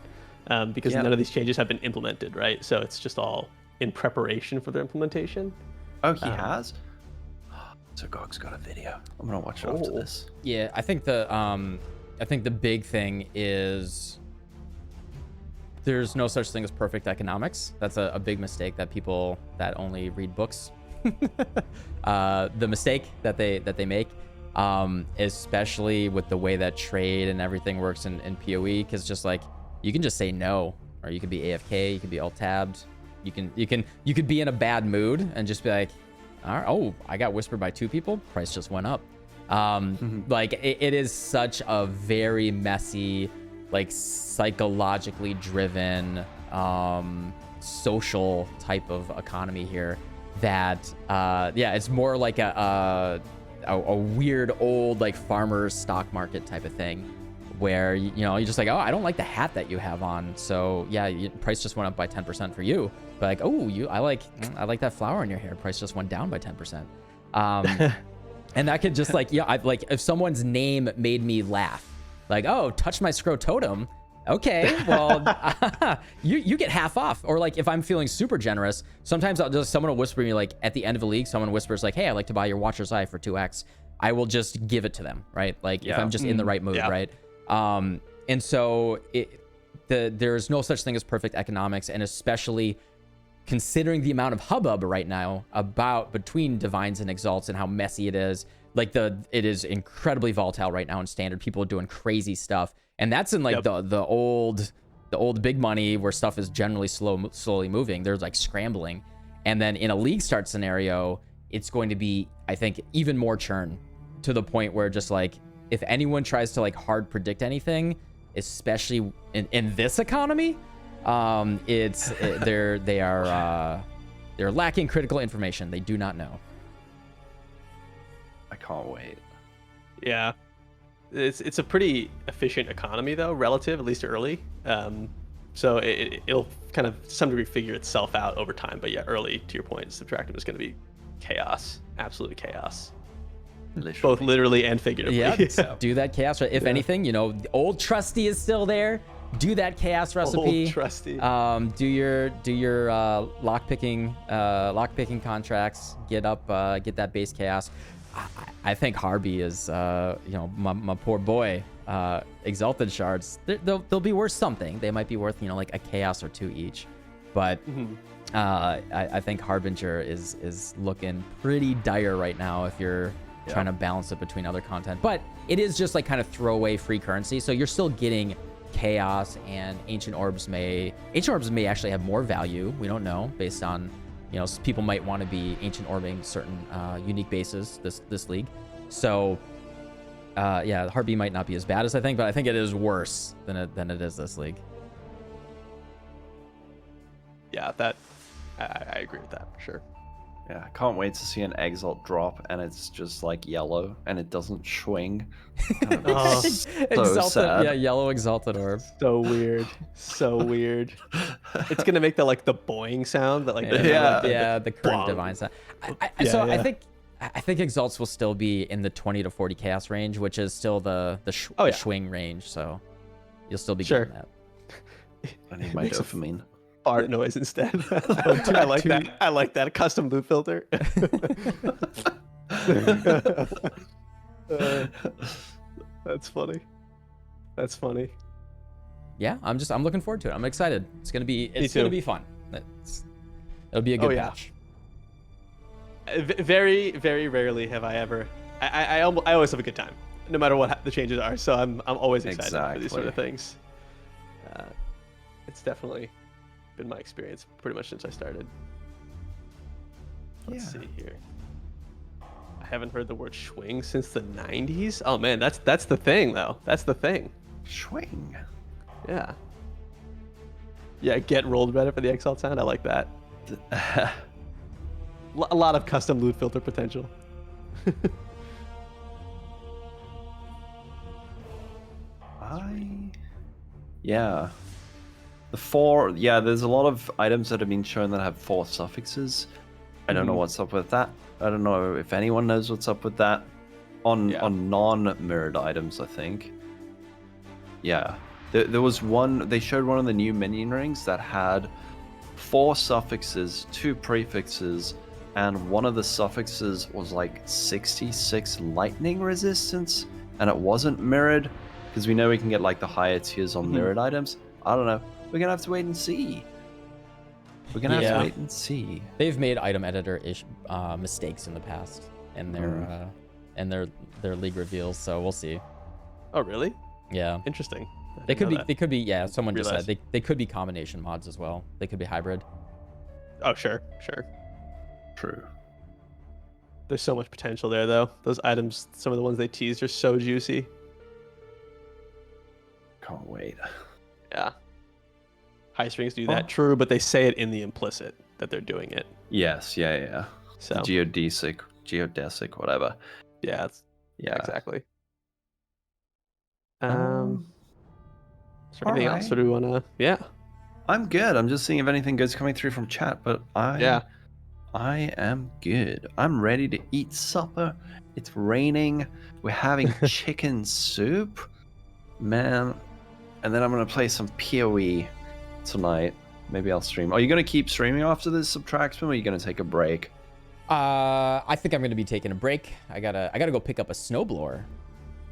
Because none of these changes have been implemented, right? So it's just all in preparation for their implementation. Oh, he has? So Gog's got a video. I'm gonna watch it after this. Yeah, I think the big thing is there's no such thing as perfect economics. That's a big mistake that people that only read books the mistake that they make, especially with the way that trade and everything works in PoE, because just like you can just say no, or you could be AFK, you could be alt tabbed, you could be in a bad mood and just be like, all right, oh, I got whispered by 2 people, price just went up. Like it is such a very messy, like psychologically driven, social type of economy here that yeah, it's more like a weird old like farmer's stock market type of thing, where you know, you're just like, oh, I don't like the hat that you have on, so yeah, price just went up by 10% for you. But like, oh, I like that flower in your hair, price just went down by 10%. And that could just like, yeah, like if someone's name made me laugh, like, oh, touch my scrototem, okay, well, you get half off. Or like if I'm feeling super generous, sometimes someone will whisper me, like at the end of a league, someone whispers like, hey, I'd like to buy your Watcher's Eye for 2x. I will just give it to them, right? Like if I'm just in the right mood, right? And so there's no such thing as perfect economics, and especially considering the amount of hubbub right now between divines and exalts and how messy it is. Like it is incredibly volatile right now in standard. People are doing crazy stuff, and that's in like the old big money where stuff is generally slowly moving. There's like scrambling, and then in a league start scenario, it's going to be, I think, even more churn, to the point where just like if anyone tries to like hard predict anything, especially in this economy, they're lacking critical information. They do not know. I can't wait. Yeah, it's a pretty efficient economy though, relative, at least early. So it'll kind of to some degree figure itself out over time. But yeah, early, to your point, Subtractive is going to be chaos, absolute chaos. Literally. Both literally and figuratively. Yeah, do that chaos. If anything, you know, the old trusty is still there. Do that chaos recipe. Old trusty. Do your lockpicking contracts. Get that base chaos. I think Harby is you know, my poor boy. Exalted shards. They'll be worth something. They might be worth, you know, like a chaos or 2 each. But I think Harbinger is looking pretty dire right now if you're trying to balance it between other content. But it is just like kind of throwaway free currency, so you're still getting chaos, and ancient orbs may actually have more value. We don't know, based on, you know, people might want to be ancient orbing certain unique bases this league. So yeah, Heartbeat might not be as bad as I think, but I think it is worse than it is this league. Yeah, that I agree with that for sure. Yeah, I can't wait to see an Exalt drop and it's just like yellow and it doesn't swing. So sad. Yeah, yellow Exalted Orb. So weird. So weird. It's gonna make the boing sound that like the current divine sound. So I think I think Exalts will still be in the 20 to 40 chaos range, which is still the swing range. So you'll still be getting that. I need my dopamine. Fart noise instead. I like that. I like that custom loop filter. That's funny. That's funny. Yeah, I'm looking forward to it. I'm excited. It's gonna be fun. It'll be a good patch. Very, very rarely have I ever. I always have a good time, no matter what the changes are. So I'm always excited for these sort of things. It's definitely been my experience pretty much since I started. Let's see here. I haven't heard the word swing since the 90s. Oh man, that's the thing though. That's the thing. Swing. Yeah. Yeah, get rolled better for the Exile sound. I like that. A lot of custom loot filter potential. There's a lot of items that have been shown that have 4 suffixes. I don't know what's up with that. I don't know if anyone knows what's up with that. On non-mirrored items, I think. Yeah. There was one, they showed one of the new minion rings that had 4 suffixes, 2 prefixes, and one of the suffixes was like 66 lightning resistance, and it wasn't mirrored, because we know we can get like the higher tiers on mirrored items. I don't know. We're gonna have to wait and see. We're gonna have to wait and see. They've made item editor mistakes in the past, and their league reveals, so we'll see. Oh really? Yeah. Interesting. They could be. Yeah, someone just said they could be combination mods as well. They could be hybrid. Oh sure. True. There's so much potential there though. Those items, some of the ones they teased are so juicy. Can't wait. Yeah. High strings do that, true, but they say it in the implicit that they're doing it. Yes, yeah. So geodesic, whatever. Yeah, exactly. Is there anything else, or do we want to? Yeah. I'm good. I'm just seeing if anything good's coming through from chat, but I am good. I'm ready to eat supper. It's raining. We're having chicken soup, man. And then I'm gonna play some PoE tonight. Maybe I'll stream. Are you gonna keep streaming after this Subtraction, or are you gonna take a break? I think I'm gonna be taking a break. I gotta go pick up a snowblower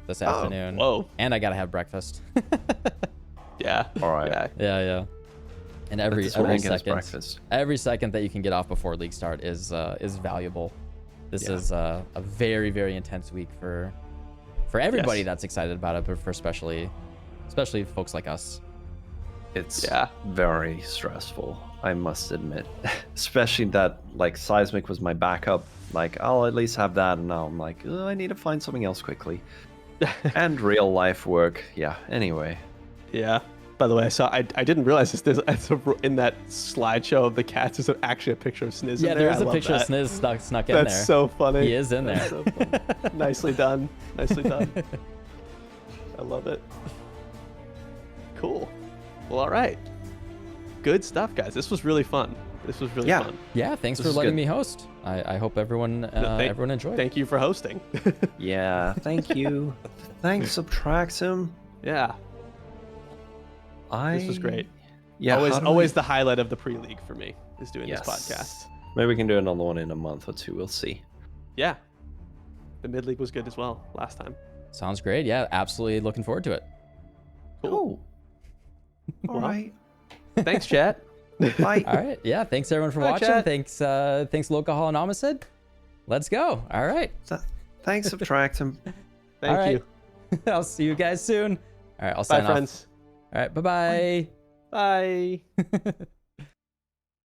this afternoon. Whoa. And I gotta have breakfast. Yeah. All right. Yeah. And every second that you can get off before league start is valuable. This is a very, very intense week for everybody that's excited about it, but for especially folks like us. It's very stressful, I must admit. Especially that like Seismic was my backup. Like I'll at least have that, and now I'm like, oh, I need to find something else quickly. And real life work. Yeah. Anyway. Yeah. By the way, I didn't realize this. In that slideshow of the cats, there's actually a picture of Sniz in there. Yeah, there's a picture of Sniz snuck in there. That's so funny. He is in there. So Nicely done. Nicely done. I love it. Cool. Well, all right. Good stuff, guys. This was really fun. Fun. Yeah, thanks for letting me host. I hope everyone enjoyed. Thank you for hosting. Yeah, thank you. Thanks, Subtraction. Yeah. This was great. Yeah, always the highlight of the pre-league for me is doing this podcast. Maybe we can do another one in a month or two. We'll see. Yeah. The mid-league was good as well last time. Sounds great. Yeah, absolutely looking forward to it. Cool. All right. Thanks, chat. Bye. All right. Yeah, thanks everyone for watching. Chat. Thanks Locahol and Omicid. Let's go. All right. Thanks, Subtraction. Thank you. I'll see you guys soon. All right, I'll sign off. Bye, friends. All right, bye-bye. Bye.